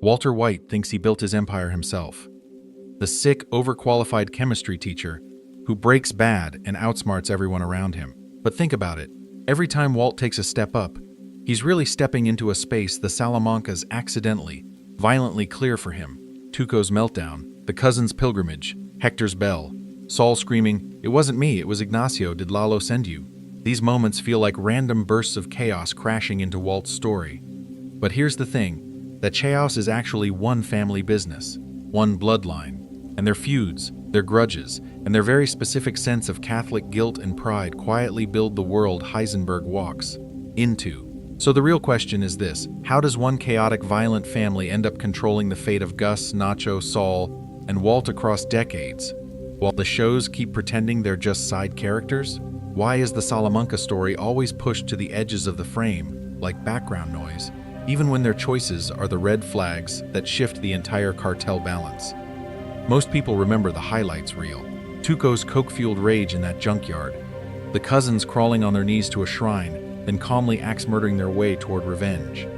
Walter White thinks he built his empire himself. The sick, overqualified chemistry teacher who breaks bad and outsmarts everyone around him. But think about it. Every time Walt takes a step up, he's really stepping into a space the Salamancas accidentally, violently clear for him. Tuco's meltdown, the cousin's pilgrimage, Hector's bell, Saul screaming, "It wasn't me, it was Ignacio, did Lalo send you?" These moments feel like random bursts of chaos crashing into Walt's story. But here's the thing, that chaos is actually one family business, one bloodline, and their feuds, their grudges, and their very specific sense of Catholic guilt and pride quietly build the world Heisenberg walks into. So the real question is this: how does one chaotic, violent family end up controlling the fate of Gus, Nacho, Saul, and Walt across decades, while the shows keep pretending they're just side characters? Why is the Salamanca story always pushed to the edges of the frame, like background noise, even when their choices are the red flags that shift the entire cartel balance? Most people remember the highlights reel. Tuco's coke-fueled rage in that junkyard, the cousins crawling on their knees to a shrine, then calmly axe-murdering their way toward revenge.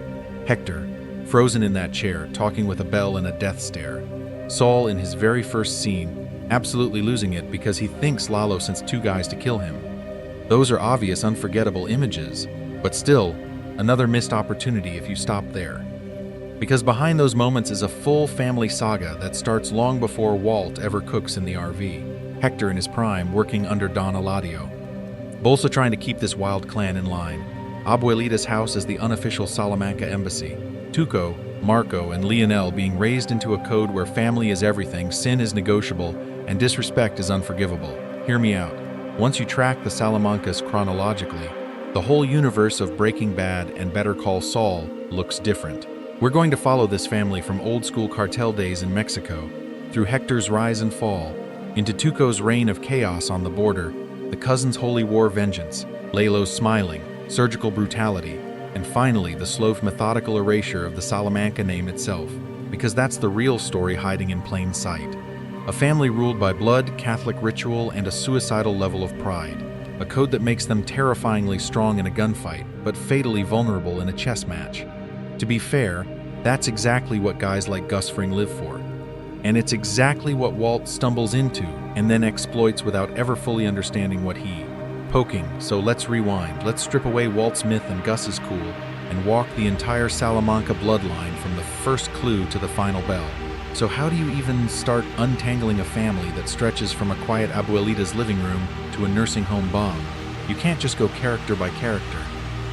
Hector, frozen in that chair, talking with a bell and a death stare. Saul in his very first scene, absolutely losing it because he thinks Lalo sent two guys to kill him. Those are obvious, unforgettable images, but still, another missed opportunity if you stop there. Because behind those moments is a full family saga that starts long before Walt ever cooks in the RV. Hector in his prime, working under Don Eladio. Bolsa trying to keep this wild clan in line. Abuelita's house as the unofficial Salamanca embassy. Tuco, Marco, and Lionel being raised into a code where family is everything, sin is negotiable, and disrespect is unforgivable. Hear me out. Once you track the Salamancas chronologically, the whole universe of Breaking Bad and Better Call Saul looks different. We're going to follow this family from old-school cartel days in Mexico, through Hector's rise and fall, into Tuco's reign of chaos on the border, the cousins' holy war vengeance, Lalo's smiling, surgical brutality, and finally the slow, methodical erasure of the Salamanca name itself, because that's the real story hiding in plain sight. A family ruled by blood, Catholic ritual, and a suicidal level of pride. A code that makes them terrifyingly strong in a gunfight, but fatally vulnerable in a chess match. To be fair, that's exactly what guys like Gus Fring live for. And it's exactly what Walt stumbles into and then exploits without ever fully understanding what he poking. So let's rewind. Let's strip away Walt's myth and Gus's cool and walk the entire Salamanca bloodline from the first clue to the final bell. So how do you even start untangling a family that stretches from a quiet abuelita's living room to a nursing home bomb? You can't just go character by character.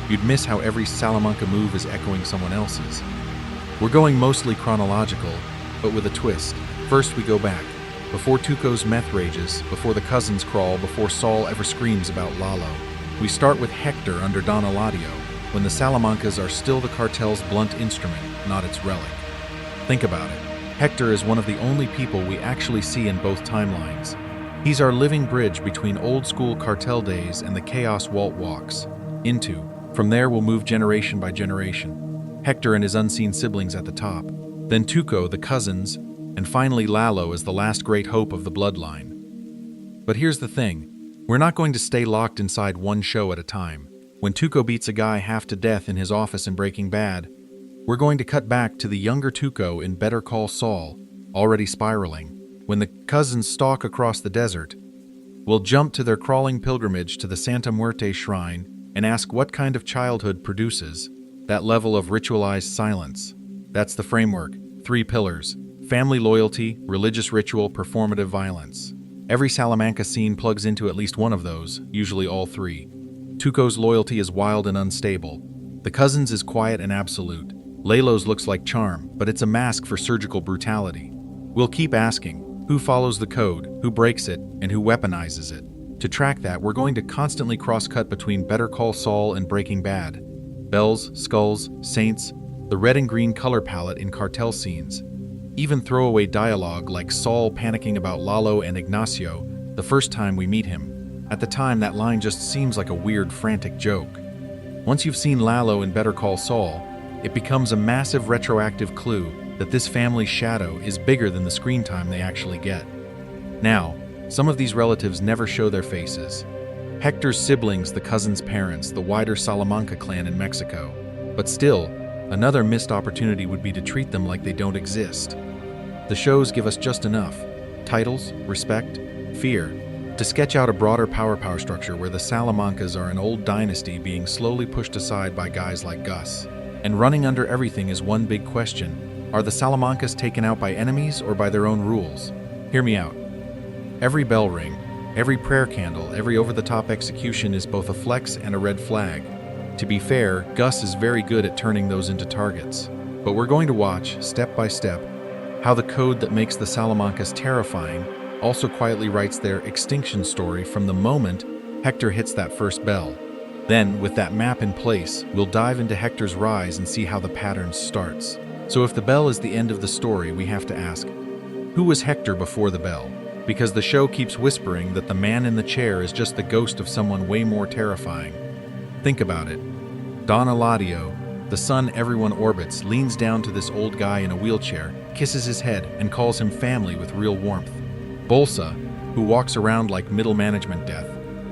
You'd miss how every Salamanca move is echoing someone else's. We're going mostly chronological, but with a twist. First we go back, before Tuco's meth rages, before the cousins crawl, before Saul ever screams about Lalo. We start with Hector under Don Eladio, when the Salamancas are still the cartel's blunt instrument, not its relic. Think about it. Hector is one of the only people we actually see in both timelines. He's our living bridge between old-school cartel days and the chaos Walt walks into. From there we'll move generation by generation. Hector and his unseen siblings at the top, then Tuco, the cousins, and finally Lalo as the last great hope of the bloodline. But here's the thing, we're not going to stay locked inside one show at a time. When Tuco beats a guy half to death in his office in Breaking Bad, we're going to cut back to the younger Tuco in Better Call Saul, already spiraling. When the cousins stalk across the desert, we'll jump to their crawling pilgrimage to the Santa Muerte shrine and ask what kind of childhood produces that level of ritualized silence. That's the framework. 3 pillars: family loyalty, religious ritual, performative violence. Every Salamanca scene plugs into at least one of those, usually all 3. Tuco's loyalty is wild and unstable. The cousins is quiet and absolute. Lalo's looks like charm, but it's a mask for surgical brutality. We'll keep asking, who follows the code, who breaks it, and who weaponizes it? To track that, we're going to constantly cross-cut between Better Call Saul and Breaking Bad. Bells, skulls, saints, the red and green color palette in cartel scenes. Even throwaway dialogue like Saul panicking about Lalo and Ignacio the first time we meet him. At the time, that line just seems like a weird, frantic joke. Once you've seen Lalo in Better Call Saul, it becomes a massive retroactive clue that this family's shadow is bigger than the screen time they actually get. Now, some of these relatives never show their faces. Hector's siblings, the cousins' parents, the wider Salamanca clan in Mexico. But still, Another missed opportunity would be to treat them like they don't exist. The shows give us just enough: titles, respect, fear, to sketch out a broader power structure where the Salamancas are an old dynasty being slowly pushed aside by guys like Gus. And running under everything is one big question: are the Salamancas taken out by enemies or by their own rules? Hear me out. Every bell ring, every prayer candle, every over-the-top execution is both a flex and a red flag. To be fair, Gus is very good at turning those into targets. But we're going to watch, step by step, how the code that makes the Salamancas terrifying also quietly writes their extinction story from the moment Hector hits that first bell. Then, with that map in place, we'll dive into Hector's rise and see how the pattern starts. So if the bell is the end of the story, we have to ask, who was Hector before the bell? Because the show keeps whispering that the man in the chair is just the ghost of someone way more terrifying. Think about it. Don Eladio, the son everyone orbits, leans down to this old guy in a wheelchair, kisses his head, and calls him family with real warmth. Bolsa, who walks around like middle management death,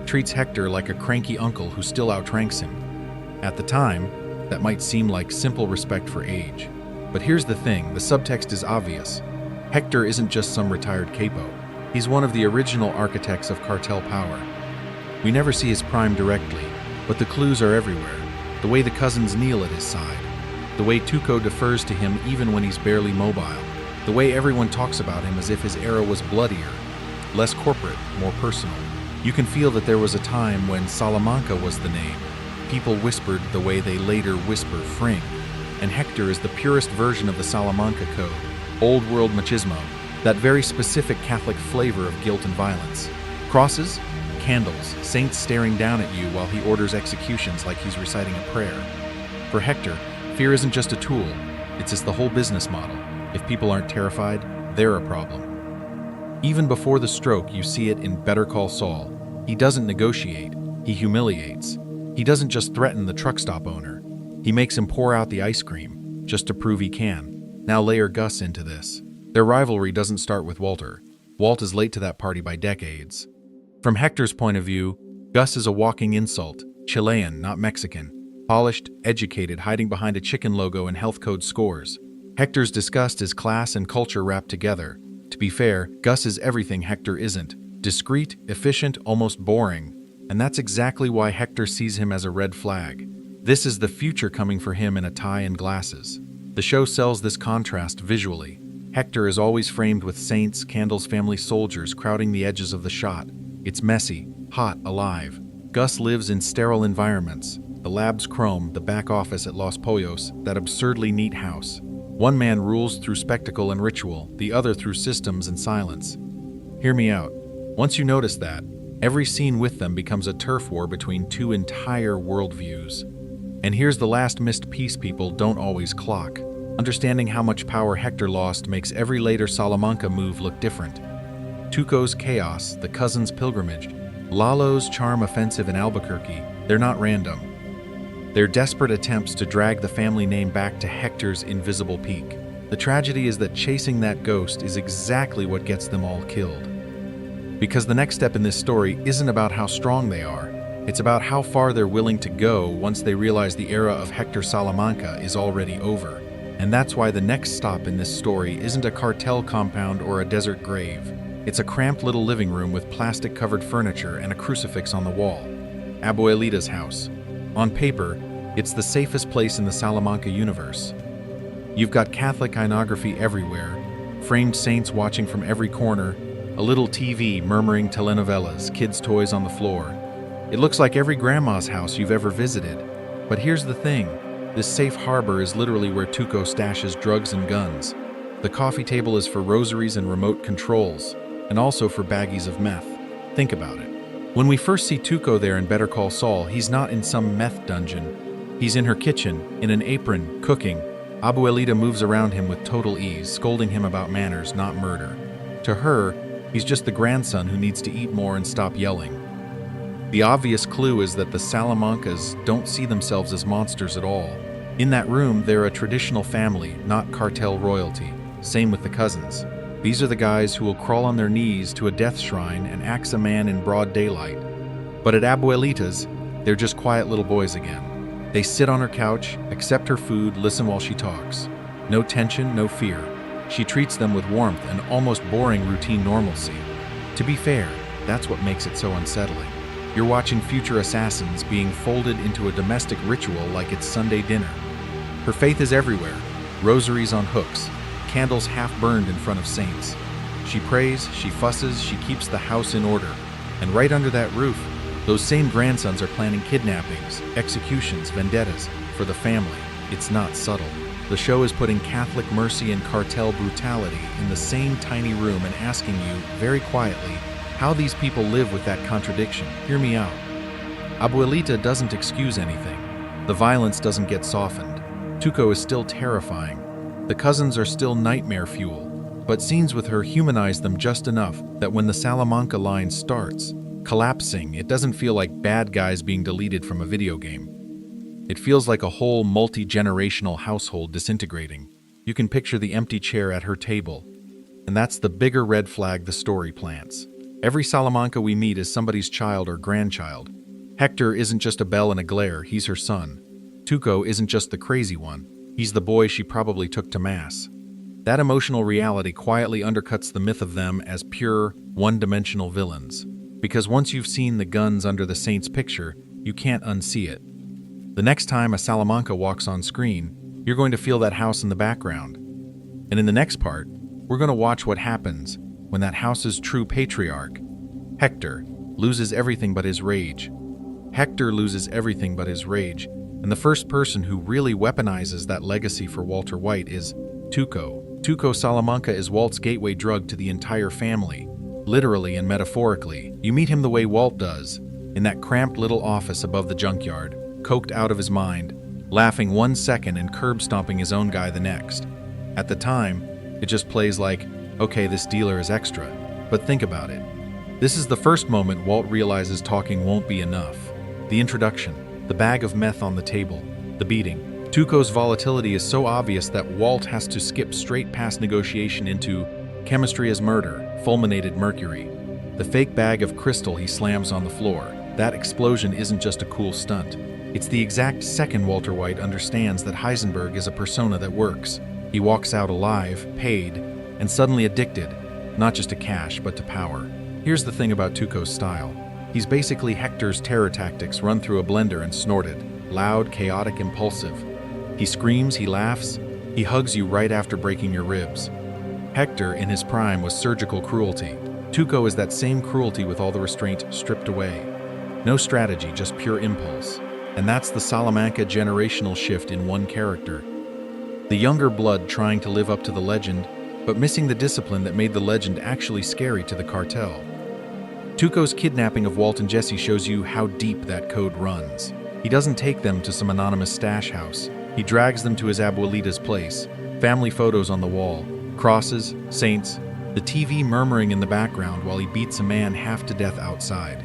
treats Hector like a cranky uncle who still outranks him. At the time, that might seem like simple respect for age. But here's the thing, the subtext is obvious. Hector isn't just some retired capo. He's one of the original architects of cartel power. We never see his prime directly, but the clues are everywhere. The way the cousins kneel at his side, the way Tuco defers to him even when he's barely mobile, the way everyone talks about him as if his era was bloodier, less corporate, more personal. You can feel that there was a time when Salamanca was the name. People whispered the way they later whisper Fring. And Hector is the purest version of the Salamanca code, old world machismo, that very specific Catholic flavor of guilt and violence. Crosses, candles, saints staring down at you while he orders executions like he's reciting a prayer. For Hector, fear isn't just a tool, it's just the whole business model. If people aren't terrified, they're a problem. Even before the stroke, you see it in Better Call Saul. He doesn't negotiate, he humiliates. He doesn't just threaten the truck stop owner. He makes him pour out the ice cream, just to prove he can. Now layer Gus into this. Their rivalry doesn't start with Walter. Walt is late to that party by decades. From Hector's point of view, Gus is a walking insult, Chilean, not Mexican, polished, educated, hiding behind a chicken logo and health code scores. Hector's disgust is class and culture wrapped together. To be fair, Gus is everything Hector isn't. Discreet, efficient, almost boring. And that's exactly why Hector sees him as a red flag. This is the future coming for him in a tie and glasses. The show sells this contrast visually. Hector is always framed with saints, candles, family soldiers crowding the edges of the shot. It's messy, hot, alive. Gus lives in sterile environments. The lab's chrome, the back office at Los Pollos, that absurdly neat house. One man rules through spectacle and ritual, the other through systems and silence. Hear me out. Once you notice that, every scene with them becomes a turf war between two entire worldviews. And here's the last missed piece people don't always clock. Understanding how much power Hector lost makes every later Salamanca move look different. Tuco's chaos, the cousins' pilgrimage, Lalo's charm offensive in Albuquerque, they're not random. They're desperate attempts to drag the family name back to Hector's invisible peak. The tragedy is that chasing that ghost is exactly what gets them all killed. Because the next step in this story isn't about how strong they are, it's about how far they're willing to go once they realize the era of Hector Salamanca is already over. And that's why the next stop in this story isn't a cartel compound or a desert grave. It's a cramped little living room with plastic-covered furniture and a crucifix on the wall. Abuelita's house. On paper, it's the safest place in the Salamanca universe. You've got Catholic iconography everywhere, framed saints watching from every corner, a little TV murmuring telenovelas, kids' toys on the floor. It looks like every grandma's house you've ever visited. But here's the thing. This safe harbor is literally where Tuco stashes drugs and guns. The coffee table is for rosaries and remote controls, and also for baggies of meth. Think about it. When we first see Tuco there in Better Call Saul, he's not in some meth dungeon. He's in her kitchen, in an apron, cooking. Abuelita moves around him with total ease, scolding him about manners, not murder. To her, he's just the grandson who needs to eat more and stop yelling. The obvious clue is that the Salamancas don't see themselves as monsters at all. In that room, they're a traditional family, not cartel royalty. Same with the cousins. These are the guys who will crawl on their knees to a death shrine and axe a man in broad daylight. But at Abuelita's, they're just quiet little boys again. They sit on her couch, accept her food, listen while she talks. No tension, no fear. She treats them with warmth and almost boring routine normalcy. To be fair, that's what makes it so unsettling. You're watching future assassins being folded into a domestic ritual like it's Sunday dinner. Her faith is everywhere. Rosaries on hooks, candles half burned in front of saints. She prays, she fusses, she keeps the house in order. And right under that roof, those same grandsons are planning kidnappings, executions, vendettas for the family. It's not subtle. The show is putting Catholic mercy and cartel brutality in the same tiny room and asking you, very quietly, how these people live with that contradiction. Hear me out. Abuelita doesn't excuse anything. The violence doesn't get softened. Tuco is still terrifying. The cousins are still nightmare fuel. But scenes with her humanize them just enough that when the Salamanca line starts, collapsing, it doesn't feel like bad guys being deleted from a video game. It feels like a whole multi-generational household disintegrating. You can picture the empty chair at her table. And that's the bigger red flag the story plants. Every Salamanca we meet is somebody's child or grandchild. Hector isn't just a bell and a glare, he's her son. Tuco isn't just the crazy one, he's the boy she probably took to mass. That emotional reality quietly undercuts the myth of them as pure, one-dimensional villains. Because once you've seen the guns under the saint's picture, you can't unsee it. The next time a Salamanca walks on screen, you're going to feel that house in the background. And in the next part, we're going to watch what happens when that house's true patriarch, Hector, loses everything but his rage. Hector loses everything but his rage, and the first person who really weaponizes that legacy for Walter White is Tuco. Tuco Salamanca is Walt's gateway drug to the entire family, literally and metaphorically. You meet him the way Walt does, in that cramped little office above the junkyard, coked out of his mind, laughing 1 second and curb-stomping his own guy the next. At the time, it just plays like, okay, this dealer is extra. But think about it. This is the first moment Walt realizes talking won't be enough. The introduction, the bag of meth on the table, the beating. Tuco's volatility is so obvious that Walt has to skip straight past negotiation into chemistry as murder, fulminated mercury. The fake bag of crystal he slams on the floor. That explosion isn't just a cool stunt. It's the exact second Walter White understands that Heisenberg is a persona that works. He walks out alive, paid, and suddenly addicted, not just to cash, but to power. Here's the thing about Tuco's style. He's basically Hector's terror tactics run through a blender and snorted. Loud, chaotic, impulsive. He screams, he laughs, he hugs you right after breaking your ribs. Hector, in his prime, was surgical cruelty. Tuco is that same cruelty with all the restraint stripped away. No strategy, just pure impulse. And that's the Salamanca generational shift in one character. The younger blood trying to live up to the legend, but missing the discipline that made the legend actually scary to the cartel. Tuco's kidnapping of Walt and Jesse shows you how deep that code runs. He doesn't take them to some anonymous stash house. He drags them to his abuelita's place. Family photos on the wall, crosses, saints, the TV murmuring in the background while he beats a man half to death outside.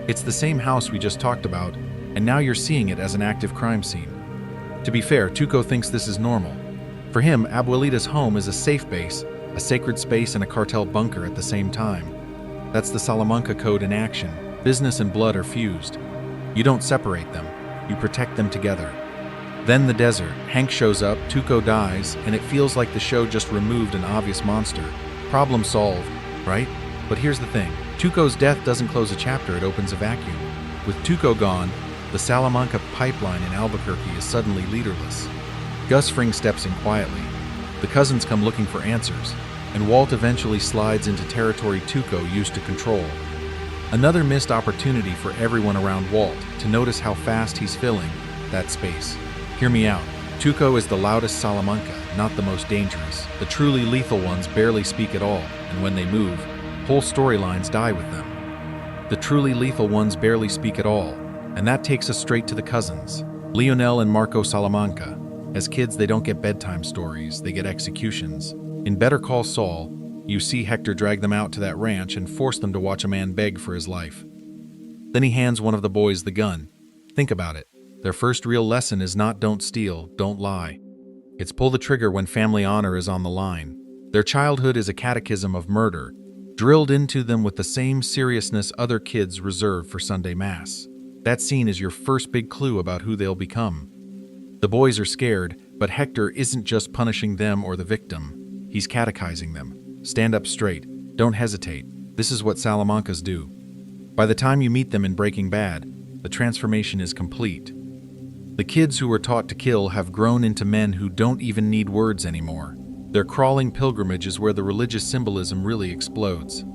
It's the same house we just talked about, and now you're seeing it as an active crime scene. To be fair, Tuco thinks this is normal. For him, Abuelita's home is a safe base, a sacred space, and a cartel bunker at the same time. That's the Salamanca code in action. Business and blood are fused. You don't separate them, you protect them together. Then the desert. Hank shows up, Tuco dies, and it feels like the show just removed an obvious monster. Problem solved, right? But here's the thing. Tuco's death doesn't close a chapter, it opens a vacuum. With Tuco gone, the Salamanca pipeline in Albuquerque is suddenly leaderless. Gus Fring steps in quietly. The cousins come looking for answers, and Walt eventually slides into territory Tuco used to control. Another missed opportunity for everyone around Walt to notice how fast he's filling that space. Hear me out. Tuco is the loudest Salamanca, not the most dangerous. The truly lethal ones barely speak at all, and when they move, whole storylines die with them. The truly lethal ones barely speak at all, and that takes us straight to the cousins, Leonel and Marco Salamanca. As kids, they don't get bedtime stories, they get executions. In Better Call Saul, you see Hector drag them out to that ranch and force them to watch a man beg for his life. Then he hands one of the boys the gun. Think about it. Their first real lesson is not don't steal, don't lie. It's pull the trigger when family honor is on the line. Their childhood is a catechism of murder, drilled into them with the same seriousness other kids reserve for Sunday Mass. That scene is your first big clue about who they'll become. The boys are scared, but Hector isn't just punishing them or the victim. He's catechizing them. Stand up straight. Don't hesitate. This is what Salamancas do. By the time you meet them in Breaking Bad, the transformation is complete. The kids who were taught to kill have grown into men who don't even need words anymore. Their crawling pilgrimage is where the religious symbolism really explodes.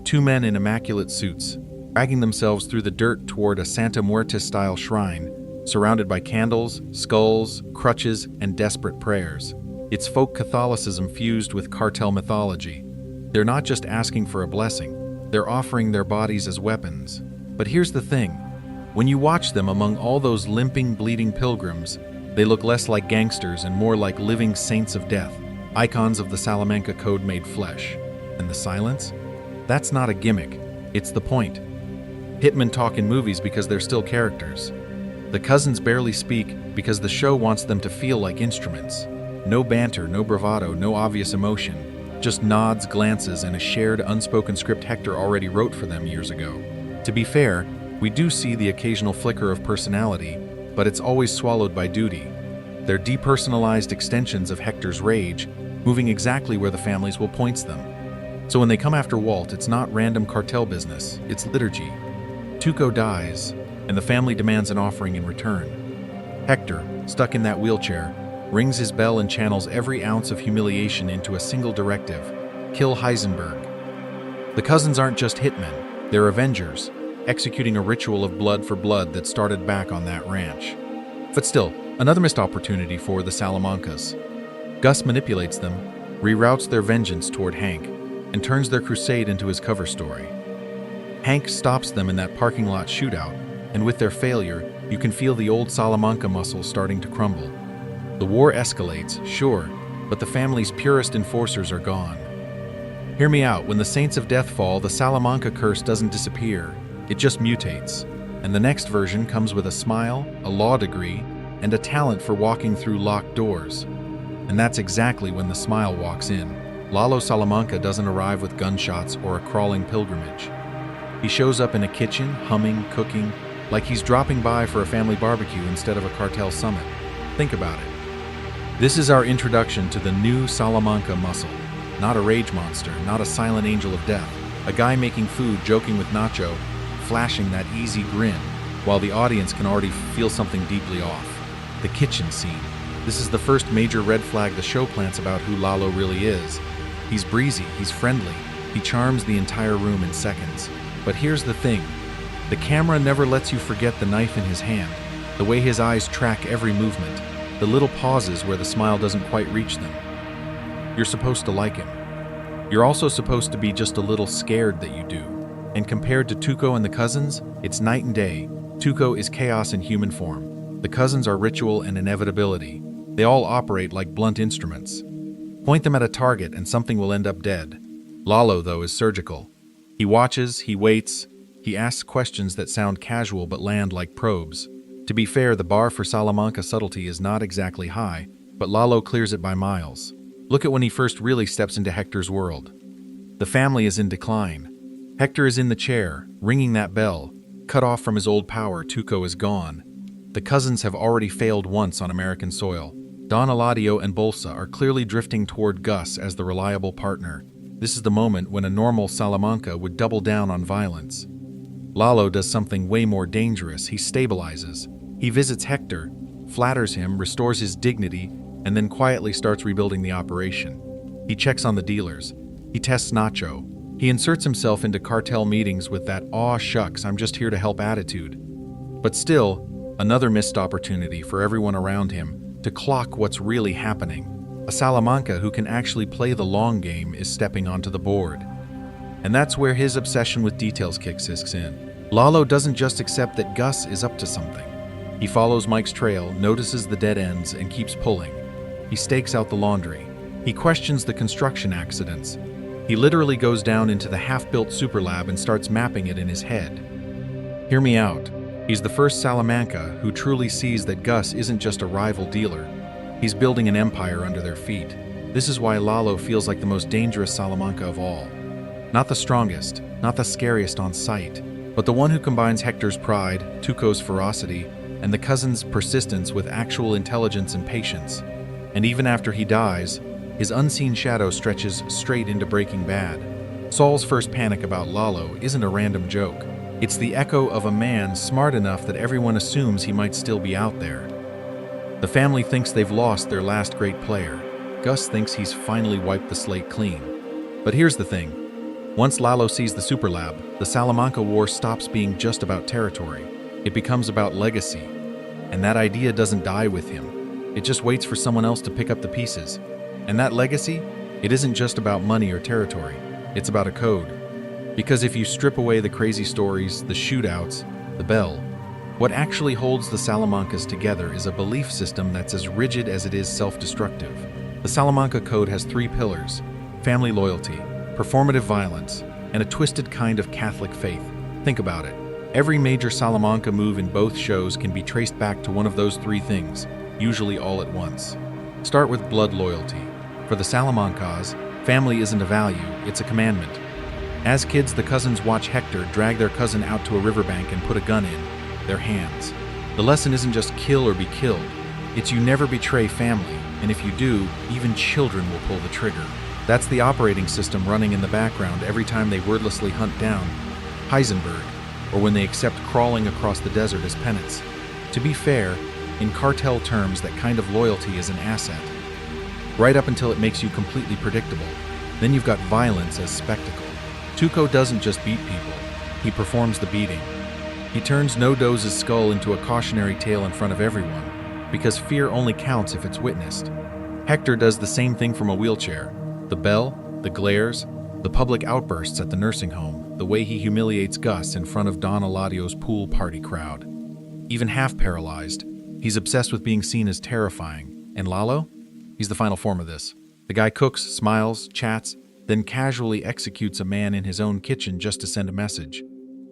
Two men in immaculate suits, dragging themselves through the dirt toward a Santa Muerte-style shrine, surrounded by candles, skulls, crutches, and desperate prayers. It's folk Catholicism fused with cartel mythology. They're not just asking for a blessing, they're offering their bodies as weapons. But here's the thing. When you watch them among all those limping, bleeding pilgrims, they look less like gangsters and more like living saints of death, icons of the Salamanca Code made flesh. And the silence? That's not a gimmick, it's the point. Hitmen talk in movies because they're still characters. The cousins barely speak because the show wants them to feel like instruments. No banter, no bravado, no obvious emotion. Just nods, glances, and a shared, unspoken script Hector already wrote for them years ago. To be fair, we do see the occasional flicker of personality, but it's always swallowed by duty. They're depersonalized extensions of Hector's rage, moving exactly where the family's will points them. So when they come after Walt, it's not random cartel business, it's liturgy. Tuco dies, and the family demands an offering in return. Hector, stuck in that wheelchair, rings his bell and channels every ounce of humiliation into a single directive: kill Heisenberg. The cousins aren't just hitmen, they're avengers, executing a ritual of blood for blood that started back on that ranch. But still, another missed opportunity for the Salamancas. Gus manipulates them, reroutes their vengeance toward Hank, and turns their crusade into his cover story. Hank stops them in that parking lot shootout, and with their failure, you can feel the old Salamanca muscle starting to crumble. The war escalates, sure, but the family's purest enforcers are gone. Hear me out, when the Saints of Death fall, the Salamanca curse doesn't disappear, it just mutates, and the next version comes with a smile, a law degree, and a talent for walking through locked doors. And that's exactly when the smile walks in. Lalo Salamanca doesn't arrive with gunshots or a crawling pilgrimage. He shows up in a kitchen, humming, cooking, like he's dropping by for a family barbecue instead of a cartel summit. Think about it. This is our introduction to the new Salamanca muscle. Not a rage monster, not a silent angel of death. A guy making food, joking with Nacho, flashing that easy grin, while the audience can already feel something deeply off. The kitchen scene. This is the first major red flag the show plants about who Lalo really is. He's breezy, he's friendly, he charms the entire room in seconds. But here's the thing. The camera never lets you forget the knife in his hand, the way his eyes track every movement, the little pauses where the smile doesn't quite reach them. You're supposed to like him. You're also supposed to be just a little scared that you do. And compared to Tuco and the cousins, it's night and day. Tuco is chaos in human form. The cousins are ritual and inevitability. They all operate like blunt instruments. Point them at a target and something will end up dead. Lalo, though, is surgical. He watches, he waits, he asks questions that sound casual but land like probes. To be fair, the bar for Salamanca subtlety is not exactly high, but Lalo clears it by miles. Look at when he first really steps into Hector's world. The family is in decline. Hector is in the chair, ringing that bell. Cut off from his old power, Tuco is gone. The cousins have already failed once on American soil. Don Eladio and Bolsa are clearly drifting toward Gus as the reliable partner. This is the moment when a normal Salamanca would double down on violence. Lalo does something way more dangerous. He stabilizes. He visits Hector, flatters him, restores his dignity, and then quietly starts rebuilding the operation. He checks on the dealers. He tests Nacho. He inserts himself into cartel meetings with that "aw shucks, I'm just here to help" attitude. But still, another missed opportunity for everyone around him to clock what's really happening. A Salamanca who can actually play the long game is stepping onto the board. And that's where his obsession with details kicks in. Lalo doesn't just accept that Gus is up to something. He follows Mike's trail, notices the dead ends, and keeps pulling. He stakes out the laundry. He questions the construction accidents. He literally goes down into the half-built super lab and starts mapping it in his head. Hear me out. He's the first Salamanca who truly sees that Gus isn't just a rival dealer. He's building an empire under their feet. This is why Lalo feels like the most dangerous Salamanca of all. Not the strongest, not the scariest on sight. But the one who combines Hector's pride, Tuco's ferocity, and the cousin's persistence with actual intelligence and patience. And even after he dies, his unseen shadow stretches straight into Breaking Bad. Saul's first panic about Lalo isn't a random joke. It's the echo of a man smart enough that everyone assumes he might still be out there. The family thinks they've lost their last great player. Gus thinks he's finally wiped the slate clean. But here's the thing. Once Lalo sees the Superlab, the Salamanca War stops being just about territory. It becomes about legacy. And that idea doesn't die with him. It just waits for someone else to pick up the pieces. And that legacy, it isn't just about money or territory. It's about a code. Because if you strip away the crazy stories, the shootouts, the bell, what actually holds the Salamancas together is a belief system that's as rigid as it is self-destructive. The Salamanca Code has 3 pillars: family loyalty, performative violence, and a twisted kind of Catholic faith. Think about it. Every major Salamanca move in both shows can be traced back to one of those 3 things, usually all at once. Start with blood loyalty. For the Salamancas, family isn't a value, it's a commandment. As kids, the cousins watch Hector drag their cousin out to a riverbank and put a gun in their hands. The lesson isn't just kill or be killed. It's you never betray family, and if you do, even children will pull the trigger. That's the operating system running in the background every time they wordlessly hunt down Heisenberg, or when they accept crawling across the desert as penance. To be fair, in cartel terms, that kind of loyalty is an asset. Right up until it makes you completely predictable. Then you've got violence as spectacle. Tuco doesn't just beat people, he performs the beating. He turns No-Dose's skull into a cautionary tale in front of everyone, because fear only counts if it's witnessed. Hector does the same thing from a wheelchair. The bell, the glares, the public outbursts at the nursing home, the way he humiliates Gus in front of Don Eladio's pool party crowd. Even half paralyzed, he's obsessed with being seen as terrifying. And Lalo? He's the final form of this. The guy cooks, smiles, chats, then casually executes a man in his own kitchen just to send a message.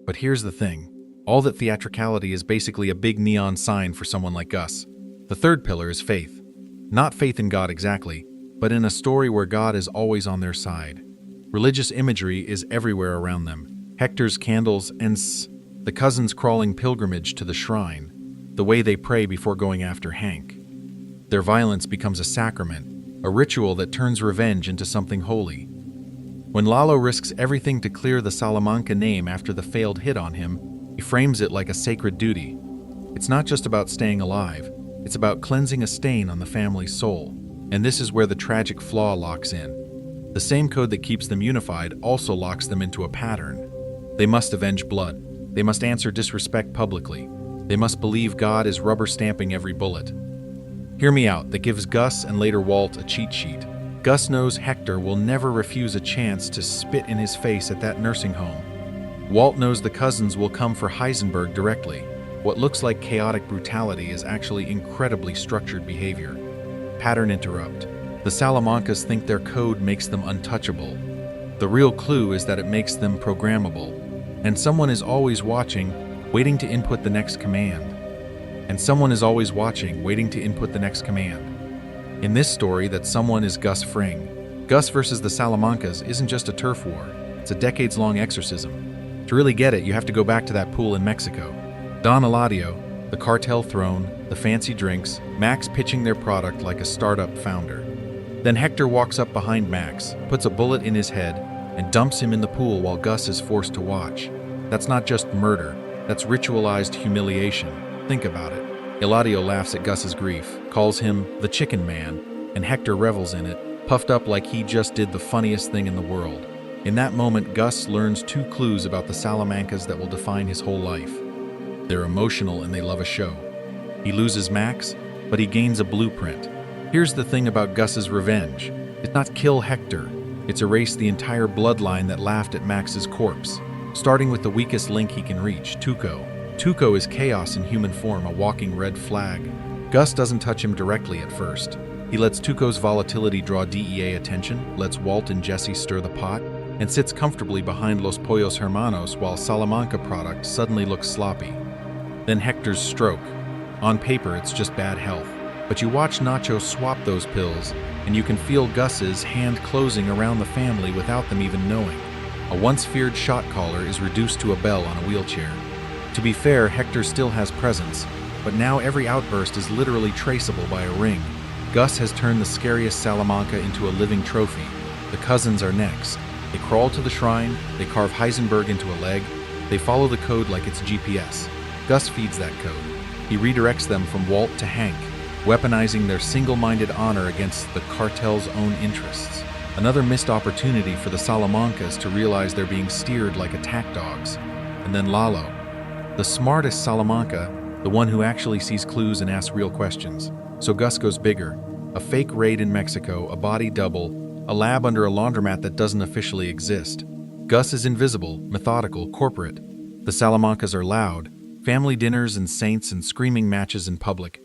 But here's the thing. All that theatricality is basically a big neon sign for someone like Gus. The third pillar is faith. Not faith in God exactly, but in a story where God is always on their side. Religious imagery is everywhere around them. Hector's candles and the cousins' crawling pilgrimage to the shrine, the way they pray before going after Hank. Their violence becomes a sacrament, a ritual that turns revenge into something holy. When Lalo risks everything to clear the Salamanca name after the failed hit on him, he frames it like a sacred duty. It's not just about staying alive, it's about cleansing a stain on the family's soul. And this is where the tragic flaw locks in. The same code that keeps them unified also locks them into a pattern. They must avenge blood. They must answer disrespect publicly. They must believe God is rubber stamping every bullet. Hear me out, that gives Gus and later Walt a cheat sheet. Gus knows Hector will never refuse a chance to spit in his face at that nursing home. Walt knows the cousins will come for Heisenberg directly. What looks like chaotic brutality is actually incredibly structured behavior. Pattern interrupt. The Salamancas think their code makes them untouchable. The real clue is that it makes them programmable. And someone is always watching, waiting to input the next command. And someone is always watching, waiting to input the next command. In this story, that someone is Gus Fring. Gus versus the Salamancas isn't just a turf war, it's a decades-long exorcism. To really get it, you have to go back to that pool in Mexico. Don Eladio, the cartel throne, the fancy drinks, Max pitching their product like a startup founder. Then Hector walks up behind Max, puts a bullet in his head, and dumps him in the pool while Gus is forced to watch. That's not just murder, that's ritualized humiliation. Think about it. Eladio laughs at Gus's grief, calls him the chicken man, and Hector revels in it, puffed up like he just did the funniest thing in the world. In that moment, Gus learns 2 clues about the Salamancas that will define his whole life. They're emotional and they love a show. He loses Max, but he gains a blueprint. Here's the thing about Gus's revenge. It's not kill Hector, it's erase the entire bloodline that laughed at Max's corpse, starting with the weakest link he can reach, Tuco. Tuco is chaos in human form, a walking red flag. Gus doesn't touch him directly at first. He lets Tuco's volatility draw DEA attention, lets Walt and Jesse stir the pot, and sits comfortably behind Los Pollos Hermanos while Salamanca product suddenly looks sloppy. Then Hector's stroke. On paper, it's just bad health. But you watch Nacho swap those pills, and you can feel Gus's hand closing around the family without them even knowing. A once feared shot caller is reduced to a bell on a wheelchair. To be fair, Hector still has presence, but now every outburst is literally traceable by a ring. Gus has turned the scariest Salamanca into a living trophy. The cousins are next. They crawl to the shrine, they carve Heisenberg into a leg, they follow the code like it's GPS. Gus feeds that code. He redirects them from Walt to Hank, weaponizing their single-minded honor against the cartel's own interests. Another missed opportunity for the Salamancas to realize they're being steered like attack dogs. And then Lalo, the smartest Salamanca, the one who actually sees clues and asks real questions. So Gus goes bigger. A fake raid in Mexico, a body double, a lab under a laundromat that doesn't officially exist. Gus is invisible, methodical, corporate. The Salamancas are loud, family dinners and saints and screaming matches in public.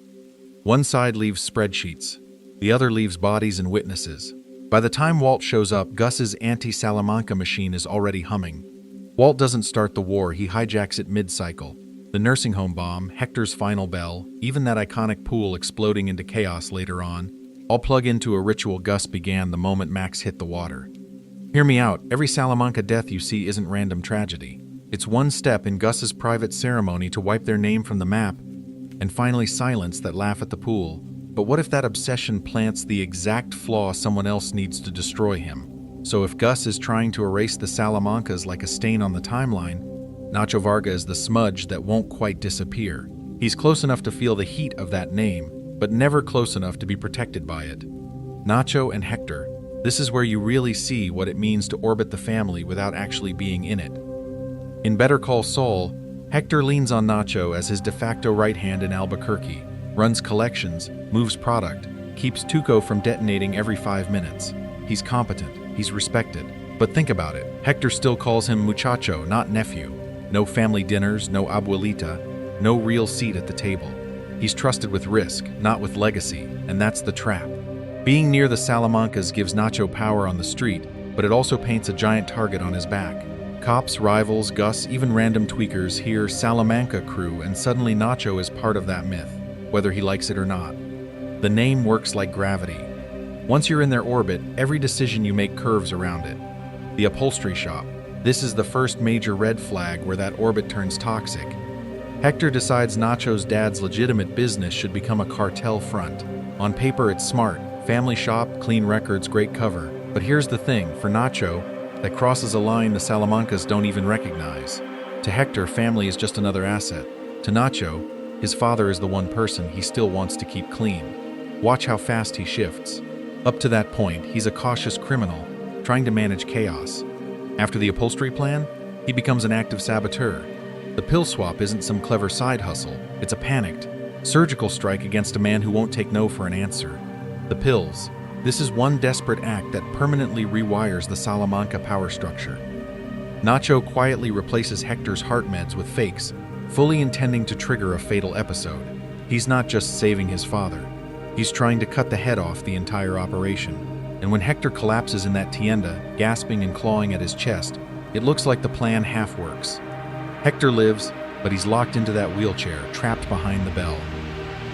One side leaves spreadsheets, the other leaves bodies and witnesses. By the time Walt shows up, Gus's anti-Salamanca machine is already humming. Walt doesn't start the war, he hijacks it mid-cycle. The nursing home bomb, Hector's final bell, even that iconic pool exploding into chaos later on, all plug into a ritual Gus began the moment Max hit the water. Hear me out, every Salamanca death you see isn't random tragedy. It's one step in Gus's private ceremony to wipe their name from the map and finally silence that laugh at the pool. But what if that obsession plants the exact flaw someone else needs to destroy him? So if Gus is trying to erase the Salamancas like a stain on the timeline, Nacho Varga is the smudge that won't quite disappear. He's close enough to feel the heat of that name, but never close enough to be protected by it. Nacho and Hector, this is where you really see what it means to orbit the family without actually being in it. In Better Call Saul, Hector leans on Nacho as his de facto right hand in Albuquerque, runs collections, moves product, keeps Tuco from detonating every 5 minutes. He's competent, he's respected. But think about it, Hector still calls him muchacho, not nephew. No family dinners, no abuelita, no real seat at the table. He's trusted with risk, not with legacy, and that's the trap. Being near the Salamancas gives Nacho power on the street, but it also paints a giant target on his back. Cops, rivals, Gus, even random tweakers hear Salamanca crew, and suddenly Nacho is part of that myth, whether he likes it or not. The name works like gravity. Once you're in their orbit, every decision you make curves around it. The upholstery shop. This is the first major red flag where that orbit turns toxic. Hector decides Nacho's dad's legitimate business should become a cartel front. On paper, it's smart. Family shop, clean records, great cover. But here's the thing, for Nacho, that crosses a line the Salamancas don't even recognize. To Hector, family is just another asset. To Nacho, his father is the one person he still wants to keep clean. Watch how fast he shifts. Up to that point, he's a cautious criminal, trying to manage chaos. After the upholstery plan, he becomes an active saboteur. The pill swap isn't some clever side hustle, it's a panicked, surgical strike against a man who won't take no for an answer. The pills. This is one desperate act that permanently rewires the Salamanca power structure. Nacho quietly replaces Hector's heart meds with fakes, fully intending to trigger a fatal episode. He's not just saving his father, he's trying to cut the head off the entire operation. And when Hector collapses in that tienda, gasping and clawing at his chest, it looks like the plan half works. Hector lives, but he's locked into that wheelchair, trapped behind the bell.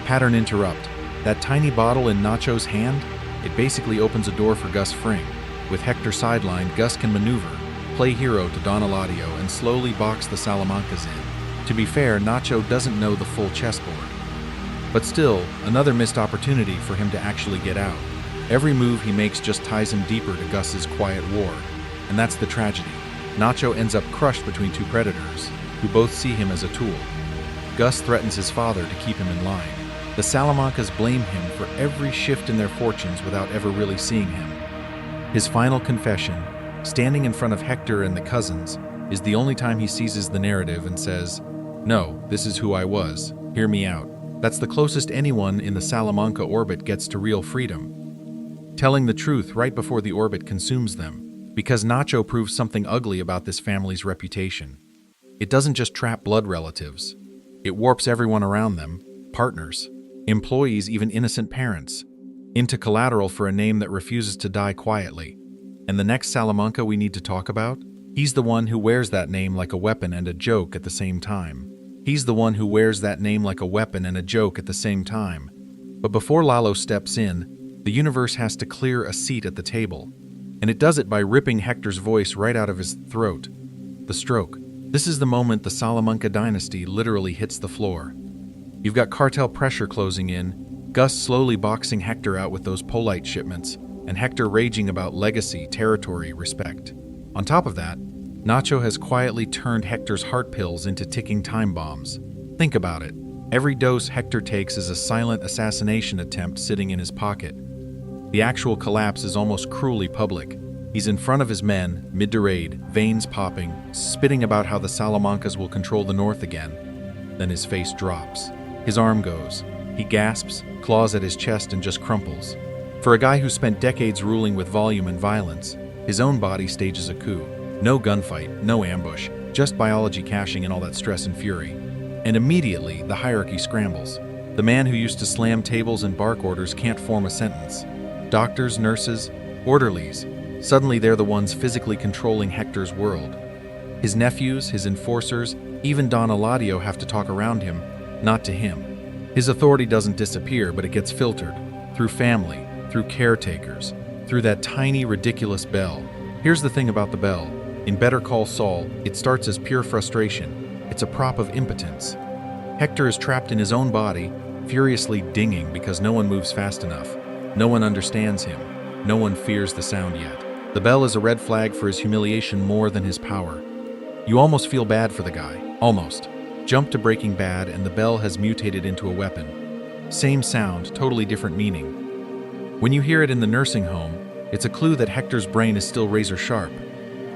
Pattern interrupt. That tiny bottle in Nacho's hand, it basically opens a door for Gus Fring. With Hector sidelined, Gus can maneuver, play hero to Don Eladio, and slowly box the Salamancas in. To be fair, Nacho doesn't know the full chessboard. But still, another missed opportunity for him to actually get out. Every move he makes just ties him deeper to Gus's quiet war. And that's the tragedy. Nacho ends up crushed between two predators, who both see him as a tool. Gus threatens his father to keep him in line. The Salamancas blame him for every shift in their fortunes without ever really seeing him. His final confession, standing in front of Hector and the cousins, is the only time he seizes the narrative and says, "No, this is who I was. Hear me out." That's the closest anyone in the Salamanca orbit gets to real freedom. Telling the truth right before the orbit consumes them. Because Nacho proves something ugly about this family's reputation. It doesn't just trap blood relatives. It warps everyone around them, partners, employees, even innocent parents, into collateral for a name that refuses to die quietly. And the next Salamanca we need to talk about? He's the one who wears that name like a weapon and a joke at the same time. He's the one who wears that name like a weapon and a joke at the same time. But before Lalo steps in, the universe has to clear a seat at the table. And it does it by ripping Hector's voice right out of his throat. The stroke. This is the moment the Salamanca dynasty literally hits the floor. You've got cartel pressure closing in, Gus slowly boxing Hector out with those Polite shipments, and Hector raging about legacy, territory, respect. On top of that, Nacho has quietly turned Hector's heart pills into ticking time bombs. Think about it. Every dose Hector takes is a silent assassination attempt sitting in his pocket. The actual collapse is almost cruelly public. He's in front of his men, mid to raid, veins popping, spitting about how the Salamancas will control the north again. Then his face drops. His arm goes. He gasps, claws at his chest, and just crumples. For a guy who spent decades ruling with volume and violence, his own body stages a coup. No gunfight, no ambush, just biology cashing in all that stress and fury. And immediately, the hierarchy scrambles. The man who used to slam tables and bark orders can't form a sentence. Doctors, nurses, orderlies, suddenly they're the ones physically controlling Hector's world. His nephews, his enforcers, even Don Eladio have to talk around him, not to him. His authority doesn't disappear, but it gets filtered. Through family, through caretakers, through that tiny, ridiculous bell. Here's the thing about the bell. In Better Call Saul, it starts as pure frustration. It's a prop of impotence. Hector is trapped in his own body, furiously dinging because no one moves fast enough. No one understands him. No one fears the sound yet. The bell is a red flag for his humiliation more than his power. You almost feel bad for the guy. Almost. Jump to Breaking Bad and the bell has mutated into a weapon. Same sound, totally different meaning. When you hear it in the nursing home, it's a clue that Hector's brain is still razor sharp.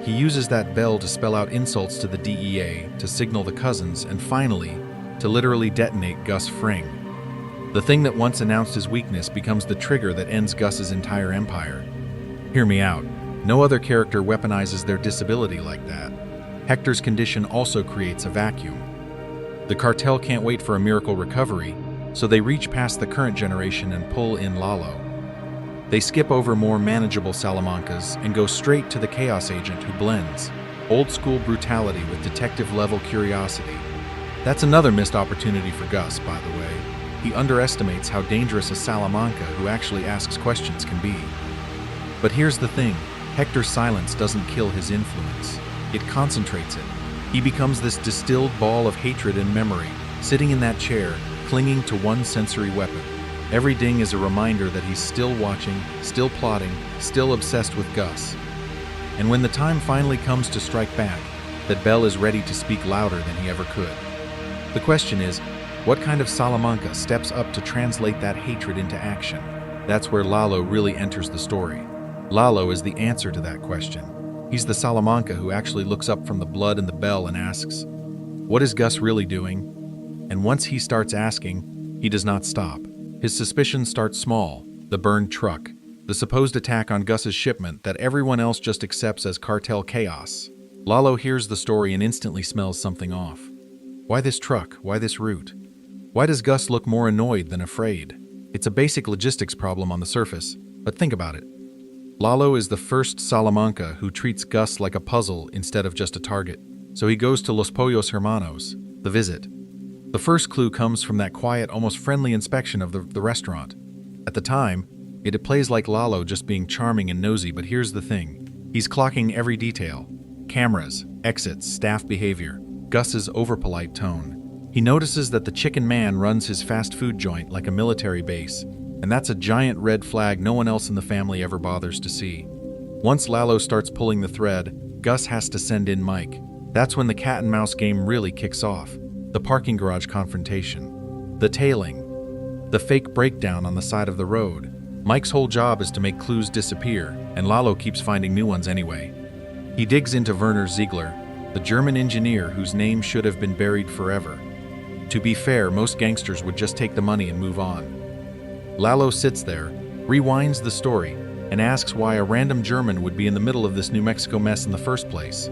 He uses that bell to spell out insults to the DEA, to signal the cousins, and finally, to literally detonate Gus Fring. The thing that once announced his weakness becomes the trigger that ends Gus's entire empire. Hear me out. No other character weaponizes their disability like that. Hector's condition also creates a vacuum. The cartel can't wait for a miracle recovery, so they reach past the current generation and pull in Lalo. They skip over more manageable Salamancas and go straight to the chaos agent who blends old-school brutality with detective-level curiosity. That's another missed opportunity for Gus, by the way. He underestimates how dangerous a Salamanca who actually asks questions can be. But here's the thing. Hector's silence doesn't kill his influence. It concentrates it. He becomes this distilled ball of hatred and memory, sitting in that chair, clinging to one sensory weapon. Every ding is a reminder that he's still watching, still plotting, still obsessed with Gus. And when the time finally comes to strike back, that bell is ready to speak louder than he ever could. The question is, what kind of Salamanca steps up to translate that hatred into action? That's where Lalo really enters the story. Lalo is the answer to that question. He's the Salamanca who actually looks up from the blood and the bell and asks, what is Gus really doing? And once he starts asking, he does not stop. His suspicions start small, the burned truck, the supposed attack on Gus's shipment that everyone else just accepts as cartel chaos. Lalo hears the story and instantly smells something off. Why this truck? Why this route? Why does Gus look more annoyed than afraid? It's a basic logistics problem on the surface, but think about it. Lalo is the first Salamanca who treats Gus like a puzzle instead of just a target, so he goes to Los Pollos Hermanos, the visit. The first clue comes from that quiet, almost friendly inspection of the restaurant. At the time, it plays like Lalo just being charming and nosy, but here's the thing. He's clocking every detail. Cameras, exits, staff behavior, Gus's overpolite tone. He notices that the chicken man runs his fast food joint like a military base, and that's a giant red flag no one else in the family ever bothers to see. Once Lalo starts pulling the thread, Gus has to send in Mike. That's when the cat and mouse game really kicks off. The parking garage confrontation, the tailing, the fake breakdown on the side of the road. Mike's whole job is to make clues disappear, and Lalo keeps finding new ones anyway. He digs into Werner Ziegler, the German engineer whose name should have been buried forever. To be fair, most gangsters would just take the money and move on. Lalo sits there, rewinds the story, and asks why a random German would be in the middle of this New Mexico mess in the first place.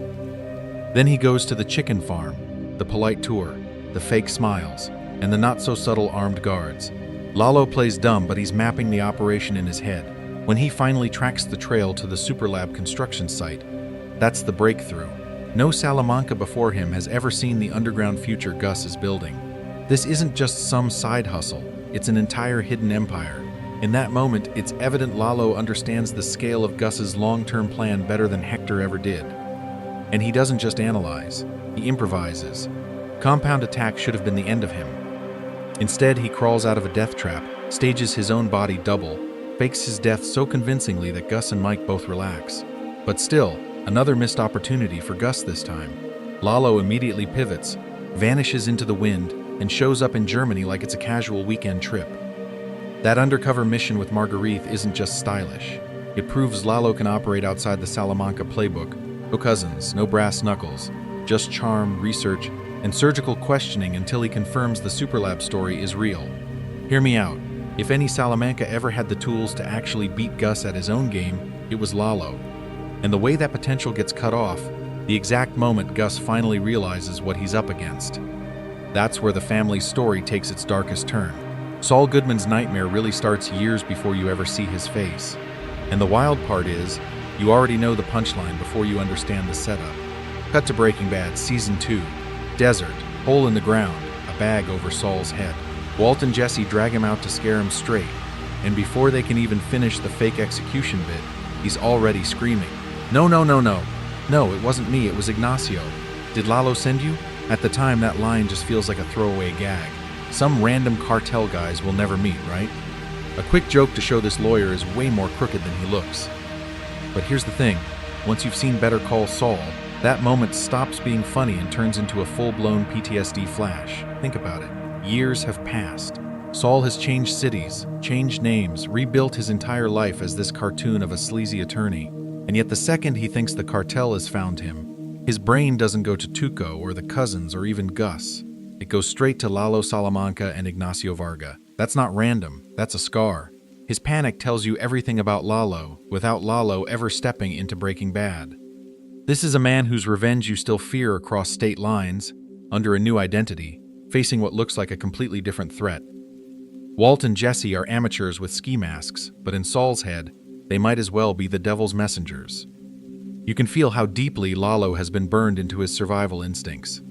Then he goes to the chicken farm, the polite tour, the fake smiles, and the not-so-subtle armed guards. Lalo plays dumb, but he's mapping the operation in his head. When he finally tracks the trail to the Superlab construction site, that's the breakthrough. No Salamanca before him has ever seen the underground future Gus is building. This isn't just some side hustle, it's an entire hidden empire. In that moment, it's evident Lalo understands the scale of Gus's long-term plan better than Hector ever did. And he doesn't just analyze, he improvises. Compound attack should have been the end of him. Instead, he crawls out of a death trap, stages his own body double, fakes his death so convincingly that Gus and Mike both relax. But still, another missed opportunity for Gus this time. Lalo immediately pivots, vanishes into the wind, and shows up in Germany like it's a casual weekend trip. That undercover mission with Marguerite isn't just stylish. It proves Lalo can operate outside the Salamanca playbook. No cousins, no brass knuckles, just charm, research, and surgical questioning until he confirms the Superlab story is real. Hear me out. If any Salamanca ever had the tools to actually beat Gus at his own game, it was Lalo. And the way that potential gets cut off, the exact moment Gus finally realizes what he's up against. That's where the family's story takes its darkest turn. Saul Goodman's nightmare really starts years before you ever see his face. And the wild part is, you already know the punchline before you understand the setup. Cut to Breaking Bad Season 2. Desert, hole in the ground, a bag over Saul's head. Walt and Jesse drag him out to scare him straight, and before they can even finish the fake execution bit, he's already screaming, "No, no, no, no. No, it wasn't me, it was Ignacio. Did Lalo send you?" At the time, that line just feels like a throwaway gag. Some random cartel guys we'll never meet, right? A quick joke to show this lawyer is way more crooked than he looks. But here's the thing, once you've seen Better Call Saul, that moment stops being funny and turns into a full-blown PTSD flash. Think about it. Years have passed. Saul has changed cities, changed names, rebuilt his entire life as this cartoon of a sleazy attorney. And yet the second he thinks the cartel has found him, his brain doesn't go to Tuco or the cousins or even Gus. It goes straight to Lalo Salamanca and Ignacio Varga. That's not random, that's a scar. His panic tells you everything about Lalo, without Lalo ever stepping into Breaking Bad. This is a man whose revenge you still fear across state lines, under a new identity, facing what looks like a completely different threat. Walt and Jesse are amateurs with ski masks, but in Saul's head, they might as well be the devil's messengers. You can feel how deeply Lalo has been burned into his survival instincts.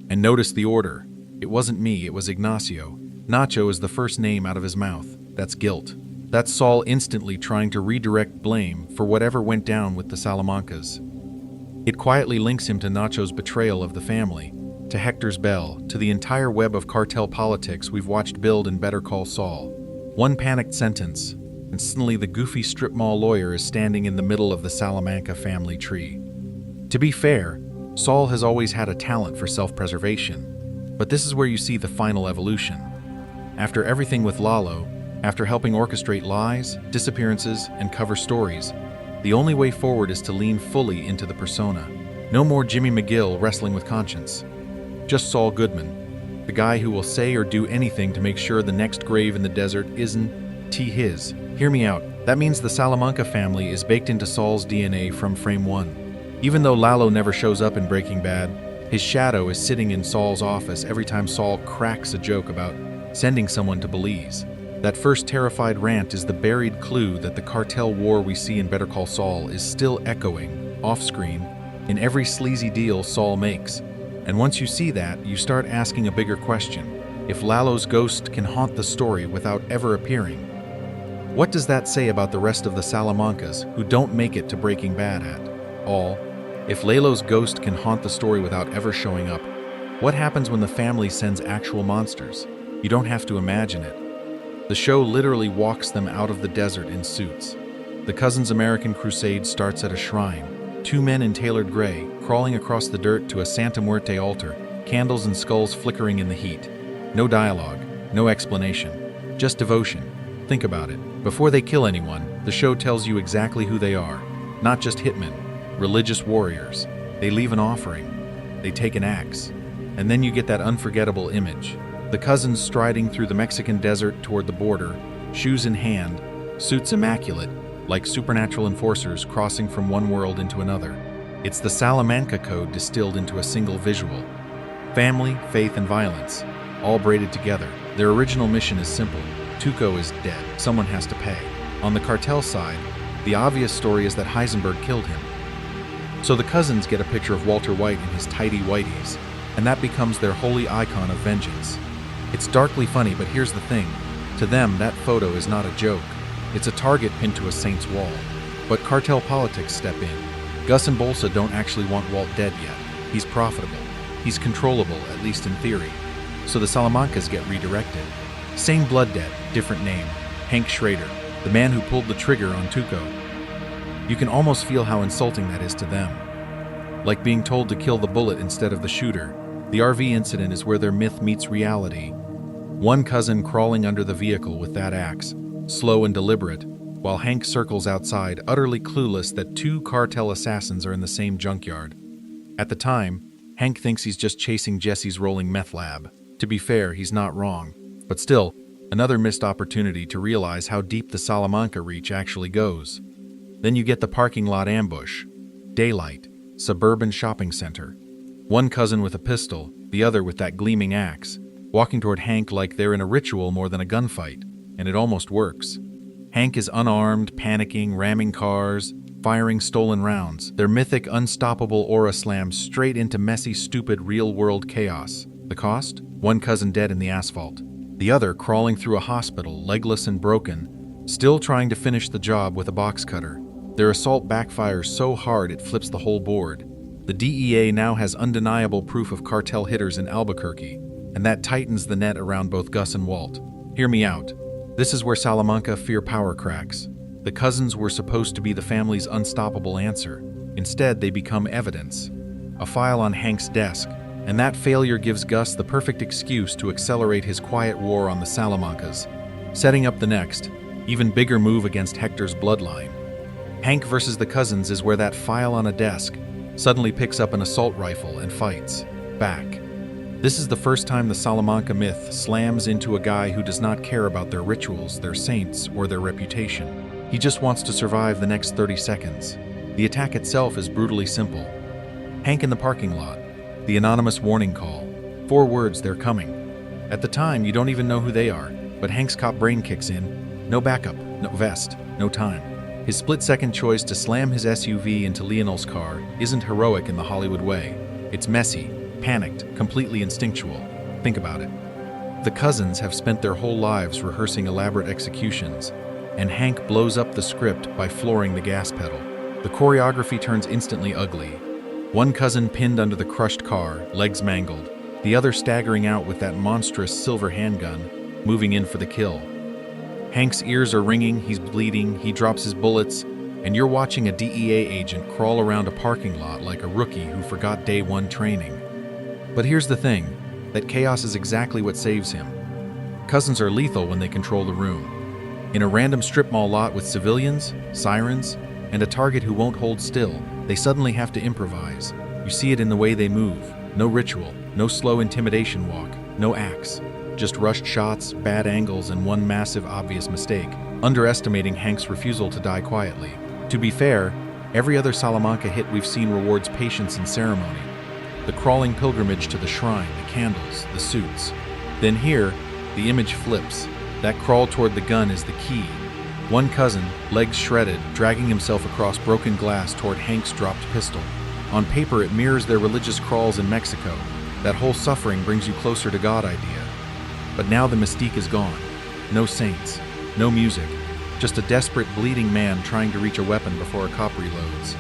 And notice the order. It wasn't me, it was Ignacio. Nacho is the first name out of his mouth. That's guilt. That's Saul instantly trying to redirect blame for whatever went down with the Salamancas. It quietly links him to Nacho's betrayal of the family, to Hector's bell, to the entire web of cartel politics we've watched build in Better Call Saul. One panicked sentence, and suddenly the goofy strip mall lawyer is standing in the middle of the Salamanca family tree. To be fair, Saul has always had a talent for self-preservation, but this is where you see the final evolution. After everything with Lalo, after helping orchestrate lies, disappearances, and cover stories, the only way forward is to lean fully into the persona. No more Jimmy McGill wrestling with conscience. Just Saul Goodman, the guy who will say or do anything to make sure the next grave in the desert isn't his. Hear me out. That means the Salamanca family is baked into Saul's DNA from frame one. Even though Lalo never shows up in Breaking Bad, his shadow is sitting in Saul's office every time Saul cracks a joke about sending someone to Belize. That first terrified rant is the buried clue that the cartel war we see in Better Call Saul is still echoing, off-screen, in every sleazy deal Saul makes. And once you see that, you start asking a bigger question. If Lalo's ghost can haunt the story without ever appearing, what does that say about the rest of the Salamancas who don't make it to Breaking Bad at all? If Lalo's ghost can haunt the story without ever showing up, what happens when the family sends actual monsters? You don't have to imagine it. The show literally walks them out of the desert in suits. The Cousins' American crusade starts at a shrine. Two men in tailored gray, crawling across the dirt to a Santa Muerte altar, candles and skulls flickering in the heat. No dialogue, no explanation, just devotion. Think about it. Before they kill anyone, the show tells you exactly who they are. Not just hitmen, religious warriors. They leave an offering. They take an axe. And then you get that unforgettable image. The cousins striding through the Mexican desert toward the border, shoes in hand, suits immaculate, like supernatural enforcers crossing from one world into another. It's the Salamanca code distilled into a single visual. Family, faith, and violence, all braided together. Their original mission is simple. Tuco is dead. Someone has to pay. On the cartel side, the obvious story is that Heisenberg killed him. So the cousins get a picture of Walter White in his tidy whities, and that becomes their holy icon of vengeance. It's darkly funny, but here's the thing. To them, that photo is not a joke. It's a target pinned to a saint's wall. But cartel politics step in. Gus and Bolsa don't actually want Walt dead yet. He's profitable. He's controllable, at least in theory. So the Salamancas get redirected. Same blood debt, different name. Hank Schrader, the man who pulled the trigger on Tuco. You can almost feel how insulting that is to them. Like being told to kill the bullet instead of the shooter. The RV incident is where their myth meets reality. One cousin crawling under the vehicle with that axe, slow and deliberate, while Hank circles outside, utterly clueless that two cartel assassins are in the same junkyard. At the time, Hank thinks he's just chasing Jesse's rolling meth lab. To be fair, he's not wrong. But still, another missed opportunity to realize how deep the Salamanca reach actually goes. Then you get the parking lot ambush. Daylight, suburban shopping center. One cousin with a pistol, the other with that gleaming axe, walking toward Hank like they're in a ritual more than a gunfight, and it almost works. Hank is unarmed, panicking, ramming cars, firing stolen rounds. Their mythic, unstoppable aura slams straight into messy, stupid, real-world chaos. The cost? One cousin dead in the asphalt. The other crawling through a hospital, legless and broken, still trying to finish the job with a box cutter. Their assault backfires so hard it flips the whole board. The DEA now has undeniable proof of cartel hitters in Albuquerque, and that tightens the net around both Gus and Walt. Hear me out. This is where Salamanca fear power cracks. The cousins were supposed to be the family's unstoppable answer. Instead, they become evidence. A file on Hank's desk, and that failure gives Gus the perfect excuse to accelerate his quiet war on the Salamancas, setting up the next, even bigger move against Hector's bloodline. Hank versus the cousins is where that file on a desk suddenly picks up an assault rifle and fights back. This is the first time the Salamanca myth slams into a guy who does not care about their rituals, their saints, or their reputation. He just wants to survive the next 30 seconds. The attack itself is brutally simple. Hank in the parking lot. The anonymous warning call. 4 words, they're coming. At the time, you don't even know who they are, but Hank's cop brain kicks in. No backup, no vest, no time. His split-second choice to slam his SUV into Lionel's car isn't heroic in the Hollywood way. It's messy, panicked, completely instinctual. Think about it. The cousins have spent their whole lives rehearsing elaborate executions, and Hank blows up the script by flooring the gas pedal. The choreography turns instantly ugly. One cousin pinned under the crushed car, legs mangled, the other staggering out with that monstrous silver handgun, moving in for the kill. Hank's ears are ringing, he's bleeding, he drops his bullets, and you're watching a DEA agent crawl around a parking lot like a rookie who forgot day 1 training. But here's the thing, that chaos is exactly what saves him. Cousins are lethal when they control the room. In a random strip mall lot with civilians, sirens, and a target who won't hold still, they suddenly have to improvise. You see it in the way they move. No ritual, no slow intimidation walk, no axe. Just rushed shots, bad angles, and one massive obvious mistake, underestimating Hank's refusal to die quietly. To be fair, every other Salamanca hit we've seen rewards patience and ceremony. The crawling pilgrimage to the shrine, the candles, the suits. Then here, the image flips. That crawl toward the gun is the key. One cousin, legs shredded, dragging himself across broken glass toward Hank's dropped pistol. On paper, it mirrors their religious crawls in Mexico. That whole suffering brings you closer to God idea. But now the mystique is gone. No saints, no music, just a desperate, bleeding man trying to reach a weapon before a cop reloads.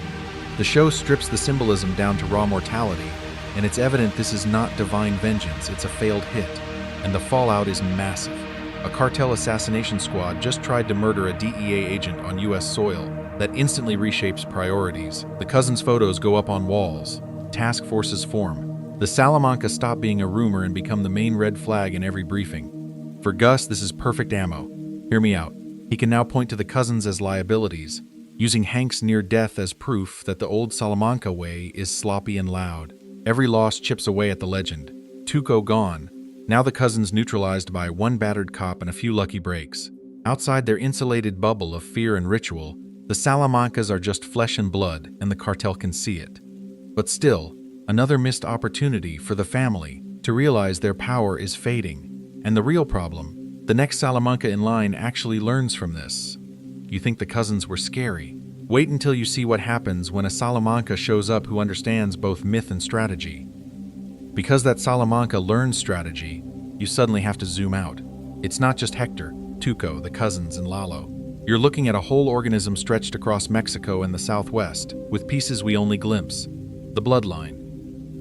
The show strips the symbolism down to raw mortality, and it's evident this is not divine vengeance, it's a failed hit. And the fallout is massive. A cartel assassination squad just tried to murder a DEA agent on US soil. That instantly reshapes priorities. The cousins' photos go up on walls. Task forces form. The Salamanca stop being a rumor and become the main red flag in every briefing. For Gus, this is perfect ammo. Hear me out. He can now point to the cousins as liabilities, using Hank's near death as proof that the old Salamanca way is sloppy and loud. Every loss chips away at the legend. Tuco gone. Now the cousins neutralized by one battered cop and a few lucky breaks. Outside their insulated bubble of fear and ritual, the Salamancas are just flesh and blood, and the cartel can see it. But still, another missed opportunity for the family to realize their power is fading. And the real problem, the next Salamanca in line actually learns from this. You think the cousins were scary? Wait until you see what happens when a Salamanca shows up who understands both myth and strategy. Because that Salamanca learns strategy, you suddenly have to zoom out. It's not just Hector, Tuco, the cousins, and Lalo. You're looking at a whole organism stretched across Mexico and the Southwest, with pieces we only glimpse. The bloodline.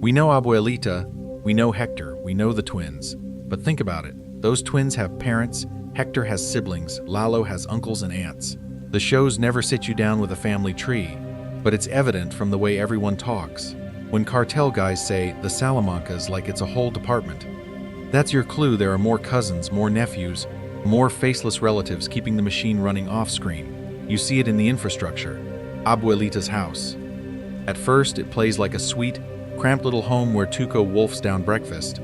We know Abuelita, we know Hector, we know the twins. But think about it. Those twins have parents, Hector has siblings, Lalo has uncles and aunts. The shows never sit you down with a family tree, but it's evident from the way everyone talks. When cartel guys say, the Salamancas, like it's a whole department. That's your clue there are more cousins, more nephews, more faceless relatives keeping the machine running off-screen. You see it in the infrastructure. Abuelita's house. At first, it plays like a sweet, cramped little home where Tuco wolfs down breakfast.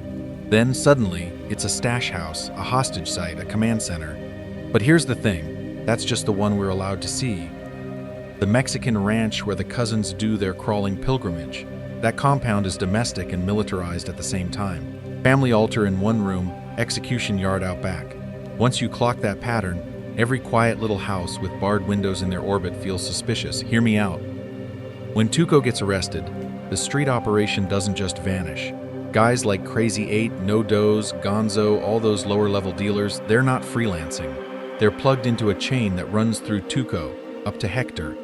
Then, suddenly, it's a stash house, a hostage site, a command center. But here's the thing, that's just the one we're allowed to see. The Mexican ranch where the cousins do their crawling pilgrimage. That compound is domestic and militarized at the same time. Family altar in one room, execution yard out back. Once you clock that pattern, every quiet little house with barred windows in their orbit feels suspicious. Hear me out. When Tuco gets arrested, the street operation doesn't just vanish. Guys like Crazy 8, No Doze, Gonzo, all those lower-level dealers, they're not freelancing. They're plugged into a chain that runs through Tuco, up to Hector,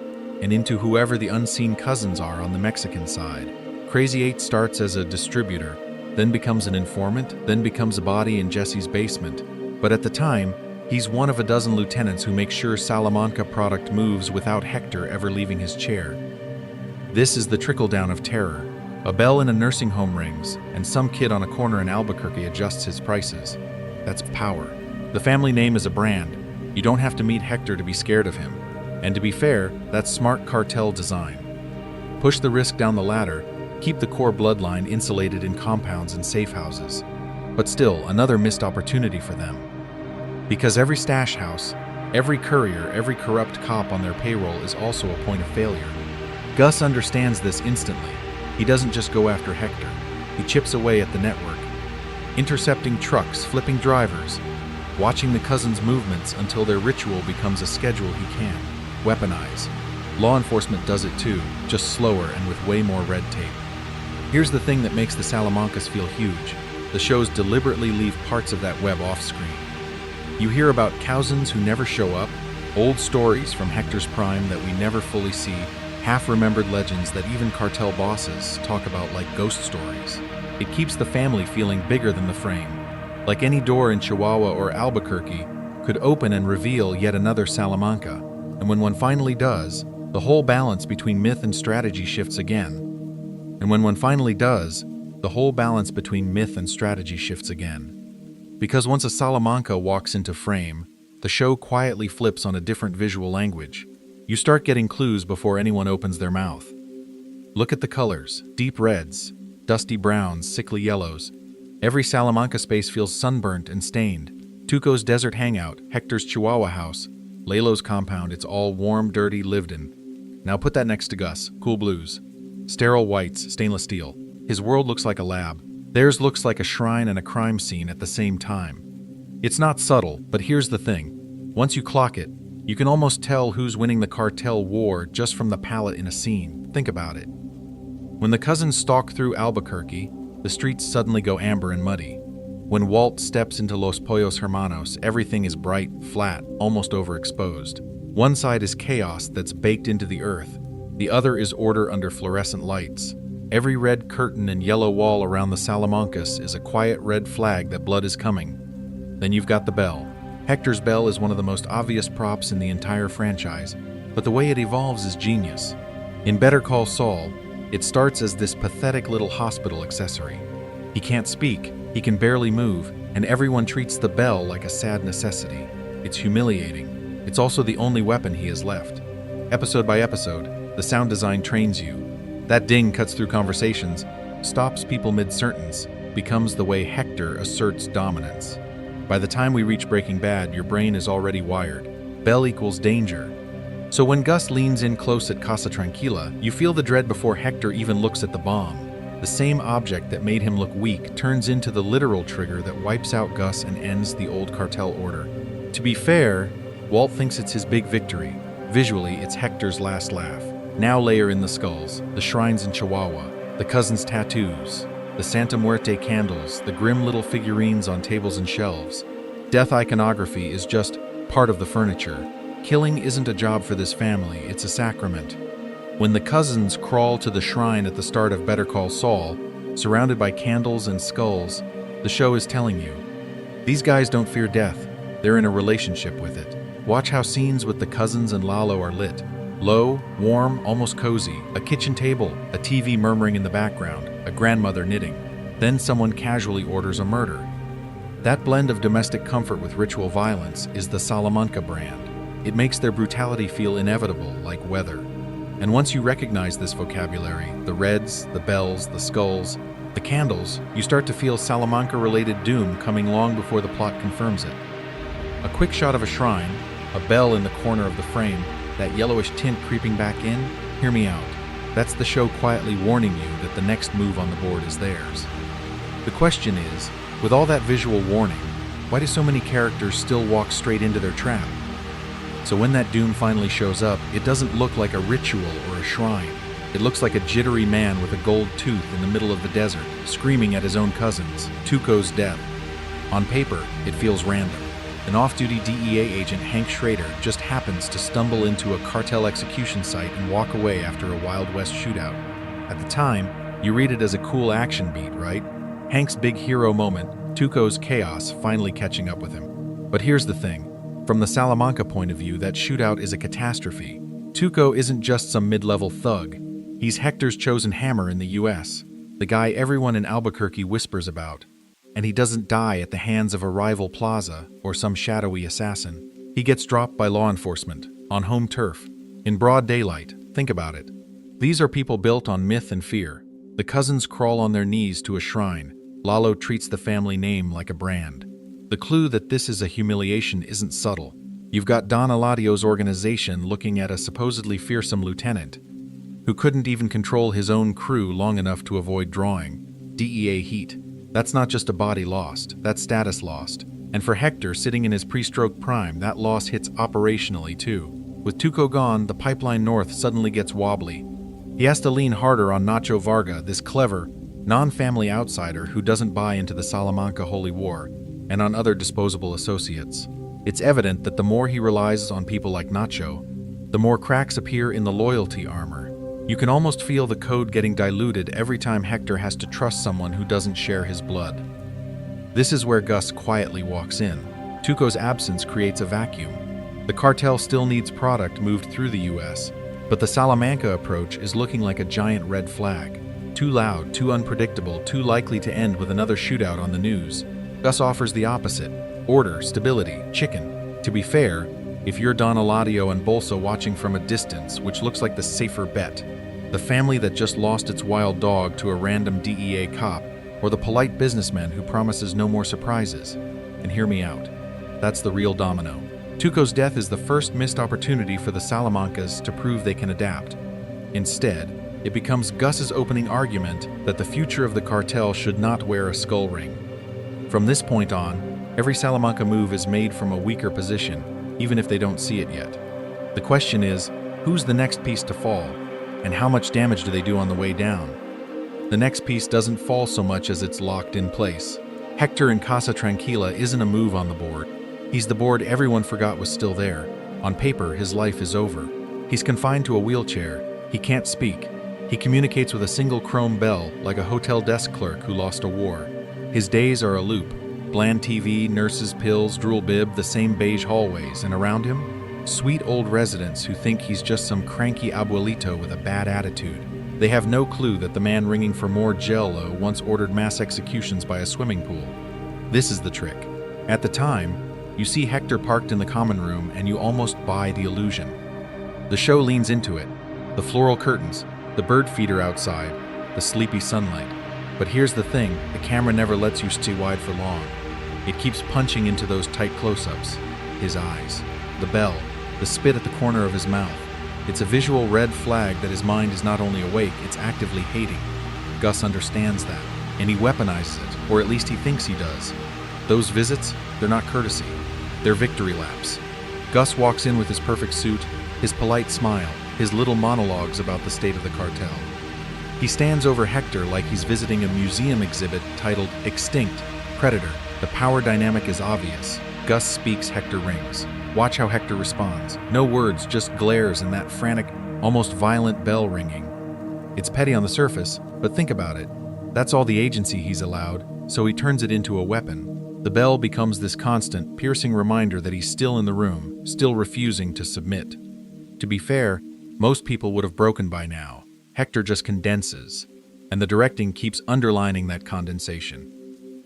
and into whoever the unseen cousins are on the Mexican side. Crazy 8 starts as a distributor, then becomes an informant, then becomes a body in Jesse's basement. But at the time, he's one of a dozen lieutenants who make sure Salamanca product moves without Hector ever leaving his chair. This is the trickle-down of terror. A bell in a nursing home rings, and some kid on a corner in Albuquerque adjusts his prices. That's power. The family name is a brand. You don't have to meet Hector to be scared of him. And to be fair, that's smart cartel design. Push the risk down the ladder, keep the core bloodline insulated in compounds and safe houses. But still, another missed opportunity for them. Because every stash house, every courier, every corrupt cop on their payroll is also a point of failure. Gus understands this instantly. He doesn't just go after Hector. He chips away at the network, intercepting trucks, flipping drivers, watching the cousins' movements until their ritual becomes a schedule he can weaponize. Law enforcement does it too, just slower and with way more red tape. Here's the thing that makes the Salamancas feel huge. The shows deliberately leave parts of that web off-screen. You hear about cousins who never show up, old stories from Hector's prime that we never fully see, half-remembered legends that even cartel bosses talk about like ghost stories. It keeps the family feeling bigger than the frame. Like any door in Chihuahua or Albuquerque could open and reveal yet another Salamanca. And when one finally does, the whole balance between myth and strategy shifts again. Because once a Salamanca walks into frame, the show quietly flips on a different visual language. You start getting clues before anyone opens their mouth. Look at the colors, deep reds, dusty browns, sickly yellows. Every Salamanca space feels sunburnt and stained. Tuco's desert hangout, Hector's Chihuahua house, Lalo's compound, it's all warm, dirty, lived in. Now put that next to Gus, cool blues. Sterile whites, stainless steel. His world looks like a lab. Theirs looks like a shrine and a crime scene at the same time. It's not subtle, but here's the thing. Once you clock it, you can almost tell who's winning the cartel war just from the palette in a scene. Think about it. When the cousins stalk through Albuquerque, the streets suddenly go amber and muddy. When Walt steps into Los Pollos Hermanos, everything is bright, flat, almost overexposed. One side is chaos that's baked into the earth. The other is order under fluorescent lights. Every red curtain and yellow wall around the Salamancas is a quiet red flag that blood is coming. Then you've got the bell. Hector's bell is one of the most obvious props in the entire franchise, but the way it evolves is genius. In Better Call Saul, it starts as this pathetic little hospital accessory. He can't speak, he can barely move, and everyone treats the bell like a sad necessity. It's humiliating. It's also the only weapon he has left. Episode by episode, the sound design trains you. That ding cuts through conversations, stops people mid-sentence, becomes the way Hector asserts dominance. By the time we reach Breaking Bad, your brain is already wired. Bell equals danger. So when Gus leans in close at Casa Tranquila, you feel the dread before Hector even looks at the bomb. The same object that made him look weak turns into the literal trigger that wipes out Gus and ends the old cartel order. To be fair, Walt thinks it's his big victory. Visually, it's Hector's last laugh. Now layer in the skulls, the shrines in Chihuahua, the cousins' tattoos, the Santa Muerte candles, the grim little figurines on tables and shelves. Death iconography is just part of the furniture. Killing isn't a job for this family, it's a sacrament. When the cousins crawl to the shrine at the start of Better Call Saul, surrounded by candles and skulls, the show is telling you, these guys don't fear death, they're in a relationship with it. Watch how scenes with the cousins and Lalo are lit. Low, warm, almost cozy, a kitchen table, a TV murmuring in the background, a grandmother knitting. Then someone casually orders a murder. That blend of domestic comfort with ritual violence is the Salamanca brand. It makes their brutality feel inevitable, like weather. And once you recognize this vocabulary, the reds, the bells, the skulls, the candles, you start to feel Salamanca-related doom coming long before the plot confirms it. A quick shot of a shrine, a bell in the corner of the frame, that yellowish tint creeping back in, hear me out. That's the show quietly warning you that the next move on the board is theirs. The question is, with all that visual warning, why do so many characters still walk straight into their trap? So when that doom finally shows up, it doesn't look like a ritual or a shrine. It looks like a jittery man with a gold tooth in the middle of the desert, screaming at his own cousins, Tuco's death. On paper, it feels random. An off-duty DEA agent, Hank Schrader, just happens to stumble into a cartel execution site and walk away after a Wild West shootout. At the time, you read it as a cool action beat, right? Hank's big hero moment, Tuco's chaos finally catching up with him. But here's the thing. From the Salamanca point of view, that shootout is a catastrophe. Tuco isn't just some mid-level thug. He's Hector's chosen hammer in the US, the guy everyone in Albuquerque whispers about. And he doesn't die at the hands of a rival plaza or some shadowy assassin. He gets dropped by law enforcement, on home turf, in broad daylight. Think about it. These are people built on myth and fear. The cousins crawl on their knees to a shrine. Lalo treats the family name like a brand. The clue that this is a humiliation isn't subtle. You've got Don Eladio's organization looking at a supposedly fearsome lieutenant who couldn't even control his own crew long enough to avoid drawing DEA heat. That's not just a body lost, that's status lost. And for Hector, sitting in his pre-stroke prime, that loss hits operationally too. With Tuco gone, the pipeline north suddenly gets wobbly. He has to lean harder on Nacho Varga, this clever, non-family outsider who doesn't buy into the Salamanca Holy War, and on other disposable associates. It's evident that the more he relies on people like Nacho, the more cracks appear in the loyalty armor. You can almost feel the code getting diluted every time Hector has to trust someone who doesn't share his blood. This is where Gus quietly walks in. Tuco's absence creates a vacuum. The cartel still needs product moved through the US, but the Salamanca approach is looking like a giant red flag. Too loud, too unpredictable, too likely to end with another shootout on the news. Gus offers the opposite: order, stability, chicken. To be fair, if you're Don Eladio and Bolsa watching from a distance, which looks like the safer bet, the family that just lost its wild dog to a random DEA cop, or the polite businessman who promises no more surprises. And hear me out. That's the real domino. Tuco's death is the first missed opportunity for the Salamancas to prove they can adapt. Instead, it becomes Gus's opening argument that the future of the cartel should not wear a skull ring. From this point on, every Salamanca move is made from a weaker position, even if they don't see it yet. The question is, who's the next piece to fall, and how much damage do they do on the way down? The next piece doesn't fall so much as it's locked in place. Hector in Casa Tranquila isn't a move on the board. He's the board everyone forgot was still there. On paper, his life is over. He's confined to a wheelchair. He can't speak. He communicates with a single chrome bell, like a hotel desk clerk who lost a war. His days are a loop. Bland TV, nurses, pills, drool bib, the same beige hallways, and around him, sweet old residents who think he's just some cranky abuelito with a bad attitude. They have no clue that the man ringing for more Jell-O once ordered mass executions by a swimming pool. This is the trick. At the time, you see Hector parked in the common room and you almost buy the illusion. The show leans into it. The floral curtains, the bird feeder outside, the sleepy sunlight. But here's the thing, the camera never lets you stay wide for long. It keeps punching into those tight close-ups. His eyes, the bell, the spit at the corner of his mouth. It's a visual red flag that his mind is not only awake, it's actively hating. Gus understands that, and he weaponizes it, or at least he thinks he does. Those visits, they're not courtesy. They're victory laps. Gus walks in with his perfect suit, his polite smile, his little monologues about the state of the cartel. He stands over Hector like he's visiting a museum exhibit titled Extinct, Predator. The power dynamic is obvious. Gus speaks, Hector rings. Watch how Hector responds. No words, just glares and that frantic, almost violent bell ringing. It's petty on the surface, but think about it. That's all the agency he's allowed, so he turns it into a weapon. The bell becomes this constant, piercing reminder that he's still in the room, still refusing to submit. To be fair, most people would have broken by now. Hector just condenses, and the directing keeps underlining that condensation.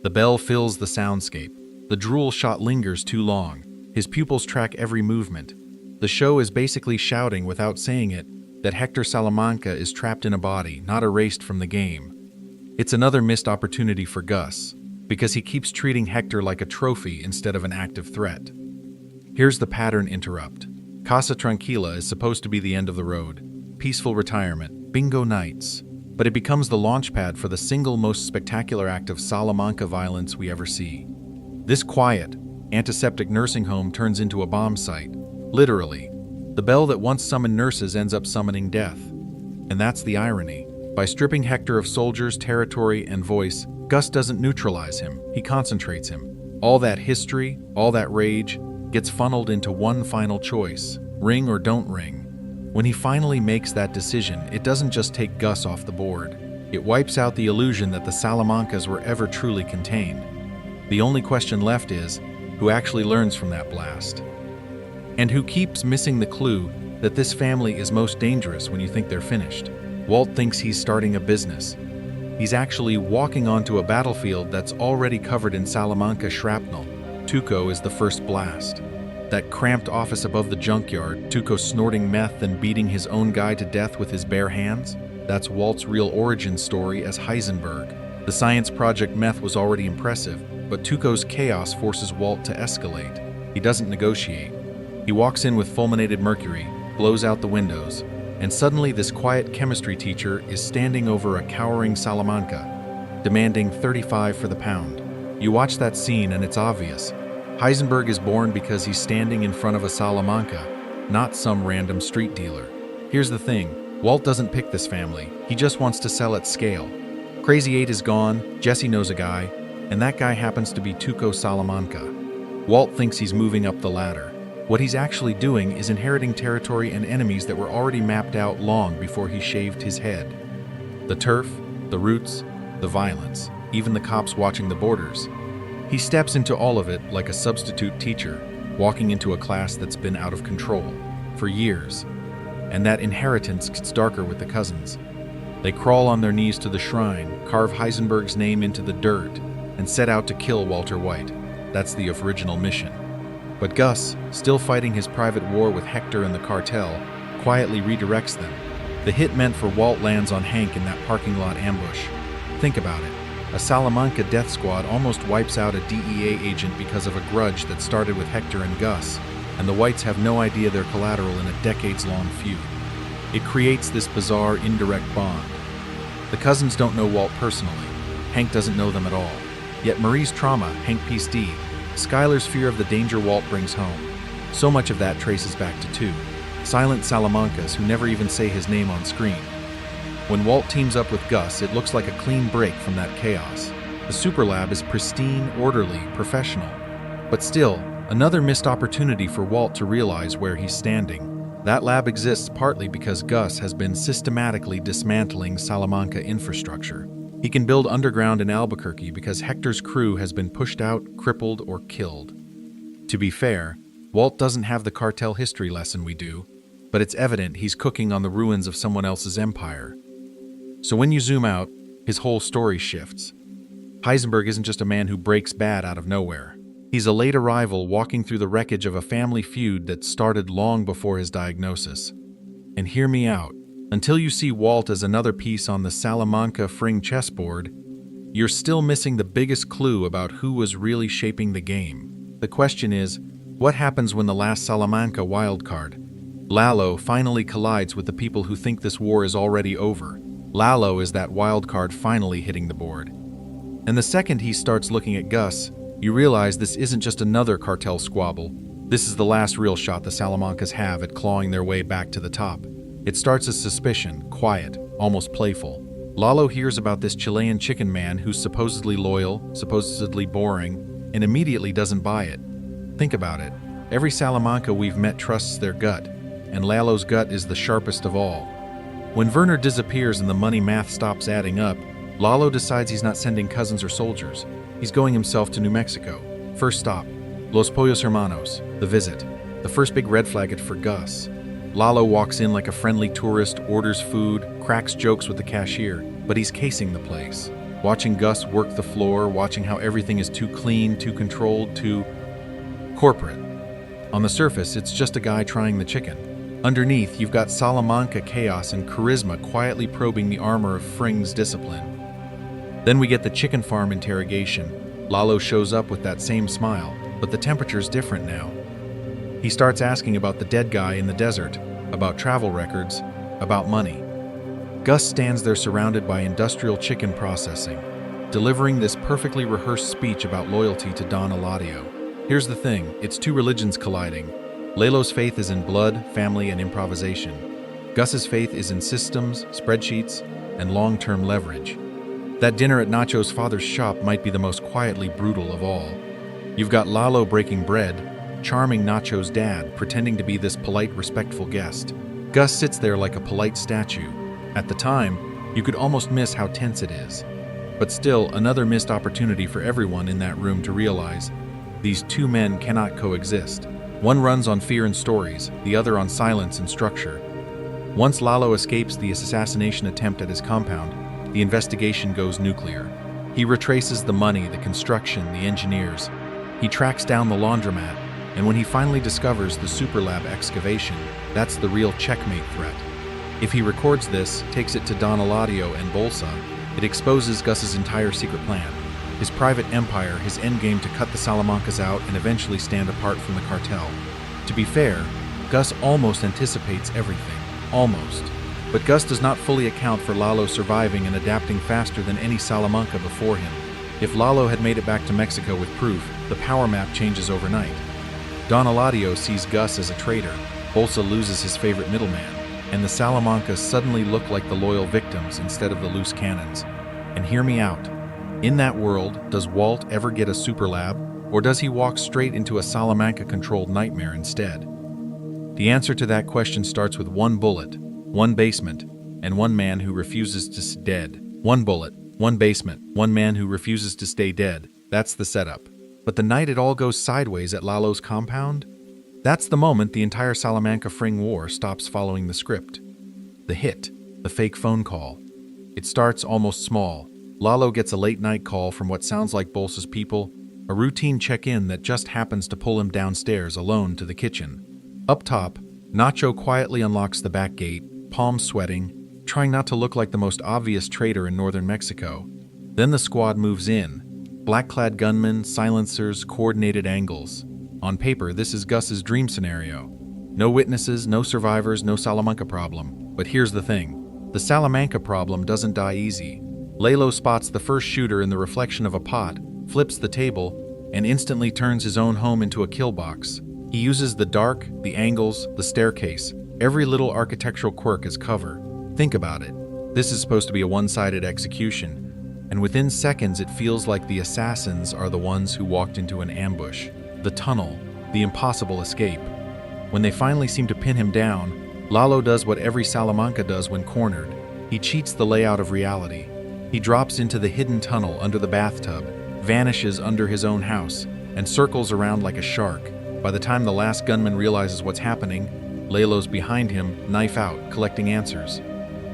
The bell fills the soundscape. The drool shot lingers too long. His pupils track every movement. The show is basically shouting, without saying it, that Hector Salamanca is trapped in a body, not erased from the game. It's another missed opportunity for Gus, because he keeps treating Hector like a trophy instead of an active threat. Here's the pattern interrupt. Casa Tranquila is supposed to be the end of the road. Peaceful retirement, bingo nights. But it becomes the launchpad for the single most spectacular act of Salamanca violence we ever see. This quiet, antiseptic nursing home turns into a bomb site. Literally. The bell that once summoned nurses ends up summoning death. And that's the irony. By stripping Hector of soldiers, territory, and voice, Gus doesn't neutralize him, he concentrates him. All that history, all that rage, gets funneled into one final choice: ring or don't ring. When he finally makes that decision, it doesn't just take Gus off the board. It wipes out the illusion that the Salamancas were ever truly contained. The only question left is, who actually learns from that blast? And who keeps missing the clue that this family is most dangerous when you think they're finished? Walt thinks he's starting a business. He's actually walking onto a battlefield that's already covered in Salamanca shrapnel. Tuco is the first blast. That cramped office above the junkyard, Tuco snorting meth and beating his own guy to death with his bare hands? That's Walt's real origin story as Heisenberg. The science project meth was already impressive, but Tuco's chaos forces Walt to escalate. He doesn't negotiate. He walks in with fulminated mercury, blows out the windows, and suddenly this quiet chemistry teacher is standing over a cowering Salamanca, demanding 35 for the pound. You watch that scene and it's obvious. Heisenberg is born because he's standing in front of a Salamanca, not some random street dealer. Here's the thing, Walt doesn't pick this family, he just wants to sell at scale. Crazy 8 is gone, Jesse knows a guy, and that guy happens to be Tuco Salamanca. Walt thinks he's moving up the ladder. What he's actually doing is inheriting territory and enemies that were already mapped out long before he shaved his head. The turf, the roots, the violence, even the cops watching the borders. He steps into all of it like a substitute teacher, walking into a class that's been out of control for years. And that inheritance gets darker with the cousins. They crawl on their knees to the shrine, carve Heisenberg's name into the dirt, and set out to kill Walter White. That's the original mission. But Gus, still fighting his private war with Hector and the cartel, quietly redirects them. The hit meant for Walt lands on Hank in that parking lot ambush. Think about it. A Salamanca death squad almost wipes out a DEA agent because of a grudge that started with Hector and Gus, and the Whites have no idea they're collateral in a decades-long feud. It creates this bizarre, indirect bond. The cousins don't know Walt personally. Hank doesn't know them at all. Yet Marie's trauma, Hank P.D., Skyler's fear of the danger Walt brings home. So much of that traces back to 2 silent Salamancas who never even say his name on screen. When Walt teams up with Gus, it looks like a clean break from that chaos. The super lab is pristine, orderly, professional. But still, another missed opportunity for Walt to realize where he's standing. That lab exists partly because Gus has been systematically dismantling Salamanca infrastructure. He can build underground in Albuquerque because Hector's crew has been pushed out, crippled, or killed. To be fair, Walt doesn't have the cartel history lesson we do, but it's evident he's cooking on the ruins of someone else's empire. So when you zoom out, his whole story shifts. Heisenberg isn't just a man who breaks bad out of nowhere. He's a late arrival walking through the wreckage of a family feud that started long before his diagnosis. And hear me out. Until you see Walt as another piece on the Salamanca-Fring chessboard, you're still missing the biggest clue about who was really shaping the game. The question is, what happens when the last Salamanca wildcard, Lalo, finally collides with the people who think this war is already over? Lalo is that wildcard finally hitting the board. And the second he starts looking at Gus, you realize this isn't just another cartel squabble. This is the last real shot the Salamancas have at clawing their way back to the top. It starts as suspicion, quiet, almost playful. Lalo hears about this Chilean chicken man who's supposedly loyal, supposedly boring, and immediately doesn't buy it. Think about it. Every Salamanca we've met trusts their gut, and Lalo's gut is the sharpest of all. When Werner disappears and the money math stops adding up, Lalo decides he's not sending cousins or soldiers. He's going himself to New Mexico. First stop, Los Pollos Hermanos, the visit. The first big red flag for Gus. Lalo walks in like a friendly tourist, orders food, cracks jokes with the cashier, but he's casing the place. Watching Gus work the floor, watching how everything is too clean, too controlled, too corporate. On the surface, it's just a guy trying the chicken. Underneath, you've got Salamanca chaos and charisma quietly probing the armor of Fring's discipline. Then we get the chicken farm interrogation. Lalo shows up with that same smile, but the temperature's different now. He starts asking about the dead guy in the desert, about travel records, about money. Gus stands there surrounded by industrial chicken processing, delivering this perfectly rehearsed speech about loyalty to Don Eladio. Here's the thing, it's two religions colliding. Lalo's faith is in blood, family, and improvisation. Gus's faith is in systems, spreadsheets, and long-term leverage. That dinner at Nacho's father's shop might be the most quietly brutal of all. You've got Lalo breaking bread, charming Nacho's dad, pretending to be this polite, respectful guest. Gus sits there like a polite statue. At the time, you could almost miss how tense it is. But still, another missed opportunity for everyone in that room to realize these two men cannot coexist. One runs on fear and stories, the other on silence and structure. Once Lalo escapes the assassination attempt at his compound, the investigation goes nuclear. He retraces the money, the construction, the engineers. He tracks down the laundromat, and when he finally discovers the superlab excavation, that's the real checkmate threat. If he records this, takes it to Don Eladio and Bolsa, it exposes Gus's entire secret plan. His private empire, his endgame to cut the Salamancas out and eventually stand apart from the cartel. To be fair, Gus almost anticipates everything. Almost. But Gus does not fully account for Lalo surviving and adapting faster than any Salamanca before him. If Lalo had made it back to Mexico with proof, the power map changes overnight. Don Eladio sees Gus as a traitor, Bolsa loses his favorite middleman, and the Salamancas suddenly look like the loyal victims instead of the loose cannons. And hear me out. In that world, does Walt ever get a superlab, or does he walk straight into a Salamanca-controlled nightmare instead? The answer to that question starts with one bullet, one basement, and one man who refuses to stay dead. One bullet, one basement, one man who refuses to stay dead. That's the setup. But the night it all goes sideways at Lalo's compound, that's the moment the entire Salamanca-Fring war stops following the script. The hit, the fake phone call. It starts almost small. Lalo gets a late-night call from what sounds like Bolsa's people, a routine check-in that just happens to pull him downstairs alone to the kitchen. Up top, Nacho quietly unlocks the back gate, palms sweating, trying not to look like the most obvious traitor in northern Mexico. Then the squad moves in. Black-clad gunmen, silencers, coordinated angles. On paper, this is Gus's dream scenario. No witnesses, no survivors, no Salamanca problem. But here's the thing. The Salamanca problem doesn't die easy. Lalo spots the first shooter in the reflection of a pot, flips the table, and instantly turns his own home into a kill box. He uses the dark, the angles, the staircase, every little architectural quirk as cover. Think about it. This is supposed to be a one-sided execution, and within seconds it feels like the assassins are the ones who walked into an ambush. The tunnel, the impossible escape. When they finally seem to pin him down, Lalo does what every Salamanca does when cornered. He cheats the layout of reality. He drops into the hidden tunnel under the bathtub, vanishes under his own house, and circles around like a shark. By the time the last gunman realizes what's happening, Lalo's behind him, knife out, collecting answers.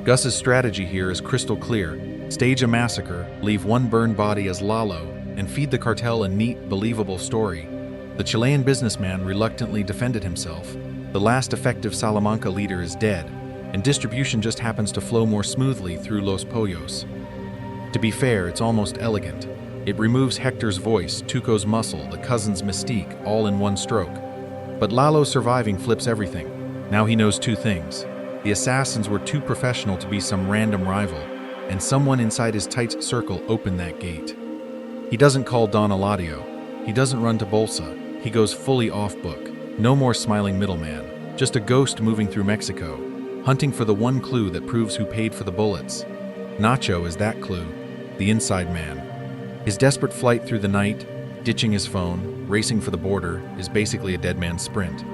Gus's strategy here is crystal clear. Stage a massacre, leave one burned body as Lalo, and feed the cartel a neat, believable story. The Chilean businessman reluctantly defended himself. The last effective Salamanca leader is dead, and distribution just happens to flow more smoothly through Los Pollos. To be fair, it's almost elegant. It removes Hector's voice, Tuco's muscle, the cousin's mystique, all in one stroke. But Lalo surviving flips everything. Now he knows two things. The assassins were too professional to be some random rival, and someone inside his tight circle opened that gate. He doesn't call Don Eladio. He doesn't run to Bolsa. He goes fully off-book. No more smiling middleman. Just a ghost moving through Mexico, hunting for the one clue that proves who paid for the bullets. Nacho is that clue. The inside man. His desperate flight through the night, Ditching his phone, racing for the border, is basically a dead man's sprint.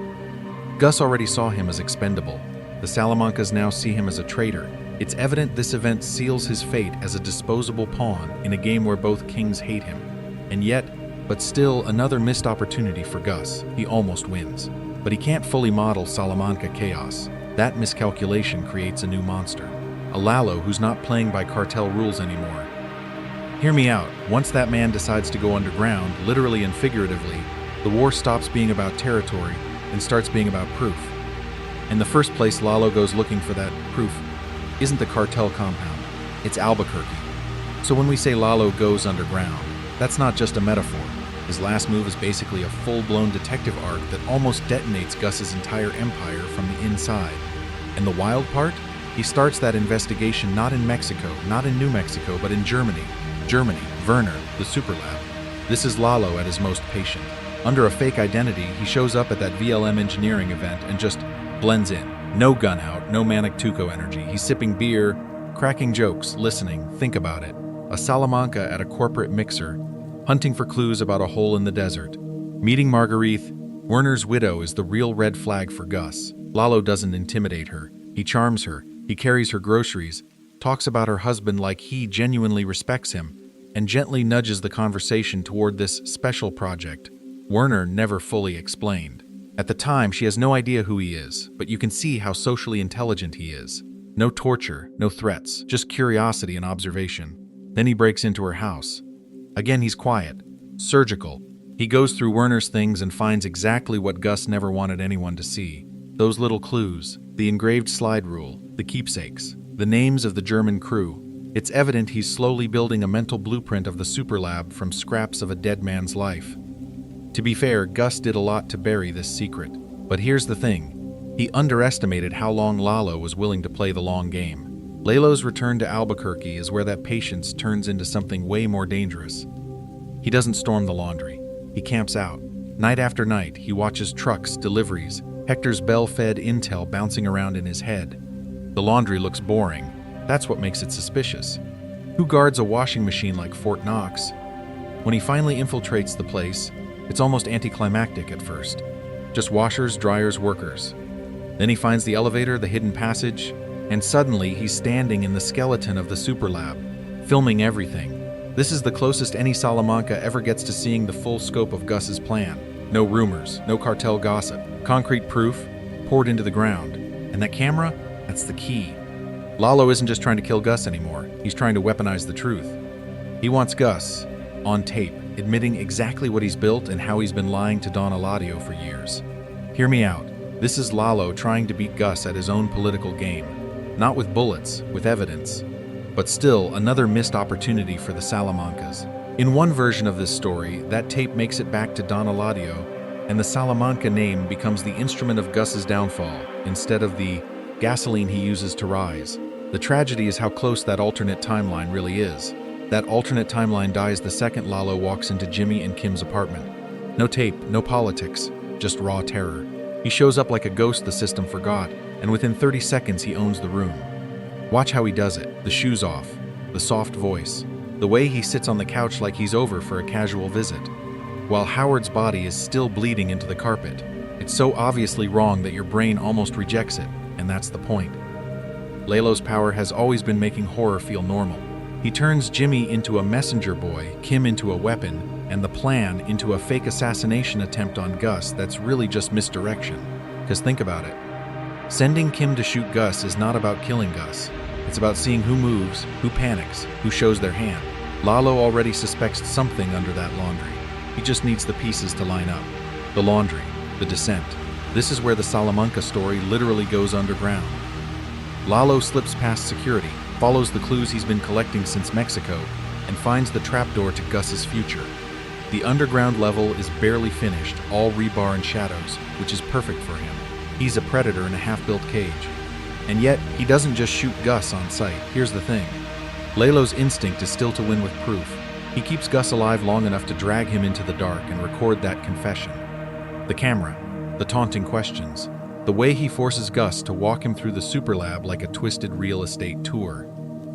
Gus already saw him as expendable. The Salamancas now see him as a traitor. It's evident this event seals his fate as a disposable pawn in a game where both kings hate him. And yet, but still another missed opportunity for Gus. He almost wins. But he can't fully model Salamanca chaos. That miscalculation creates a new monster. A Lalo who's not playing by cartel rules anymore. Hear me out. Once that man decides to go underground, literally and figuratively, the war stops being about territory and starts being about proof. In the first place, Lalo goes looking for that proof. Isn't the cartel compound. It's Albuquerque. So when we say Lalo goes underground, that's not just a metaphor. His last move is basically a full-blown detective arc that almost detonates Gus's entire empire from the inside. And the wild part? He starts that investigation not in Mexico, not in New Mexico, but in Germany. Germany, Werner, the Superlab. This is Lalo at his most patient. Under a fake identity, he shows up at that VLM engineering event and just blends in. No gun out, no manic Tuco energy. He's sipping beer, cracking jokes, listening. Think about it. A Salamanca at a corporate mixer, hunting for clues about a hole in the desert. Meeting Marguerite, Werner's widow, is the real red flag for Gus. Lalo doesn't intimidate her. He charms her. He carries her groceries, talks about her husband like he genuinely respects him, and gently nudges the conversation toward this special project Werner never fully explained. At the time, she has no idea who he is, but you can see how socially intelligent he is. No torture, no threats, just curiosity and observation. Then he breaks into her house. Again, he's quiet, surgical. He goes through Werner's things and finds exactly what Gus never wanted anyone to see. Those little clues, the engraved slide rule, the keepsakes, the names of the German crew. It's evident he's slowly building a mental blueprint of the Superlab from scraps of a dead man's life. To be fair, Gus did a lot to bury this secret. But here's the thing. He underestimated how long Lalo was willing to play the long game. Lalo's return to Albuquerque is where that patience turns into something way more dangerous. He doesn't storm the laundry. He camps out. Night after night, he watches trucks, deliveries, Hector's bell-fed intel bouncing around in his head. The laundry looks boring. That's what makes it suspicious. Who guards a washing machine like Fort Knox? When he finally infiltrates the place, it's almost anticlimactic at first. Just washers, dryers, workers. Then he finds the elevator, the hidden passage, and suddenly he's standing in the skeleton of the Superlab, filming everything. This is the closest any Salamanca ever gets to seeing the full scope of Gus's plan. No rumors, no cartel gossip, concrete proof poured into the ground. And that camera? That's the key. Lalo isn't just trying to kill Gus anymore. He's trying to weaponize the truth. He wants Gus on tape, admitting exactly what he's built and how he's been lying to Don Eladio for years. Hear me out. This is Lalo trying to beat Gus at his own political game. Not with bullets, with evidence. But still, another missed opportunity for the Salamancas. In one version of this story, that tape makes it back to Don Eladio, and the Salamanca name becomes the instrument of Gus's downfall, instead of the gasoline he uses to rise. The tragedy is how close that alternate timeline really is. That alternate timeline dies the second Lalo walks into Jimmy and Kim's apartment. No tape, no politics, just raw terror. He shows up like a ghost the system forgot, and within 30 seconds he owns the room. Watch how he does it. The shoes off, the soft voice, the way he sits on the couch like he's over for a casual visit, while Howard's body is still bleeding into the carpet. It's so obviously wrong that your brain almost rejects it, and that's the point. Lalo's power has always been making horror feel normal. He turns Jimmy into a messenger boy, Kim into a weapon, and the plan into a fake assassination attempt on Gus that's really just misdirection. Because think about it. Sending Kim to shoot Gus is not about killing Gus. It's about seeing who moves, who panics, who shows their hand. Lalo already suspects something under that laundry. He just needs the pieces to line up. The laundry, the descent. This is where the Salamanca story literally goes underground. Lalo slips past security, follows the clues he's been collecting since Mexico, and finds the trapdoor to Gus's future. The underground level is barely finished, all rebar and shadows, which is perfect for him. He's a predator in a half-built cage. And yet, he doesn't just shoot Gus on sight. Here's the thing. Lalo's instinct is still to win with proof. He keeps Gus alive long enough to drag him into the dark and record that confession. The camera, the taunting questions, the way he forces Gus to walk him through the Superlab like a twisted real estate tour.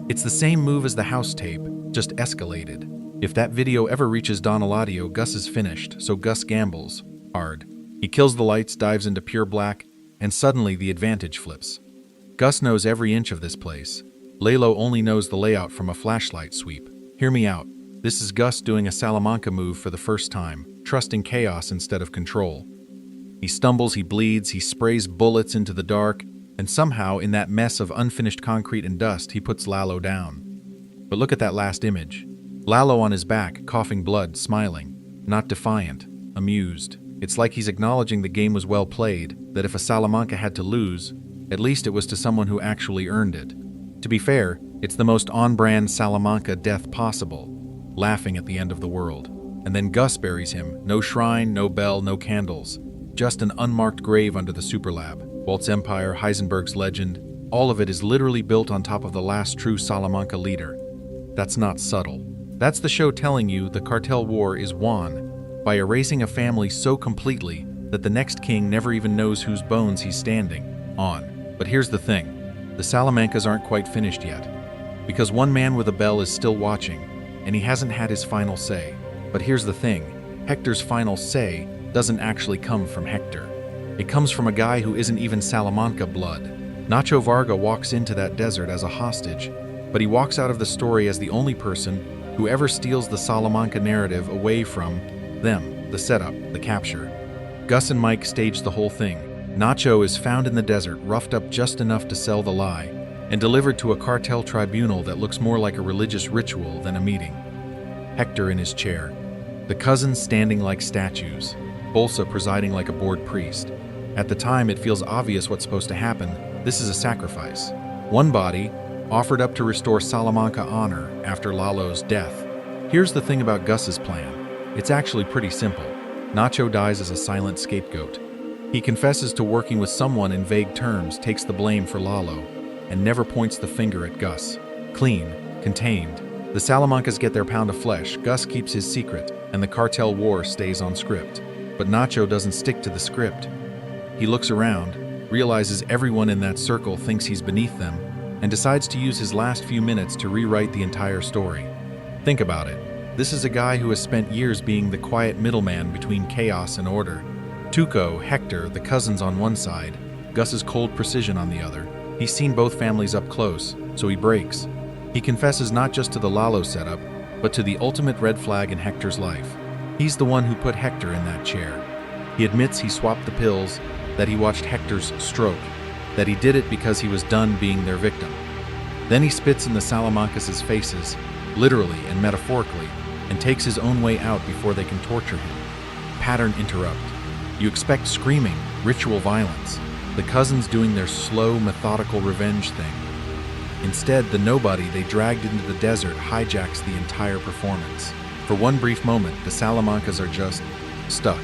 It's the same move as the house tape, just escalated. If that video ever reaches Donaladio, Gus is finished, so Gus gambles hard. He kills the lights, dives into pure black, and suddenly the advantage flips. Gus knows every inch of this place. Lalo only knows the layout from a flashlight sweep. Hear me out. This is Gus doing a Salamanca move for the first time, trusting chaos instead of control. He stumbles, he bleeds, he sprays bullets into the dark, and somehow in that mess of unfinished concrete and dust, he puts Lalo down. But look at that last image. Lalo on his back, coughing blood, smiling. Not defiant, amused. It's like he's acknowledging the game was well played, that if a Salamanca had to lose, at least it was to someone who actually earned it. To be fair, it's the most on-brand Salamanca death possible, laughing at the end of the world. And then Gus buries him. No shrine, no bell, no candles. Just an unmarked grave under the superlab. Walt's empire, Heisenberg's legend, all of it is literally built on top of the last true Salamanca leader. That's not subtle. That's the show telling you the cartel war is won by erasing a family so completely that the next king never even knows whose bones he's standing on. But here's the thing. The Salamancas aren't quite finished yet. Because one man with a bell is still watching, and he hasn't had his final say. But here's the thing. Hector's final say doesn't actually come from Hector. It comes from a guy who isn't even Salamanca blood. Nacho Varga walks into that desert as a hostage, but he walks out of the story as the only person who ever steals the Salamanca narrative away from them, the setup, the capture. Gus and Mike stage the whole thing. Nacho is found in the desert, roughed up just enough to sell the lie, and delivered to a cartel tribunal that looks more like a religious ritual than a meeting. Hector in his chair, the cousins standing like statues, Bolsa presiding like a bored priest. At the time, it feels obvious what's supposed to happen. This is a sacrifice. One body, offered up to restore Salamanca honor after Lalo's death. Here's the thing about Gus's plan. It's actually pretty simple. Nacho dies as a silent scapegoat. He confesses to working with someone in vague terms, takes the blame for Lalo, and never points the finger at Gus. Clean, contained. The Salamancas get their pound of flesh, Gus keeps his secret, and the cartel war stays on script. But Nacho doesn't stick to the script. He looks around, realizes everyone in that circle thinks he's beneath them, and decides to use his last few minutes to rewrite the entire story. Think about it. This is a guy who has spent years being the quiet middleman between chaos and order. Tuco, Hector, the cousins on one side, Gus's cold precision on the other. He's seen both families up close, so he breaks. He confesses not just to the Lalo setup, but to the ultimate red flag in Hector's life. He's the one who put Hector in that chair. He admits he swapped the pills, that he watched Hector's stroke, that he did it because he was done being their victim. Then he spits in the Salamancas' faces, literally and metaphorically, and takes his own way out before they can torture him. Pattern interrupt. You expect screaming, ritual violence, the cousins doing their slow, methodical revenge thing. Instead, the nobody they dragged into the desert hijacks the entire performance. For one brief moment, the Salamancas are just stuck.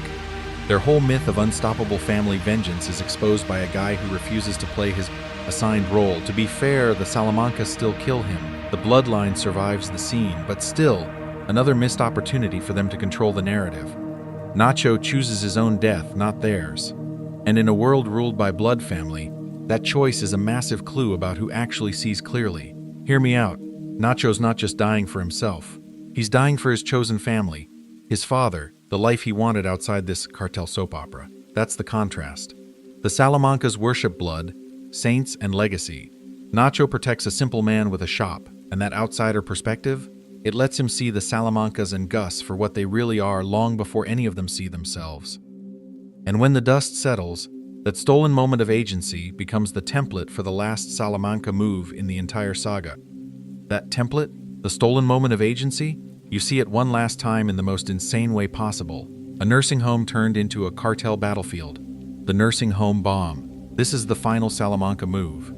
Their whole myth of unstoppable family vengeance is exposed by a guy who refuses to play his assigned role. To be fair, the Salamancas still kill him. The bloodline survives the scene, but still, another missed opportunity for them to control the narrative. Nacho chooses his own death, not theirs. And in a world ruled by blood family, that choice is a massive clue about who actually sees clearly. Hear me out. Nacho's not just dying for himself. He's dying for his chosen family, his father, the life he wanted outside this cartel soap opera. That's the contrast. The Salamancas worship blood, saints, and legacy. Nacho protects a simple man with a shop, and that outsider perspective, it lets him see the Salamancas and Gus for what they really are long before any of them see themselves. And when the dust settles, that stolen moment of agency becomes the template for the last Salamanca move in the entire saga. That template, the stolen moment of agency, you see it one last time in the most insane way possible. A nursing home turned into a cartel battlefield. The nursing home bomb. This is the final Salamanca move.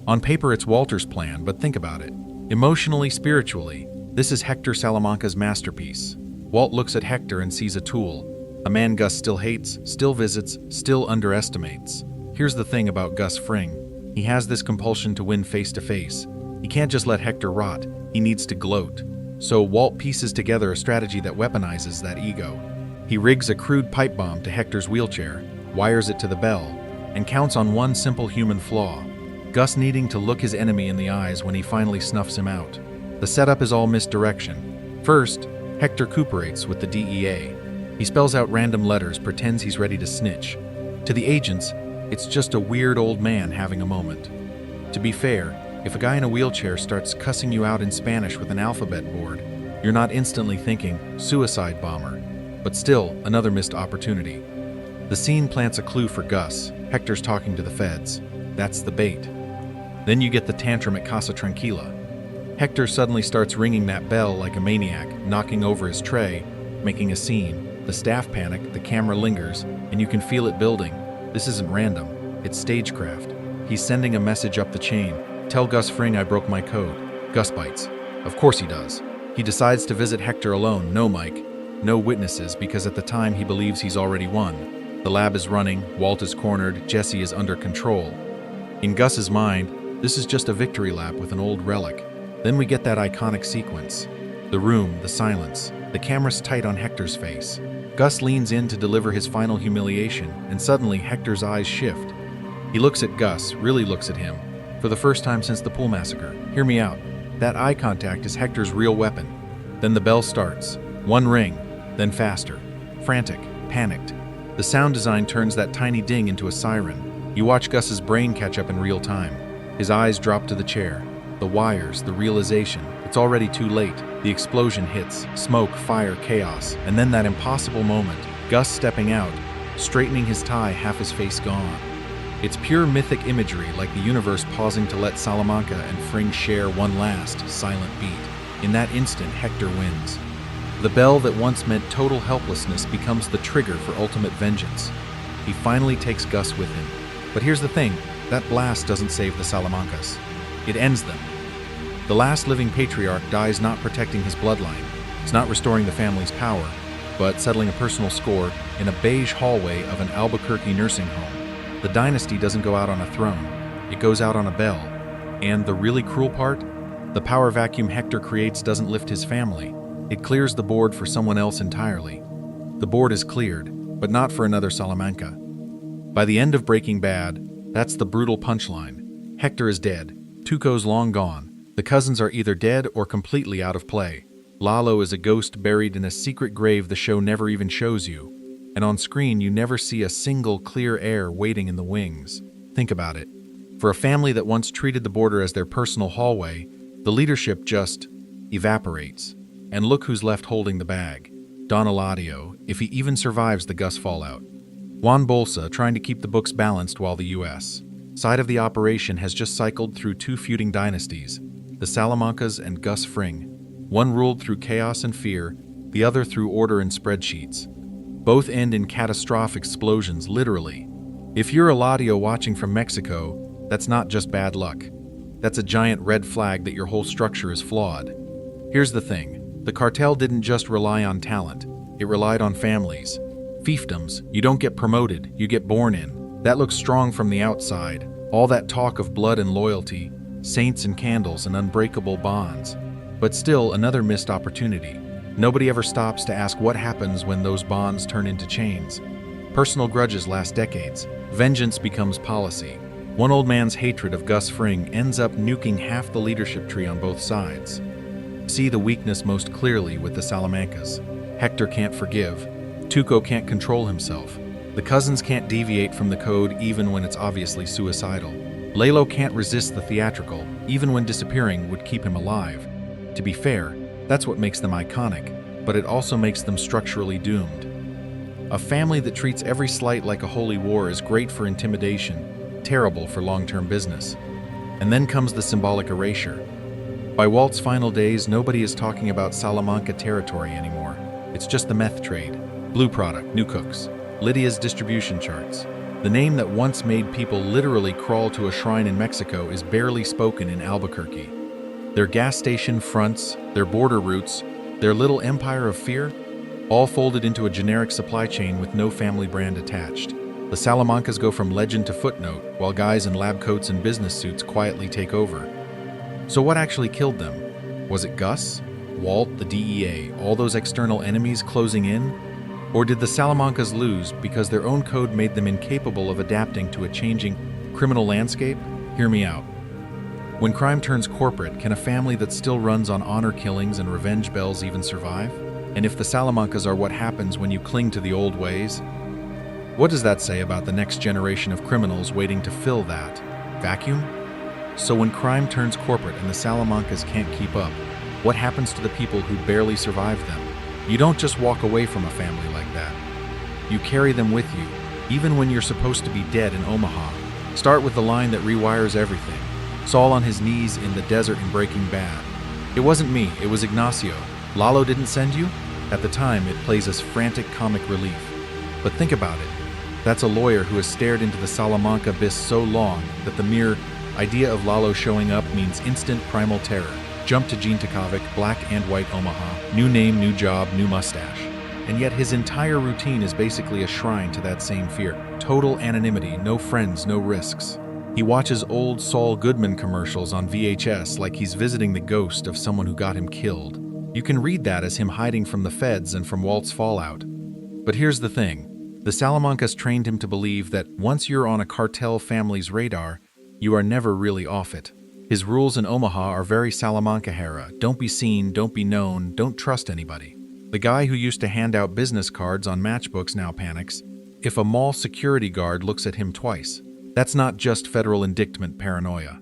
On paper, it's Walter's plan, but think about it. Emotionally, spiritually, this is Hector Salamanca's masterpiece. Walt looks at Hector and sees a tool. A man Gus still hates, still visits, still underestimates. Here's the thing about Gus Fring. He has this compulsion to win face to face. He can't just let Hector rot. He needs to gloat. So Walt pieces together a strategy that weaponizes that ego. He rigs a crude pipe bomb to Hector's wheelchair, wires it to the bell, and counts on one simple human flaw: Gus needing to look his enemy in the eyes when he finally snuffs him out. The setup is all misdirection. First, Hector cooperates with the DEA. He spells out random letters, pretends he's ready to snitch. To the agents, it's just a weird old man having a moment. To be fair, if a guy in a wheelchair starts cussing you out in Spanish with an alphabet board, you're not instantly thinking, suicide bomber. But still, another missed opportunity. The scene plants a clue for Gus. Hector's talking to the feds. That's the bait. Then you get the tantrum at Casa Tranquila. Hector suddenly starts ringing that bell like a maniac, knocking over his tray, making a scene. The staff panic, the camera lingers, and you can feel it building. This isn't random. It's stagecraft. He's sending a message up the chain. Tell Gus Fring I broke my code. Gus bites. Of course he does. He decides to visit Hector alone. No Mike. No witnesses, because at the time he believes he's already won. The lab is running, Walt is cornered, Jesse is under control. In Gus's mind, this is just a victory lap with an old relic. Then we get that iconic sequence. The room, the silence, the camera's tight on Hector's face. Gus leans in to deliver his final humiliation, and suddenly Hector's eyes shift. He looks at Gus, really looks at him, for the first time since the pool massacre. Hear me out. That eye contact is Hector's real weapon. Then the bell starts. One ring, then faster. Frantic, panicked. The sound design turns that tiny ding into a siren. You watch Gus's brain catch up in real time. His eyes drop to the chair. The wires, the realization. It's already too late. The explosion hits. Smoke, fire, chaos. And then that impossible moment. Gus stepping out, straightening his tie, half his face gone. It's pure mythic imagery, like the universe pausing to let Salamanca and Fring share one last, silent beat. In that instant, Hector wins. The bell that once meant total helplessness becomes the trigger for ultimate vengeance. He finally takes Gus with him. But here's the thing, that blast doesn't save the Salamancas. It ends them. The last living patriarch dies not protecting his bloodline. It's not restoring the family's power, but settling a personal score in a beige hallway of an Albuquerque nursing home. The dynasty doesn't go out on a throne. It goes out on a bell. And the really cruel part? The power vacuum Hector creates doesn't lift his family. It clears the board for someone else entirely. The board is cleared, but not for another Salamanca. By the end of Breaking Bad, that's the brutal punchline. Hector is dead. Tuco's long gone. The cousins are either dead or completely out of play. Lalo is a ghost buried in a secret grave the show never even shows you. And on screen, you never see a single clear air waiting in the wings. Think about it. For a family that once treated the border as their personal hallway, the leadership just evaporates. And look who's left holding the bag. Don Eladio, if he even survives the Gus fallout. Juan Bolsa, trying to keep the books balanced while the U.S. side of the operation has just cycled through two feuding dynasties, the Salamancas and Gus Fring. One ruled through chaos and fear, the other through order and spreadsheets. Both end in catastrophic explosions, literally. If you're Eladio watching from Mexico, that's not just bad luck. That's a giant red flag that your whole structure is flawed. Here's the thing. The cartel didn't just rely on talent. It relied on families. Fiefdoms, you don't get promoted, you get born in. That looks strong from the outside. All that talk of blood and loyalty, saints and candles and unbreakable bonds. But still, another missed opportunity. Nobody ever stops to ask what happens when those bonds turn into chains. Personal grudges last decades. Vengeance becomes policy. One old man's hatred of Gus Fring ends up nuking half the leadership tree on both sides. See the weakness most clearly with the Salamancas. Hector can't forgive. Tuco can't control himself. The cousins can't deviate from the code even when it's obviously suicidal. Lalo can't resist the theatrical, even when disappearing would keep him alive. To be fair, that's what makes them iconic, but it also makes them structurally doomed. A family that treats every slight like a holy war is great for intimidation, terrible for long-term business. And then comes the symbolic erasure. By Walt's final days, nobody is talking about Salamanca territory anymore. It's just the meth trade, blue product, new cooks, Lydia's distribution charts. The name that once made people literally crawl to a shrine in Mexico is barely spoken in Albuquerque. Their gas station fronts, their border routes, their little empire of fear, all folded into a generic supply chain with no family brand attached. The Salamancas go from legend to footnote, while guys in lab coats and business suits quietly take over. So what actually killed them? Was it Gus, Walt, the DEA, all those external enemies closing in? Or did the Salamancas lose because their own code made them incapable of adapting to a changing criminal landscape? Hear me out. When crime turns corporate, can a family that still runs on honor killings and revenge bells even survive? And if the Salamancas are what happens when you cling to the old ways, what does that say about the next generation of criminals waiting to fill that vacuum? So when crime turns corporate and the Salamancas can't keep up, what happens to the people who barely survived them? You don't just walk away from a family like that. You carry them with you, even when you're supposed to be dead in Omaha. Start with the line that rewires everything. Saul on his knees in the desert in Breaking Bad. It wasn't me, it was Ignacio. Lalo didn't send you? At the time, it plays as frantic comic relief. But think about it. That's a lawyer who has stared into the Salamanca abyss so long that the mere idea of Lalo showing up means instant primal terror. Jump to Gene Takovic, black and white Omaha, new name, new job, new mustache. And yet his entire routine is basically a shrine to that same fear. Total anonymity, no friends, no risks. He watches old Saul Goodman commercials on VHS like he's visiting the ghost of someone who got him killed. You can read that as him hiding from the feds and from Walt's fallout. But here's the thing. The Salamancas trained him to believe that once you're on a cartel family's radar, you are never really off it. His rules in Omaha are very Salamanca-era. Don't be seen, don't be known, don't trust anybody. The guy who used to hand out business cards on matchbooks now panics if a mall security guard looks at him twice. That's not just federal indictment paranoia.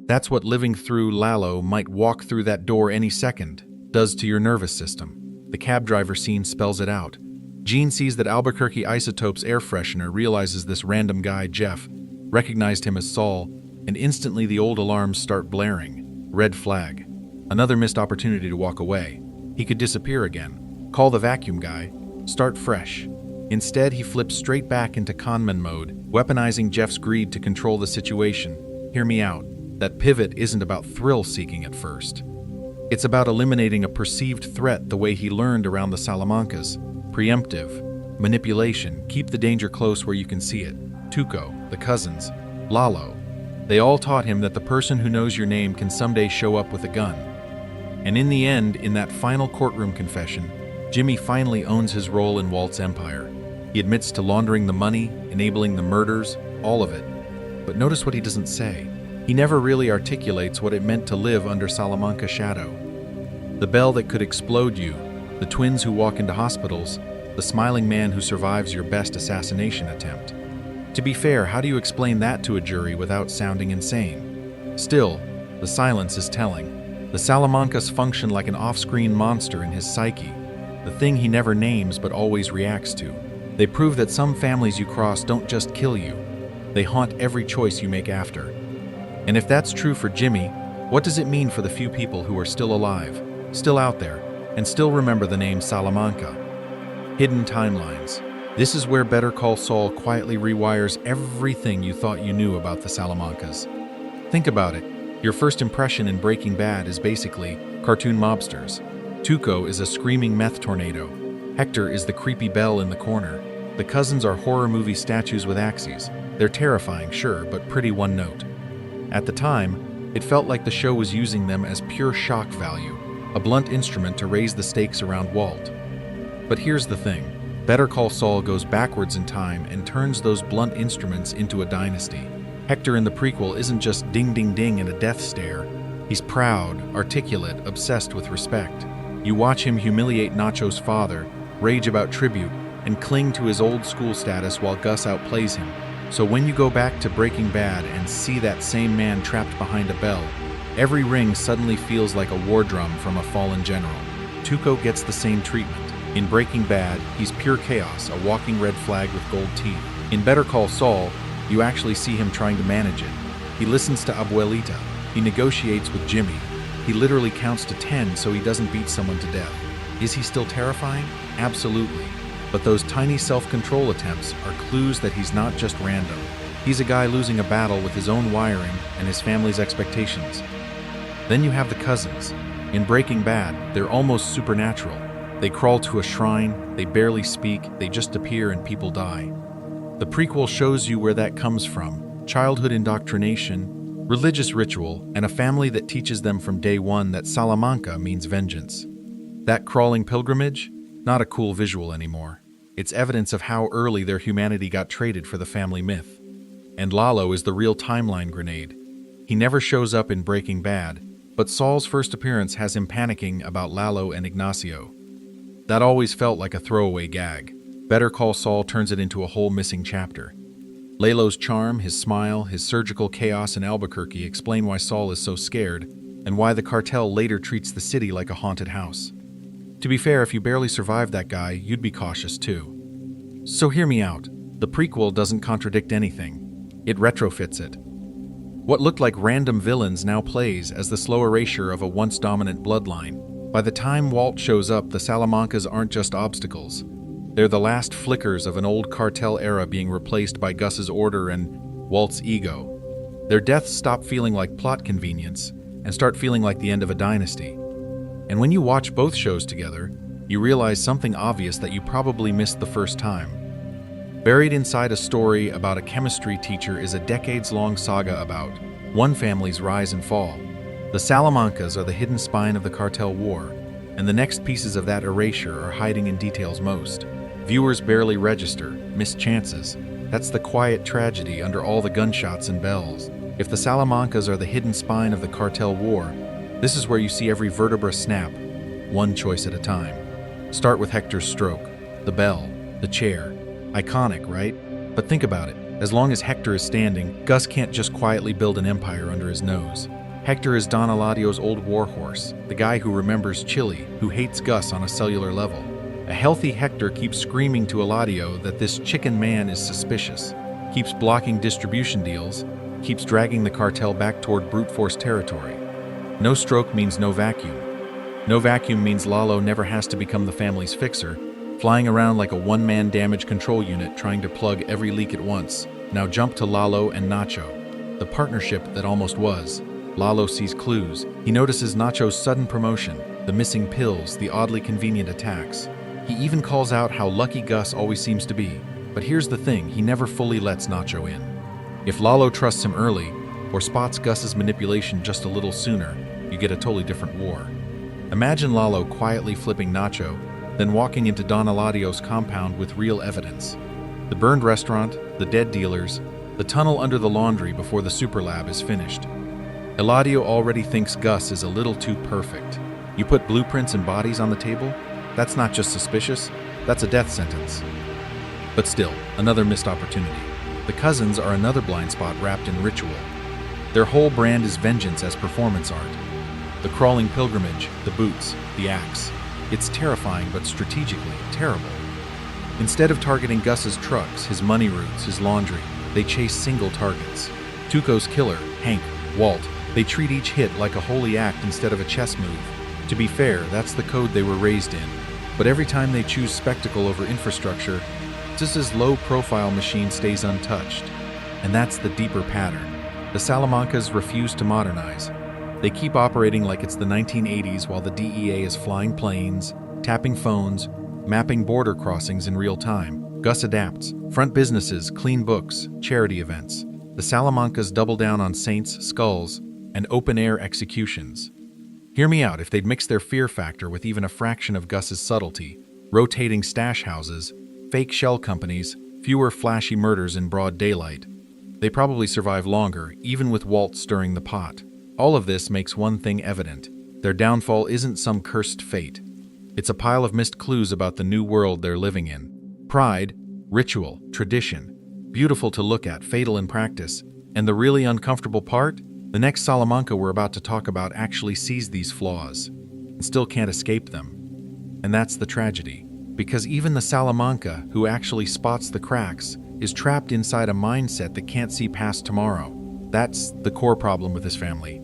That's what living through Lalo might walk through that door any second does to your nervous system. The cab driver scene spells it out. Gene sees that Albuquerque Isotope's air freshener realizes this random guy, Jeff, recognized him as Saul, and instantly the old alarms start blaring. Red flag. Another missed opportunity to walk away. He could disappear again. Call the vacuum guy. Start fresh. Instead, he flips straight back into conman mode, weaponizing Jeff's greed to control the situation. Hear me out. That pivot isn't about thrill-seeking at first. It's about eliminating a perceived threat the way he learned around the Salamancas. Preemptive. Manipulation. Keep the danger close where you can see it. Tuco, the cousins, Lalo. They all taught him that the person who knows your name can someday show up with a gun. And in the end, in that final courtroom confession, Jimmy finally owns his role in Walt's empire. He admits to laundering the money, enabling the murders, all of it. But notice what he doesn't say. He never really articulates what it meant to live under Salamanca's shadow. The bell that could explode you, the twins who walk into hospitals, the smiling man who survives your best assassination attempt. To be fair, how do you explain that to a jury without sounding insane? Still, the silence is telling. The Salamancas function like an off-screen monster in his psyche, the thing he never names but always reacts to. They prove that some families you cross don't just kill you, they haunt every choice you make after. And if that's true for Jimmy, what does it mean for the few people who are still alive, still out there, and still remember the name Salamanca? Hidden timelines. This is where Better Call Saul quietly rewires everything you thought you knew about the Salamancas. Think about it. Your first impression in Breaking Bad is basically cartoon mobsters. Tuco is a screaming meth tornado. Hector is the creepy bell in the corner. The cousins are horror movie statues with axes. They're terrifying, sure, but pretty one note. At the time, it felt like the show was using them as pure shock value, a blunt instrument to raise the stakes around Walt. But here's the thing. Better Call Saul goes backwards in time and turns those blunt instruments into a dynasty. Hector in the prequel isn't just ding-ding-ding and a death stare. He's proud, articulate, obsessed with respect. You watch him humiliate Nacho's father, rage about tribute, and cling to his old school status while Gus outplays him. So when you go back to Breaking Bad and see that same man trapped behind a bell, every ring suddenly feels like a war drum from a fallen general. Tuco gets the same treatment. In Breaking Bad, he's pure chaos, a walking red flag with gold teeth. In Better Call Saul, you actually see him trying to manage it. He listens to Abuelita. He negotiates with Jimmy. He literally counts to 10 so he doesn't beat someone to death. Is he still terrifying? Absolutely. But those tiny self-control attempts are clues that he's not just random. He's a guy losing a battle with his own wiring and his family's expectations. Then you have the cousins. In Breaking Bad, they're almost supernatural. They crawl to a shrine, they barely speak, they just appear and people die. The prequel shows you where that comes from. Childhood indoctrination, religious ritual, and a family that teaches them from day one that Salamanca means vengeance. That crawling pilgrimage? Not a cool visual anymore. It's evidence of how early their humanity got traded for the family myth. And Lalo is the real timeline grenade. He never shows up in Breaking Bad, but Saul's first appearance has him panicking about Lalo and Ignacio. That always felt like a throwaway gag. Better Call Saul turns it into a whole missing chapter. Lalo's charm, his smile, his surgical chaos in Albuquerque explain why Saul is so scared, and why the cartel later treats the city like a haunted house. To be fair, if you barely survived that guy, you'd be cautious too. So hear me out. The prequel doesn't contradict anything. It retrofits it. What looked like random villains now plays as the slow erasure of a once dominant bloodline. By the time Walt shows up, the Salamancas aren't just obstacles. They're the last flickers of an old cartel era being replaced by Gus's order and Walt's ego. Their deaths stop feeling like plot convenience and start feeling like the end of a dynasty. And when you watch both shows together, you realize something obvious that you probably missed the first time. Buried inside a story about a chemistry teacher is a decades-long saga about one family's rise and fall. The Salamancas are the hidden spine of the cartel war, and the next pieces of that erasure are hiding in details most. Viewers barely register, miss chances. That's the quiet tragedy under all the gunshots and bells. If the Salamancas are the hidden spine of the cartel war, this is where you see every vertebra snap, one choice at a time. Start with Hector's stroke, the bell, the chair. Iconic, right? But think about it. As long as Hector is standing, Gus can't just quietly build an empire under his nose. Hector is Don Eladio's old warhorse, the guy who remembers Chili, who hates Gus on a cellular level. A healthy Hector keeps screaming to Eladio that this chicken man is suspicious, keeps blocking distribution deals, keeps dragging the cartel back toward brute force territory. No stroke means no vacuum. No vacuum means Lalo never has to become the family's fixer, flying around like a one-man damage control unit trying to plug every leak at once. Now jump to Lalo and Nacho, the partnership that almost was. Lalo sees clues. He notices Nacho's sudden promotion, the missing pills, the oddly convenient attacks. He even calls out how lucky Gus always seems to be. But here's the thing, he never fully lets Nacho in. If Lalo trusts him early, or spots Gus's manipulation just a little sooner, you get a totally different war. Imagine Lalo quietly flipping Nacho, then walking into Don Eladio's compound with real evidence. The burned restaurant, the dead dealers, the tunnel under the laundry before the superlab is finished. Eladio already thinks Gus is a little too perfect. You put blueprints and bodies on the table? That's not just suspicious, that's a death sentence. But still, another missed opportunity. The cousins are another blind spot wrapped in ritual. Their whole brand is vengeance as performance art. The crawling pilgrimage, the boots, the axe. It's terrifying but strategically terrible. Instead of targeting Gus's trucks, his money routes, his laundry, they chase single targets. Tuco's killer, Hank, Walt, they treat each hit like a holy act instead of a chess move. To be fair, that's the code they were raised in. But every time they choose spectacle over infrastructure, just as low-profile machine stays untouched. And that's the deeper pattern. The Salamancas refuse to modernize. They keep operating like it's the 1980s while the DEA is flying planes, tapping phones, mapping border crossings in real time. Gus adapts. Front businesses, clean books, charity events. The Salamancas double down on saints, skulls, and open-air executions. Hear me out, if they'd mix their fear factor with even a fraction of Gus's subtlety, rotating stash houses, fake shell companies, fewer flashy murders in broad daylight, they probably survive longer, even with Walt stirring the pot. All of this makes one thing evident. Their downfall isn't some cursed fate. It's a pile of missed clues about the new world they're living in. Pride, ritual, tradition. Beautiful to look at, fatal in practice. And the really uncomfortable part? The next Salamanca we're about to talk about actually sees these flaws and still can't escape them. And that's the tragedy. Because even the Salamanca, who actually spots the cracks, is trapped inside a mindset that can't see past tomorrow. That's the core problem with this family.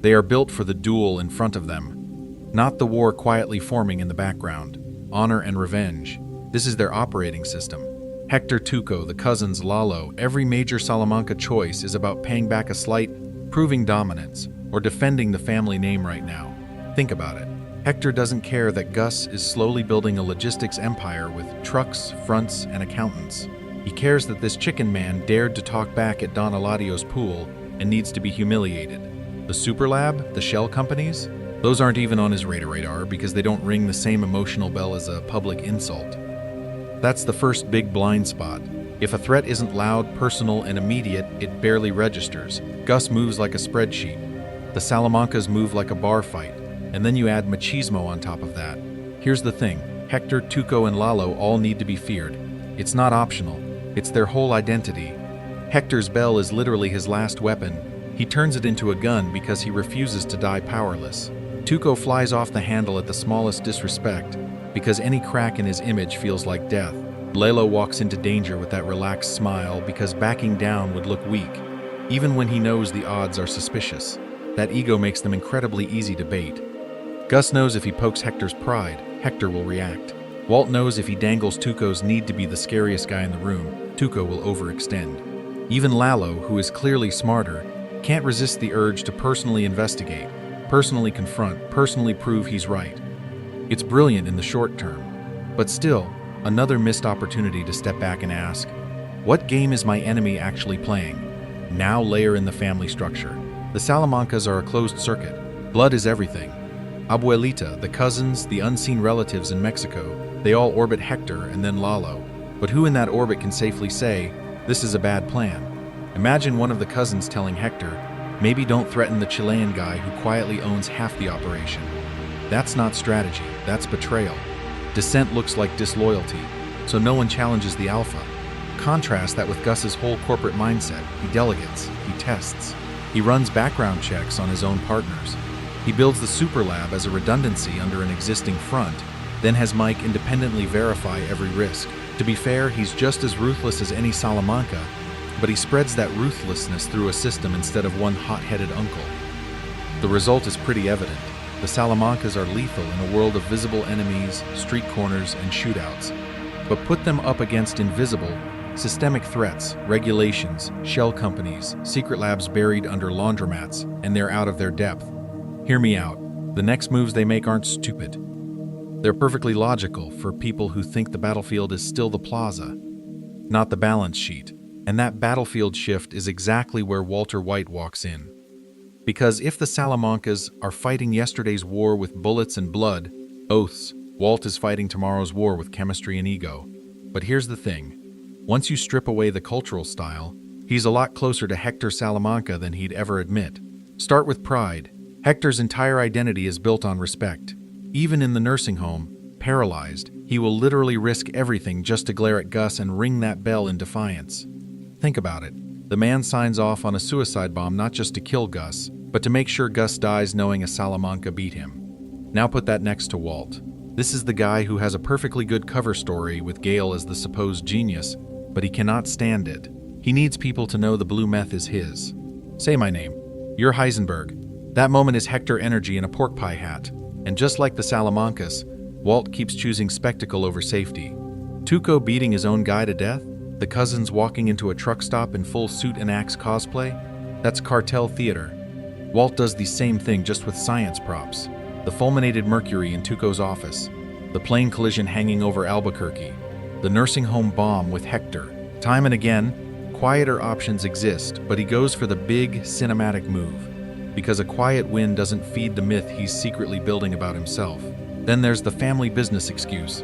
They are built for the duel in front of them, not the war quietly forming in the background. Honor and revenge. This is their operating system. Hector, Tuco, the cousins, Lalo, every major Salamanca choice is about paying back a slight, proving dominance, or defending the family name right now. Think about it. Hector doesn't care that Gus is slowly building a logistics empire with trucks, fronts, and accountants. He cares that this chicken man dared to talk back at Don Eladio's pool and needs to be humiliated. The Superlab, the shell companies, those aren't even on his radar because they don't ring the same emotional bell as a public insult. That's the first big blind spot. If a threat isn't loud, personal, and immediate, it barely registers. Gus moves like a spreadsheet. The Salamancas move like a bar fight. And then you add machismo on top of that. Here's the thing. Hector, Tuco, and Lalo all need to be feared. It's not optional. It's their whole identity. Hector's bell is literally his last weapon. He turns it into a gun because he refuses to die powerless. Tuco flies off the handle at the smallest disrespect because any crack in his image feels like death. Lalo walks into danger with that relaxed smile because backing down would look weak, even when he knows the odds are suspicious. That ego makes them incredibly easy to bait. Gus knows if he pokes Hector's pride, Hector will react. Walt knows if he dangles Tuco's need to be the scariest guy in the room, Tuco will overextend. Even Lalo, who is clearly smarter, can't resist the urge to personally investigate, personally confront, personally prove he's right. It's brilliant in the short term, but still, another missed opportunity to step back and ask, what game is my enemy actually playing? Now layer in the family structure. The Salamancas are a closed circuit. Blood is everything. Abuelita, the cousins, the unseen relatives in Mexico, they all orbit Hector and then Lalo. But who in that orbit can safely say, this is a bad plan? Imagine one of the cousins telling Hector, maybe don't threaten the Chilean guy who quietly owns half the operation. That's not strategy, that's betrayal. Dissent looks like disloyalty, so no one challenges the alpha. Contrast that with Gus's whole corporate mindset. He delegates, he tests. He runs background checks on his own partners. He builds the super lab as a redundancy under an existing front, then has Mike independently verify every risk. To be fair, he's just as ruthless as any Salamanca, but he spreads that ruthlessness through a system instead of one hot-headed uncle. The result is pretty evident. The Salamancas are lethal in a world of visible enemies, street corners, and shootouts. But put them up against invisible, systemic threats, regulations, shell companies, secret labs buried under laundromats, and they're out of their depth. Hear me out. The next moves they make aren't stupid. They're perfectly logical for people who think the battlefield is still the plaza, not the balance sheet. And that battlefield shift is exactly where Walter White walks in. Because if the Salamancas are fighting yesterday's war with bullets and blood, oaths, Walt is fighting tomorrow's war with chemistry and ego. But here's the thing. Once you strip away the cultural style, he's a lot closer to Hector Salamanca than he'd ever admit. Start with pride. Hector's entire identity is built on respect. Even in the nursing home, paralyzed, he will literally risk everything just to glare at Gus and ring that bell in defiance. Think about it. The man signs off on a suicide bomb not just to kill Gus, but to make sure Gus dies knowing a Salamanca beat him. Now put that next to Walt. This is the guy who has a perfectly good cover story with Gale as the supposed genius, but he cannot stand it. He needs people to know the blue meth is his. Say my name. You're Heisenberg. That moment is Hector energy in a pork pie hat. And just like the Salamancas, Walt keeps choosing spectacle over safety. Tuco beating his own guy to death? The cousins walking into a truck stop in full suit and axe cosplay? That's cartel theater. Walt does the same thing just with science props. The fulminated mercury in Tuco's office, the plane collision hanging over Albuquerque, the nursing home bomb with Hector. Time and again, quieter options exist, but he goes for the big cinematic move, because a quiet win doesn't feed the myth he's secretly building about himself. Then there's the family business excuse.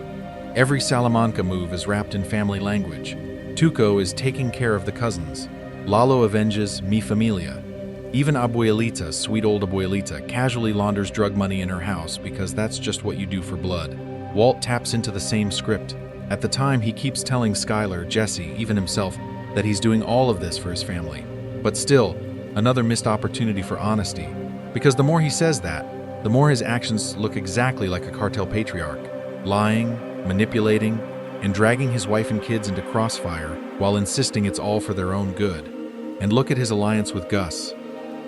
Every Salamanca move is wrapped in family language. Tuco is taking care of the cousins. Lalo avenges mi familia. Even Abuelita, sweet old Abuelita, casually launders drug money in her house because that's just what you do for blood. Walt taps into the same script. At the time, he keeps telling Skylar, Jesse, even himself, that he's doing all of this for his family. But still, another missed opportunity for honesty. Because the more he says that, the more his actions look exactly like a cartel patriarch. Lying, manipulating, and dragging his wife and kids into crossfire while insisting it's all for their own good. And look at his alliance with Gus.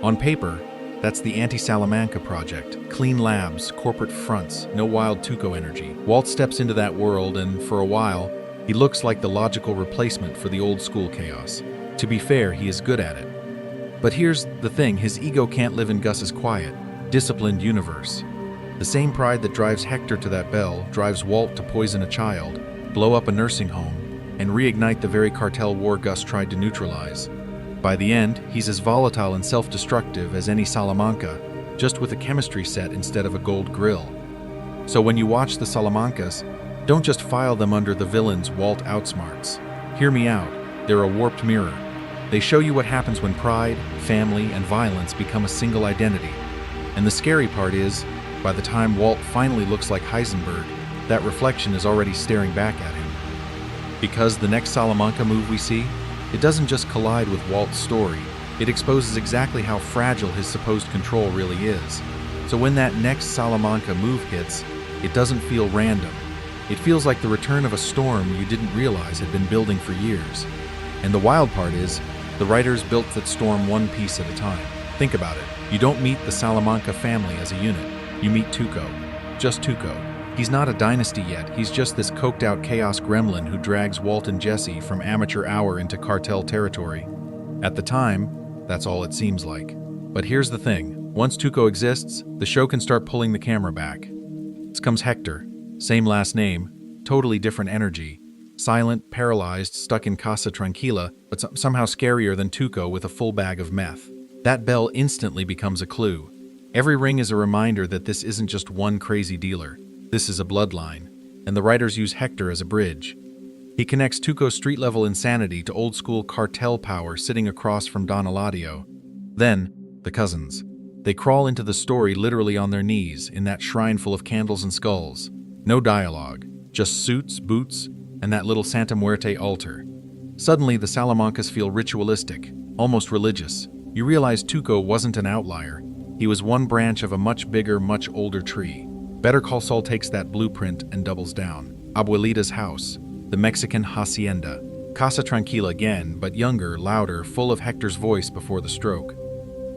On paper, that's the anti-Salamanca project. Clean labs, corporate fronts, no wild Tuco energy. Walt steps into that world and, for a while, he looks like the logical replacement for the old school chaos. To be fair, he is good at it. But here's the thing, his ego can't live in Gus's quiet, disciplined universe. The same pride that drives Hector to that bell drives Walt to poison a child, blow up a nursing home, and reignite the very cartel war Gus tried to neutralize. By the end, he's as volatile and self-destructive as any Salamanca, just with a chemistry set instead of a gold grill. So when you watch the Salamancas, don't just file them under the villains Walt outsmarts. Hear me out, they're a warped mirror. They show you what happens when pride, family, and violence become a single identity. And the scary part is, by the time Walt finally looks like Heisenberg, that reflection is already staring back at him. Because the next Salamanca move we see, it doesn't just collide with Walt's story, it exposes exactly how fragile his supposed control really is. So when that next Salamanca move hits, it doesn't feel random. It feels like the return of a storm you didn't realize had been building for years. And the wild part is, the writers built that storm one piece at a time. Think about it. You don't meet the Salamanca family as a unit. You meet Tuco. Just Tuco. He's not a dynasty yet. He's just this coked-out chaos gremlin who drags Walt and Jesse from amateur hour into cartel territory. At the time, that's all it seems like. But here's the thing. Once Tuco exists, the show can start pulling the camera back. Next comes Hector. Same last name, totally different energy. Silent, paralyzed, stuck in Casa Tranquila, but somehow scarier than Tuco with a full bag of meth. That bell instantly becomes a clue. Every ring is a reminder that this isn't just one crazy dealer. This is a bloodline, and the writers use Hector as a bridge. He connects Tuco's street-level insanity to old-school cartel power sitting across from Don Eladio. Then, the cousins. They crawl into the story literally on their knees in that shrine full of candles and skulls. No dialogue, just suits, boots, and that little Santa Muerte altar. Suddenly, the Salamancas feel ritualistic, almost religious. You realize Tuco wasn't an outlier. He was one branch of a much bigger, much older tree. Better Call Saul takes that blueprint and doubles down. Abuelita's house, the Mexican hacienda. Casa Tranquila again, but younger, louder, full of Hector's voice before the stroke.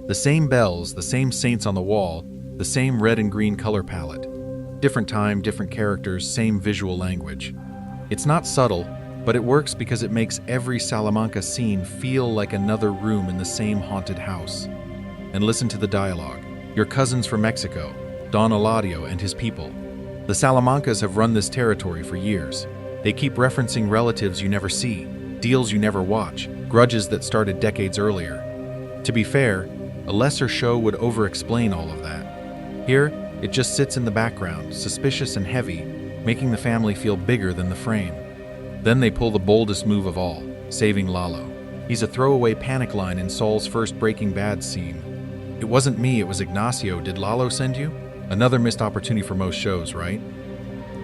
The same bells, the same saints on the wall, the same red and green color palette. Different time, different characters, same visual language. It's not subtle, but it works because it makes every Salamanca scene feel like another room in the same haunted house. And listen to the dialogue. Your cousins from Mexico, Don Eladio and his people. The Salamancas have run this territory for years. They keep referencing relatives you never see, deals you never watch, grudges that started decades earlier. To be fair, a lesser show would over-explain all of that. Here, it just sits in the background, suspicious and heavy, making the family feel bigger than the frame. Then they pull the boldest move of all, saving Lalo. He's a throwaway panic line in Saul's first Breaking Bad scene. It wasn't me, it was Ignacio. Did Lalo send you? Another missed opportunity for most shows, right?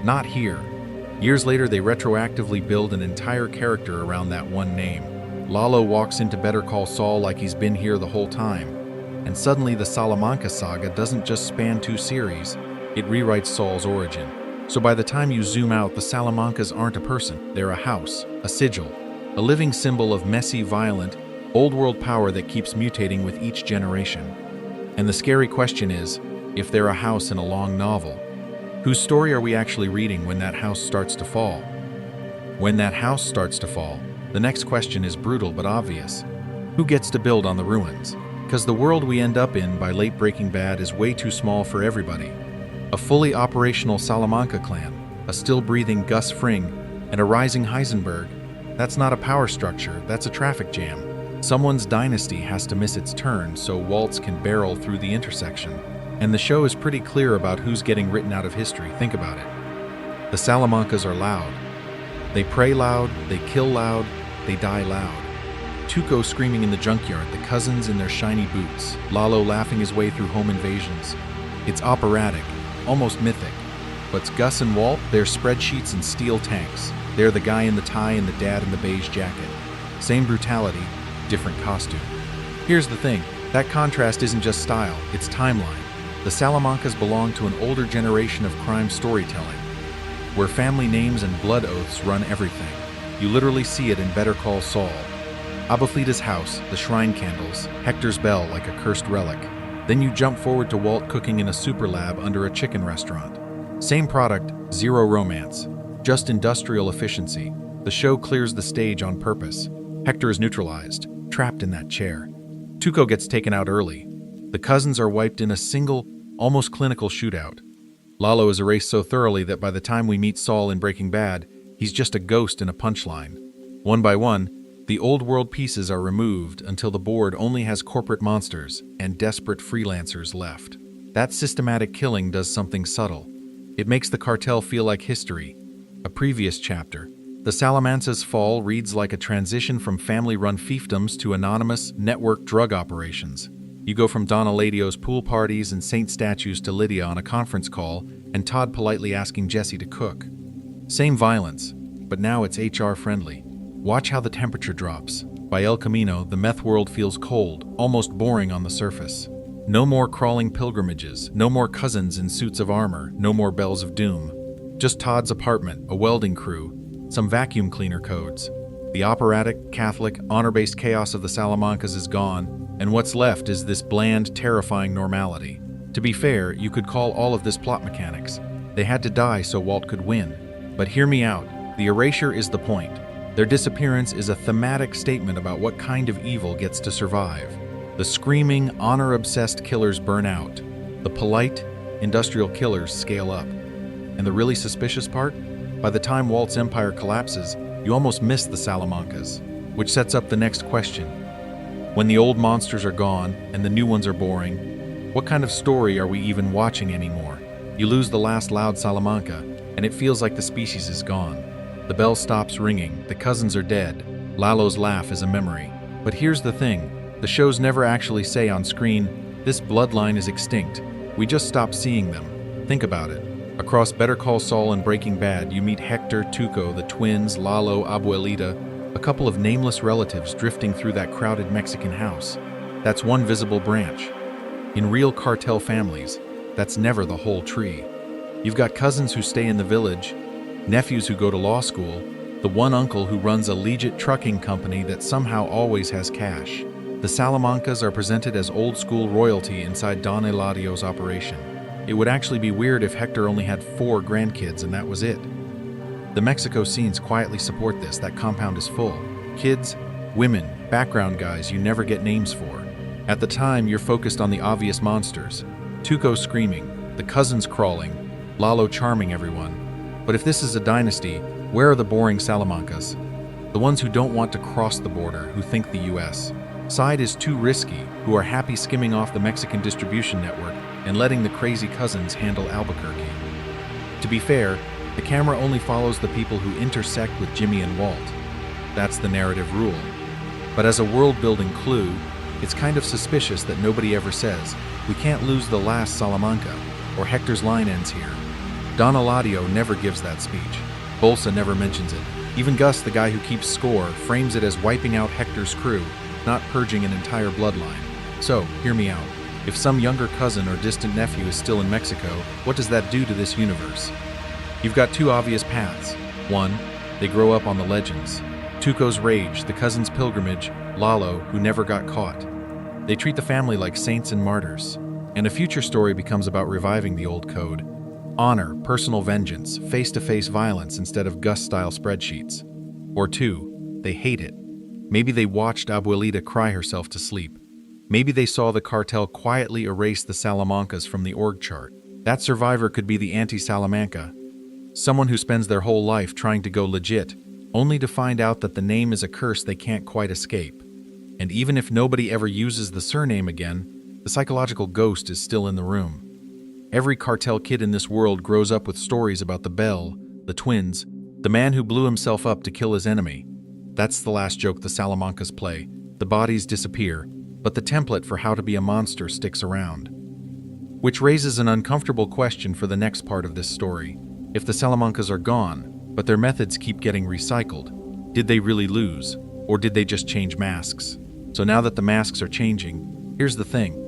Not here. Years later, they retroactively build an entire character around that one name. Lalo walks into Better Call Saul like he's been here the whole time. And suddenly the Salamanca saga doesn't just span 2 series, it rewrites Saul's origin. So by the time you zoom out, the Salamancas aren't a person, they're a house, a sigil, a living symbol of messy, violent, old-world power that keeps mutating with each generation. And the scary question is, if they're a house in a long novel, whose story are we actually reading when that house starts to fall? When that house starts to fall, the next question is brutal but obvious. Who gets to build on the ruins? Because the world we end up in by late Breaking Bad is way too small for everybody. A fully operational Salamanca clan, a still-breathing Gus Fring, and a rising Heisenberg. That's not a power structure, that's a traffic jam. Someone's dynasty has to miss its turn so Waltz can barrel through the intersection. And the show is pretty clear about who's getting written out of history. Think about it. The Salamancas are loud. They pray loud, they kill loud, they die loud. Tuco screaming in the junkyard, the cousins in their shiny boots, Lalo laughing his way through home invasions. It's operatic, almost mythic. But Gus and Walt, they're spreadsheets and steel tanks. They're the guy in the tie and the dad in the beige jacket. Same brutality, different costume. Here's the thing, that contrast isn't just style, it's timeline. The Salamancas belong to an older generation of crime storytelling, where family names and blood oaths run everything. You literally see it in Better Call Saul. Abuelita's house, the shrine candles, Hector's bell like a cursed relic. Then you jump forward to Walt cooking in a super lab under a chicken restaurant. Same product, zero romance, just industrial efficiency. The show clears the stage on purpose. Hector is neutralized, trapped in that chair. Tuco gets taken out early. The cousins are wiped in a single, almost clinical shootout. Lalo is erased so thoroughly that by the time we meet Saul in Breaking Bad, he's just a ghost in a punchline. One by one, the old world pieces are removed until the board only has corporate monsters and desperate freelancers left. That systematic killing does something subtle. It makes the cartel feel like history, a previous chapter. The Salamancas' fall reads like a transition from family-run fiefdoms to anonymous, network drug operations. You go from Don Eladio's pool parties and saint statues to Lydia on a conference call and Todd politely asking Jesse to cook. Same violence, but now it's HR friendly. Watch how the temperature drops. By El Camino, the meth world feels cold, almost boring on the surface. No more crawling pilgrimages, no more cousins in suits of armor, no more bells of doom. Just Todd's apartment, a welding crew, some vacuum cleaner codes. The operatic, Catholic, honor-based chaos of the Salamancas is gone, and what's left is this bland, terrifying normality. To be fair, you could call all of this plot mechanics. They had to die so Walt could win. But hear me out, the erasure is the point. Their disappearance is a thematic statement about what kind of evil gets to survive. The screaming, honor-obsessed killers burn out. The polite, industrial killers scale up. And the really suspicious part? By the time Walt's empire collapses, you almost miss the Salamancas, which sets up the next question. When the old monsters are gone and the new ones are boring, what kind of story are we even watching anymore? You lose the last loud Salamanca, and it feels like the species is gone. The bell stops ringing, the cousins are dead, Lalo's laugh is a memory. But here's the thing, the shows never actually say on screen, this bloodline is extinct. We just stop seeing them. Think about it. Across Better Call Saul and Breaking Bad, you meet Hector, Tuco, the twins, Lalo, Abuelita, a couple of nameless relatives drifting through that crowded Mexican house. That's one visible branch. In real cartel families, that's never the whole tree. You've got cousins who stay in the village, nephews who go to law school, the one uncle who runs a legit trucking company that somehow always has cash. The Salamancas are presented as old-school royalty inside Don Eladio's operation. It would actually be weird if Hector only had 4 grandkids and that was it. The Mexico scenes quietly support this. That compound is full. Kids, women, background guys you never get names for. At the time, you're focused on the obvious monsters. Tuco screaming, the cousins crawling, Lalo charming everyone. But if this is a dynasty, where are the boring Salamancas? The ones who don't want to cross the border, who think the US. Side is too risky, who are happy skimming off the Mexican distribution network and letting the crazy cousins handle Albuquerque. To be fair, the camera only follows the people who intersect with Jimmy and Walt. That's the narrative rule. But as a world-building clue, it's kind of suspicious that nobody ever says, we can't lose the last Salamanca, or Hector's line ends here. Don Eladio never gives that speech. Bolsa never mentions it. Even Gus, the guy who keeps score, frames it as wiping out Hector's crew, not purging an entire bloodline. So, hear me out. If some younger cousin or distant nephew is still in Mexico, what does that do to this universe? You've got 2 obvious paths. 1, they grow up on the legends. Tuco's rage, the cousin's pilgrimage, Lalo, who never got caught. They treat the family like saints and martyrs. And a future story becomes about reviving the old code. Honor, personal vengeance, face-to-face violence instead of Gus-style spreadsheets. Or 2, they hate it. Maybe they watched Abuelita cry herself to sleep. Maybe they saw the cartel quietly erase the Salamancas from the org chart. That survivor could be the anti-Salamanca, someone who spends their whole life trying to go legit, only to find out that the name is a curse they can't quite escape. And even if nobody ever uses the surname again, the psychological ghost is still in the room. Every cartel kid in this world grows up with stories about the Bell, the twins, the man who blew himself up to kill his enemy. That's the last joke the Salamancas play. The bodies disappear, but the template for how to be a monster sticks around. Which raises an uncomfortable question for the next part of this story. If the Salamancas are gone, but their methods keep getting recycled, did they really lose, or did they just change masks? So now that the masks are changing, here's the thing.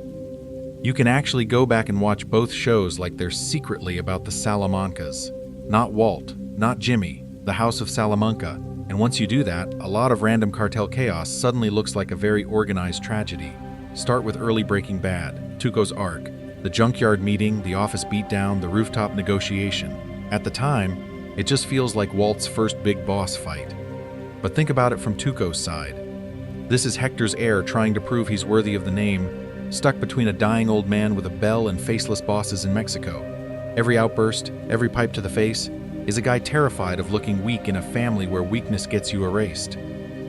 You can actually go back and watch both shows like they're secretly about the Salamancas. Not Walt, not Jimmy, the House of Salamanca. And once you do that, a lot of random cartel chaos suddenly looks like a very organized tragedy. Start with early Breaking Bad, Tuco's arc, the junkyard meeting, the office beatdown, the rooftop negotiation. At the time, it just feels like Walt's first big boss fight. But think about it from Tuco's side. This is Hector's heir trying to prove he's worthy of the name, stuck between a dying old man with a bell and faceless bosses in Mexico. Every outburst, every pipe to the face, is a guy terrified of looking weak in a family where weakness gets you erased.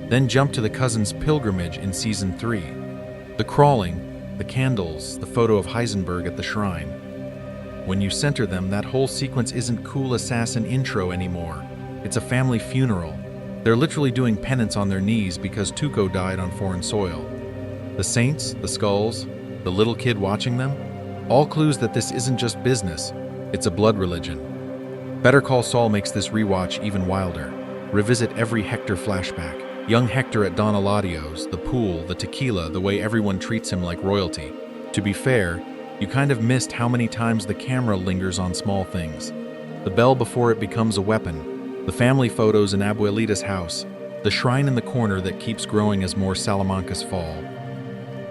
Then jump to the cousin's pilgrimage in season 3. The crawling, the candles, the photo of Heisenberg at the shrine. When you center them, that whole sequence isn't cool assassin intro anymore. It's a family funeral. They're literally doing penance on their knees because Tuco died on foreign soil. The saints, the skulls, the little kid watching them? All clues that this isn't just business, it's a blood religion. Better Call Saul makes this rewatch even wilder. Revisit every Hector flashback. Young Hector at Don Eladio's, the pool, the tequila, the way everyone treats him like royalty. To be fair, you kind of missed how many times the camera lingers on small things. The bell before it becomes a weapon, the family photos in Abuelita's house, the shrine in the corner that keeps growing as more Salamancas fall.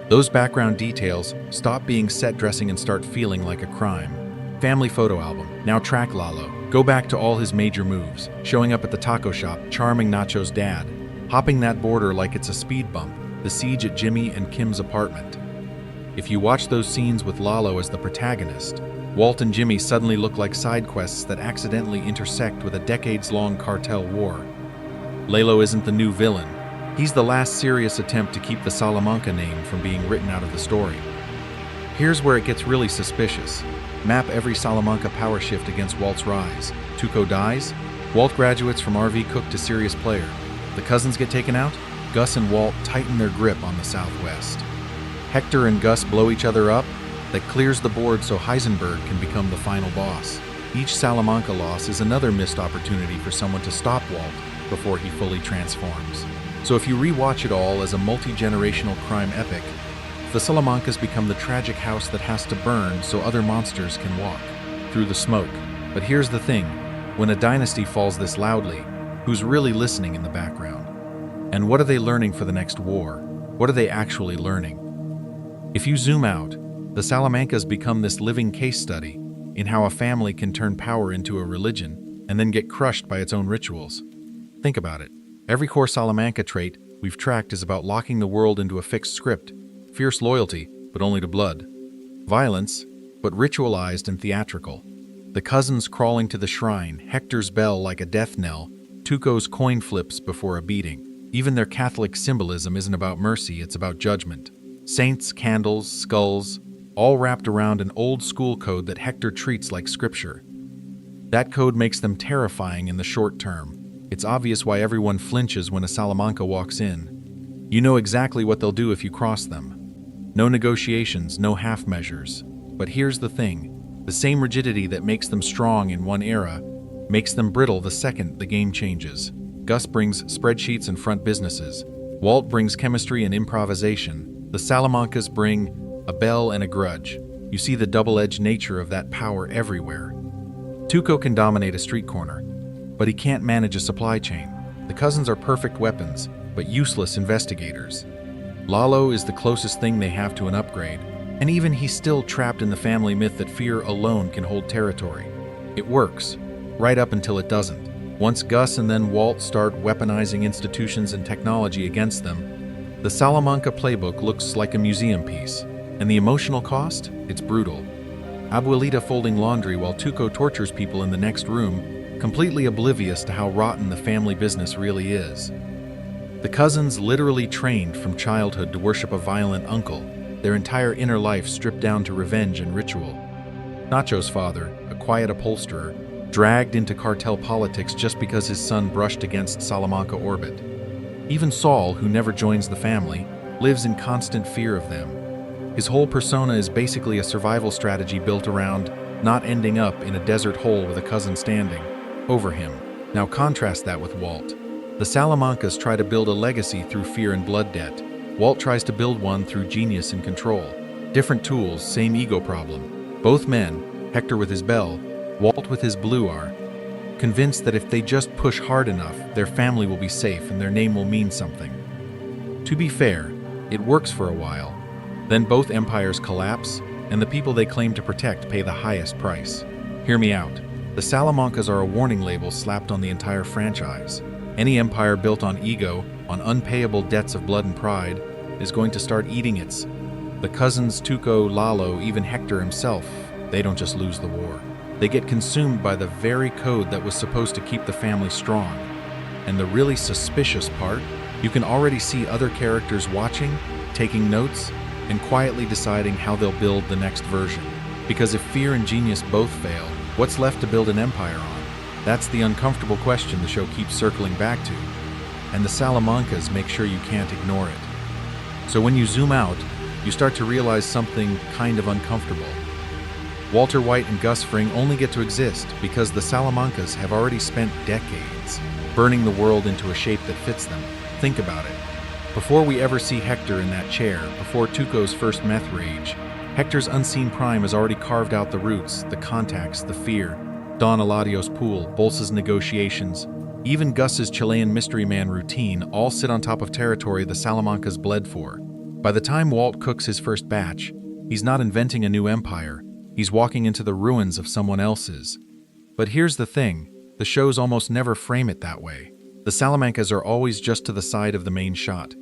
Those background details stop being set dressing and start feeling like a crime. Family photo album. Now track Lalo. Go back to all his major moves. Showing up at the taco shop, charming Nacho's dad. Hopping that border like it's a speed bump. The siege at Jimmy and Kim's apartment. If you watch those scenes with Lalo as the protagonist, Walt and Jimmy suddenly look like side quests that accidentally intersect with a decades-long cartel war. Lalo isn't the new villain. He's the last serious attempt to keep the Salamanca name from being written out of the story. Here's where it gets really suspicious. Map every Salamanca power shift against Walt's rise. Tuco dies. Walt graduates from RV cook to serious player. The cousins get taken out. Gus and Walt tighten their grip on the Southwest. Hector and Gus blow each other up. That clears the board so Heisenberg can become the final boss. Each Salamanca loss is another missed opportunity for someone to stop Walt before he fully transforms. So if you rewatch it all as a multi-generational crime epic, the Salamancas become the tragic house that has to burn so other monsters can walk through the smoke. But here's the thing, when a dynasty falls this loudly, who's really listening in the background? And what are they learning for the next war? What are they actually learning? If you zoom out, the Salamancas become this living case study in how a family can turn power into a religion and then get crushed by its own rituals. Think about it. Every core Salamanca trait we've tracked is about locking the world into a fixed script. Fierce loyalty, but only to blood. Violence, but ritualized and theatrical. The cousins crawling to the shrine, Hector's bell like a death knell, Tuco's coin flips before a beating. Even their Catholic symbolism isn't about mercy, it's about judgment. Saints, candles, skulls, all wrapped around an old-school code that Hector treats like scripture. That code makes them terrifying in the short term. It's obvious why everyone flinches when a Salamanca walks in. You know exactly what they'll do if you cross them. No negotiations, no half measures. But here's the thing, the same rigidity that makes them strong in one era makes them brittle the second the game changes. Gus brings spreadsheets and front businesses. Walt brings chemistry and improvisation. The Salamancas bring a bell and a grudge. You see the double-edged nature of that power everywhere. Tuco can dominate a street corner, but he can't manage a supply chain. The cousins are perfect weapons, but useless investigators. Lalo is the closest thing they have to an upgrade, and even he's still trapped in the family myth that fear alone can hold territory. It works, right up until it doesn't. Once Gus and then Walt start weaponizing institutions and technology against them, the Salamanca playbook looks like a museum piece. And the emotional cost? It's brutal. Abuelita folding laundry while Tuco tortures people in the next room, completely oblivious to how rotten the family business really is. The cousins literally trained from childhood to worship a violent uncle, their entire inner life stripped down to revenge and ritual. Nacho's father, a quiet upholsterer, dragged into cartel politics just because his son brushed against Salamanca orbit. Even Saul, who never joins the family, lives in constant fear of them. His whole persona is basically a survival strategy built around not ending up in a desert hole with a cousin standing over him. Now contrast that with Walt. The Salamancas try to build a legacy through fear and blood debt. Walt tries to build one through genius and control. Different tools, same ego problem. Both men, Hector with his bell, Walt with his blue, are convinced that if they just push hard enough, their family will be safe and their name will mean something. To be fair, it works for a while. Then both empires collapse, and the people they claim to protect pay the highest price. Hear me out. The Salamancas are a warning label slapped on the entire franchise. Any empire built on ego, on unpayable debts of blood and pride, is going to start eating its. The cousins Tuco, Lalo, even Hector himself, they don't just lose the war. They get consumed by the very code that was supposed to keep the family strong. And the really suspicious part, you can already see other characters watching, taking notes, and quietly deciding how they'll build the next version. Because if fear and genius both fail, what's left to build an empire on? That's the uncomfortable question the show keeps circling back to. And the Salamancas make sure you can't ignore it. So when you zoom out, you start to realize something kind of uncomfortable. Walter White and Gus Fring only get to exist because the Salamancas have already spent decades burning the world into a shape that fits them. Think about it. Before we ever see Hector in that chair, before Tuco's first meth rage, Hector's unseen prime has already carved out the roots, the contacts, the fear. Don Eladio's pool, Bolsa's negotiations, even Gus's Chilean mystery man routine all sit on top of territory the Salamancas bled for. By the time Walt cooks his first batch, he's not inventing a new empire, he's walking into the ruins of someone else's. But here's the thing, the shows almost never frame it that way. The Salamancas are always just to the side of the main shot.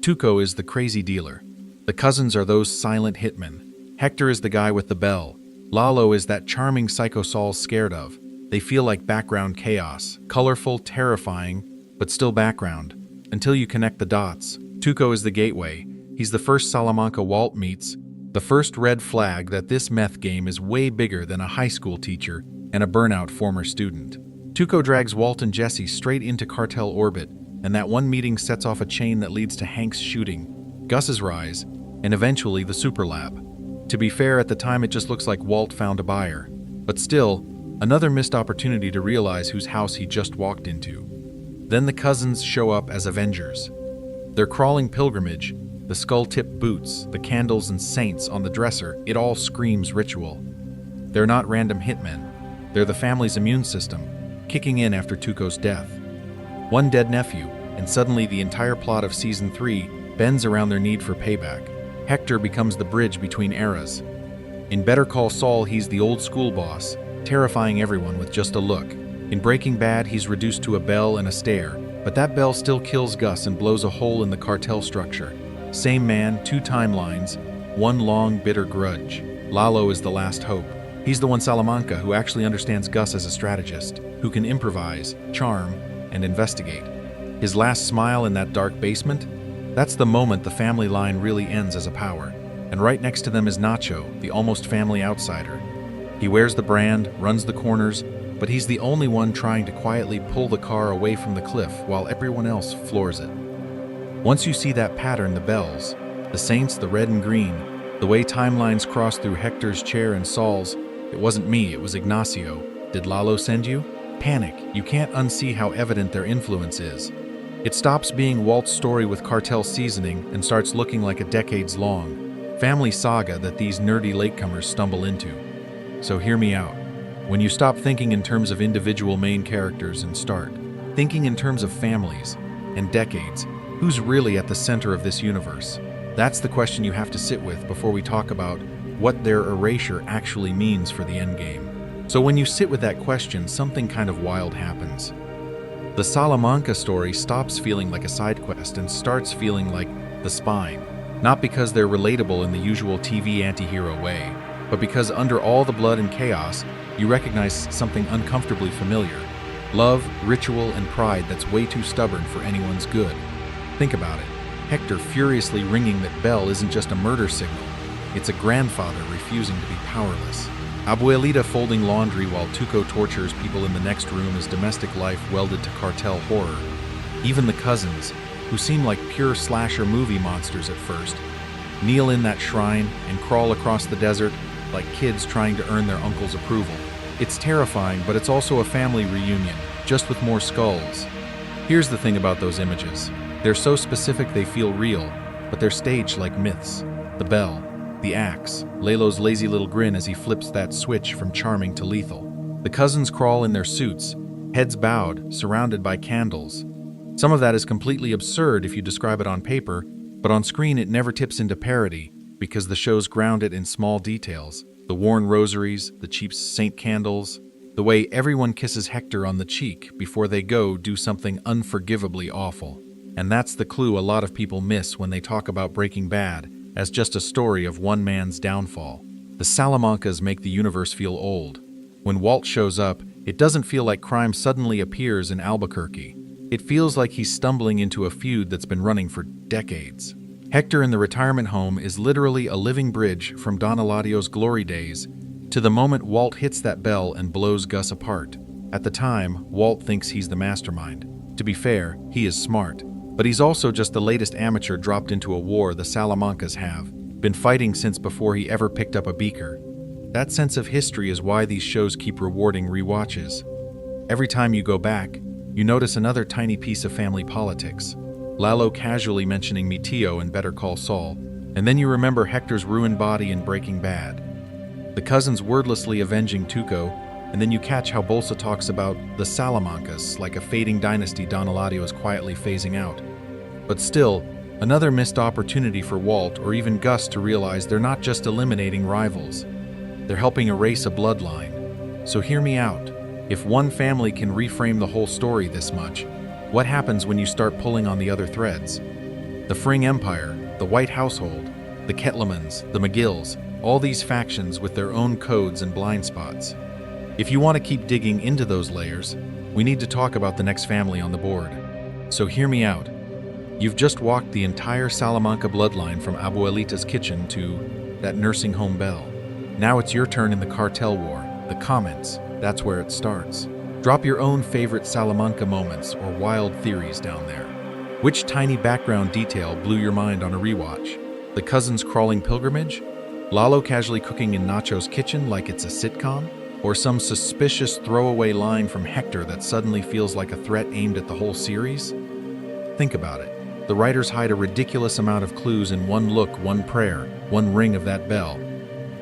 Tuco is the crazy dealer. The cousins are those silent hitmen. Hector is the guy with the bell. Lalo is that charming psycho Saul's scared of. They feel like background chaos, colorful, terrifying, but still background. Until you connect the dots. Tuco is the gateway. He's the first Salamanca Walt meets, the first red flag that this meth game is way bigger than a high school teacher and a burnout former student. Tuco drags Walt and Jesse straight into cartel orbit, and that one meeting sets off a chain that leads to Hank's shooting, Gus's rise, and eventually the super lab. To be fair, at the time it just looks like Walt found a buyer. But still, another missed opportunity to realize whose house he just walked into. Then the cousins show up as Avengers. Their crawling pilgrimage, the skull-tipped boots, the candles and saints on the dresser, it all screams ritual. They're not random hitmen. They're the family's immune system, kicking in after Tuco's death. One dead nephew, and suddenly the entire plot of Season 3 bends around their need for payback. Hector becomes the bridge between eras. In Better Call Saul, he's the old school boss, terrifying everyone with just a look. In Breaking Bad, he's reduced to a bell and a stare, but that bell still kills Gus and blows a hole in the cartel structure. Same man, two timelines, one long, bitter grudge. Lalo is the last hope. He's the one Salamanca who actually understands Gus as a strategist, who can improvise, charm, and investigate. His last smile in that dark basement? That's the moment the family line really ends as a power. And right next to them is Nacho, the almost family outsider. He wears the brand, runs the corners, but he's the only one trying to quietly pull the car away from the cliff while everyone else floors it. Once you see that pattern, the bells, the saints, the red and green, the way timelines cross through Hector's chair and Saul's, it wasn't me, it was Ignacio. Did Lalo send you? Panic. You can't unsee how evident their influence is. It stops being Walt's story with cartel seasoning and starts looking like a decades-long family saga that these nerdy latecomers stumble into. So hear me out. When you stop thinking in terms of individual main characters and start thinking in terms of families and decades, who's really at the center of this universe? That's the question you have to sit with before we talk about what their erasure actually means for the endgame. So when you sit with that question, something kind of wild happens. The Salamanca story stops feeling like a side quest and starts feeling like the spine. Not because they're relatable in the usual TV anti-hero way, but because under all the blood and chaos, you recognize something uncomfortably familiar. Love, ritual, and pride that's way too stubborn for anyone's good. Think about it. Hector furiously ringing that bell isn't just a murder signal. It's a grandfather refusing to be powerless. Abuelita folding laundry while Tuco tortures people in the next room is domestic life welded to cartel horror. Even the cousins, who seem like pure slasher movie monsters at first, kneel in that shrine and crawl across the desert like kids trying to earn their uncle's approval. It's terrifying, but it's also a family reunion, just with more skulls. Here's the thing about those images. They're so specific they feel real, but they're staged like myths. The bell, the axe, Lalo's lazy little grin as he flips that switch from charming to lethal. The cousins crawl in their suits, heads bowed, surrounded by candles. Some of that is completely absurd if you describe it on paper, but on screen it never tips into parody because the show's grounded in small details. The worn rosaries, the cheap saint candles, the way everyone kisses Hector on the cheek before they go do something unforgivably awful. And that's the clue a lot of people miss when they talk about Breaking Bad as just a story of one man's downfall. The Salamancas make the universe feel old. When Walt shows up, it doesn't feel like crime suddenly appears in Albuquerque. It feels like he's stumbling into a feud that's been running for decades. Hector in the retirement home is literally a living bridge from Don Eladio's glory days to the moment Walt hits that bell and blows Gus apart. At the time, Walt thinks he's the mastermind. To be fair, he is smart, but he's also just the latest amateur dropped into a war the Salamancas have. been fighting since before he ever picked up a beaker. That sense of history is why these shows keep rewarding rewatches. Every time you go back, you notice another tiny piece of family politics. Lalo casually mentioning Mitio in Better Call Saul, and then you remember Hector's ruined body in Breaking Bad. The cousins wordlessly avenging Tuco, and then you catch how Bolsa talks about the Salamancas like a fading dynasty Don Eladio is quietly phasing out. But still, another missed opportunity for Walt or even Gus to realize they're not just eliminating rivals. They're helping erase a bloodline. So hear me out. If one family can reframe the whole story this much, what happens when you start pulling on the other threads? The Fring Empire, the White Household, the Ketlemans, the McGills, all these factions with their own codes and blind spots. If you want to keep digging into those layers, we need to talk about the next family on the board. So hear me out. You've just walked the entire Salamanca bloodline from Abuelita's kitchen to that nursing home bell. Now it's your turn in the cartel war, the comments. That's where it starts. Drop your own favorite Salamanca moments or wild theories down there. Which tiny background detail blew your mind on a rewatch? The cousins' crawling pilgrimage? Lalo casually cooking in Nacho's kitchen like it's a sitcom? Or some suspicious throwaway line from Hector that suddenly feels like a threat aimed at the whole series? Think about it. The writers hide a ridiculous amount of clues in one look, one prayer, one ring of that bell.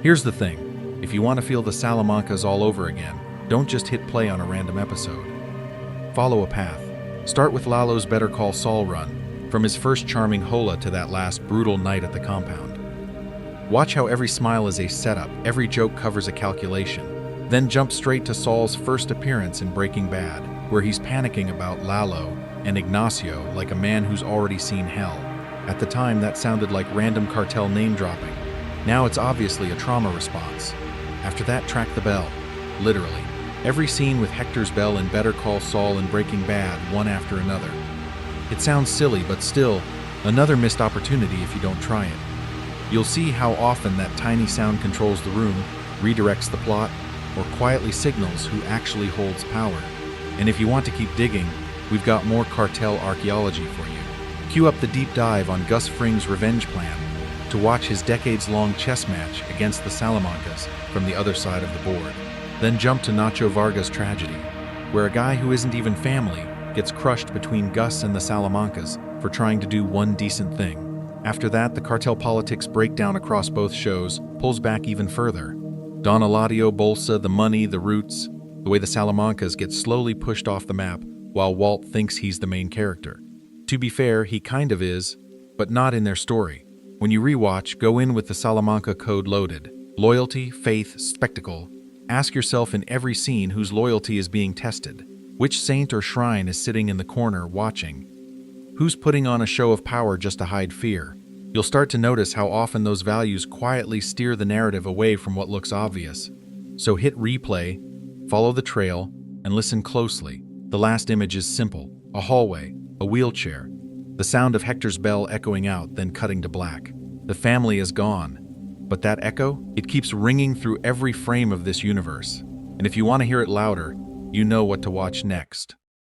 Here's the thing. If you want to feel the Salamancas all over again, don't just hit play on a random episode. Follow a path. Start with Lalo's Better Call Saul run, from his first charming hola to that last brutal night at the compound. Watch how every smile is a setup, every joke covers a calculation. Then jump straight to Saul's first appearance in Breaking Bad, where he's panicking about Lalo and Ignacio like a man who's already seen hell. At the time, that sounded like random cartel name-dropping. Now it's obviously a trauma response. After that, track the bell. Literally. Every scene with Hector's bell in Better Call Saul and Breaking Bad, one after another. It sounds silly, but still, another missed opportunity if you don't try it. You'll see how often that tiny sound controls the room, redirects the plot, or quietly signals who actually holds power. And if you want to keep digging, we've got more cartel archaeology for you. Cue up the deep dive on Gus Fring's revenge plan to watch his decades-long chess match against the Salamancas from the other side of the board. Then jump to Nacho Varga's tragedy, where a guy who isn't even family gets crushed between Gus and the Salamancas for trying to do one decent thing. After that, the cartel politics breakdown across both shows pulls back even further. Don Eladio, Bolsa, the money, the roots, the way the Salamancas get slowly pushed off the map while Walt thinks he's the main character. To be fair, he kind of is, but not in their story. When you rewatch, go in with the Salamanca code loaded. Loyalty, faith, spectacle. Ask yourself in every scene whose loyalty is being tested. Which saint or shrine is sitting in the corner watching? Who's putting on a show of power just to hide fear? You'll start to notice how often those values quietly steer the narrative away from what looks obvious. So hit replay, follow the trail, and listen closely. The last image is simple: a hallway, a wheelchair, the sound of Hector's bell echoing out, then cutting to black. The family is gone, but that echo, it keeps ringing through every frame of this universe. And if you want to hear it louder, you know what to watch next.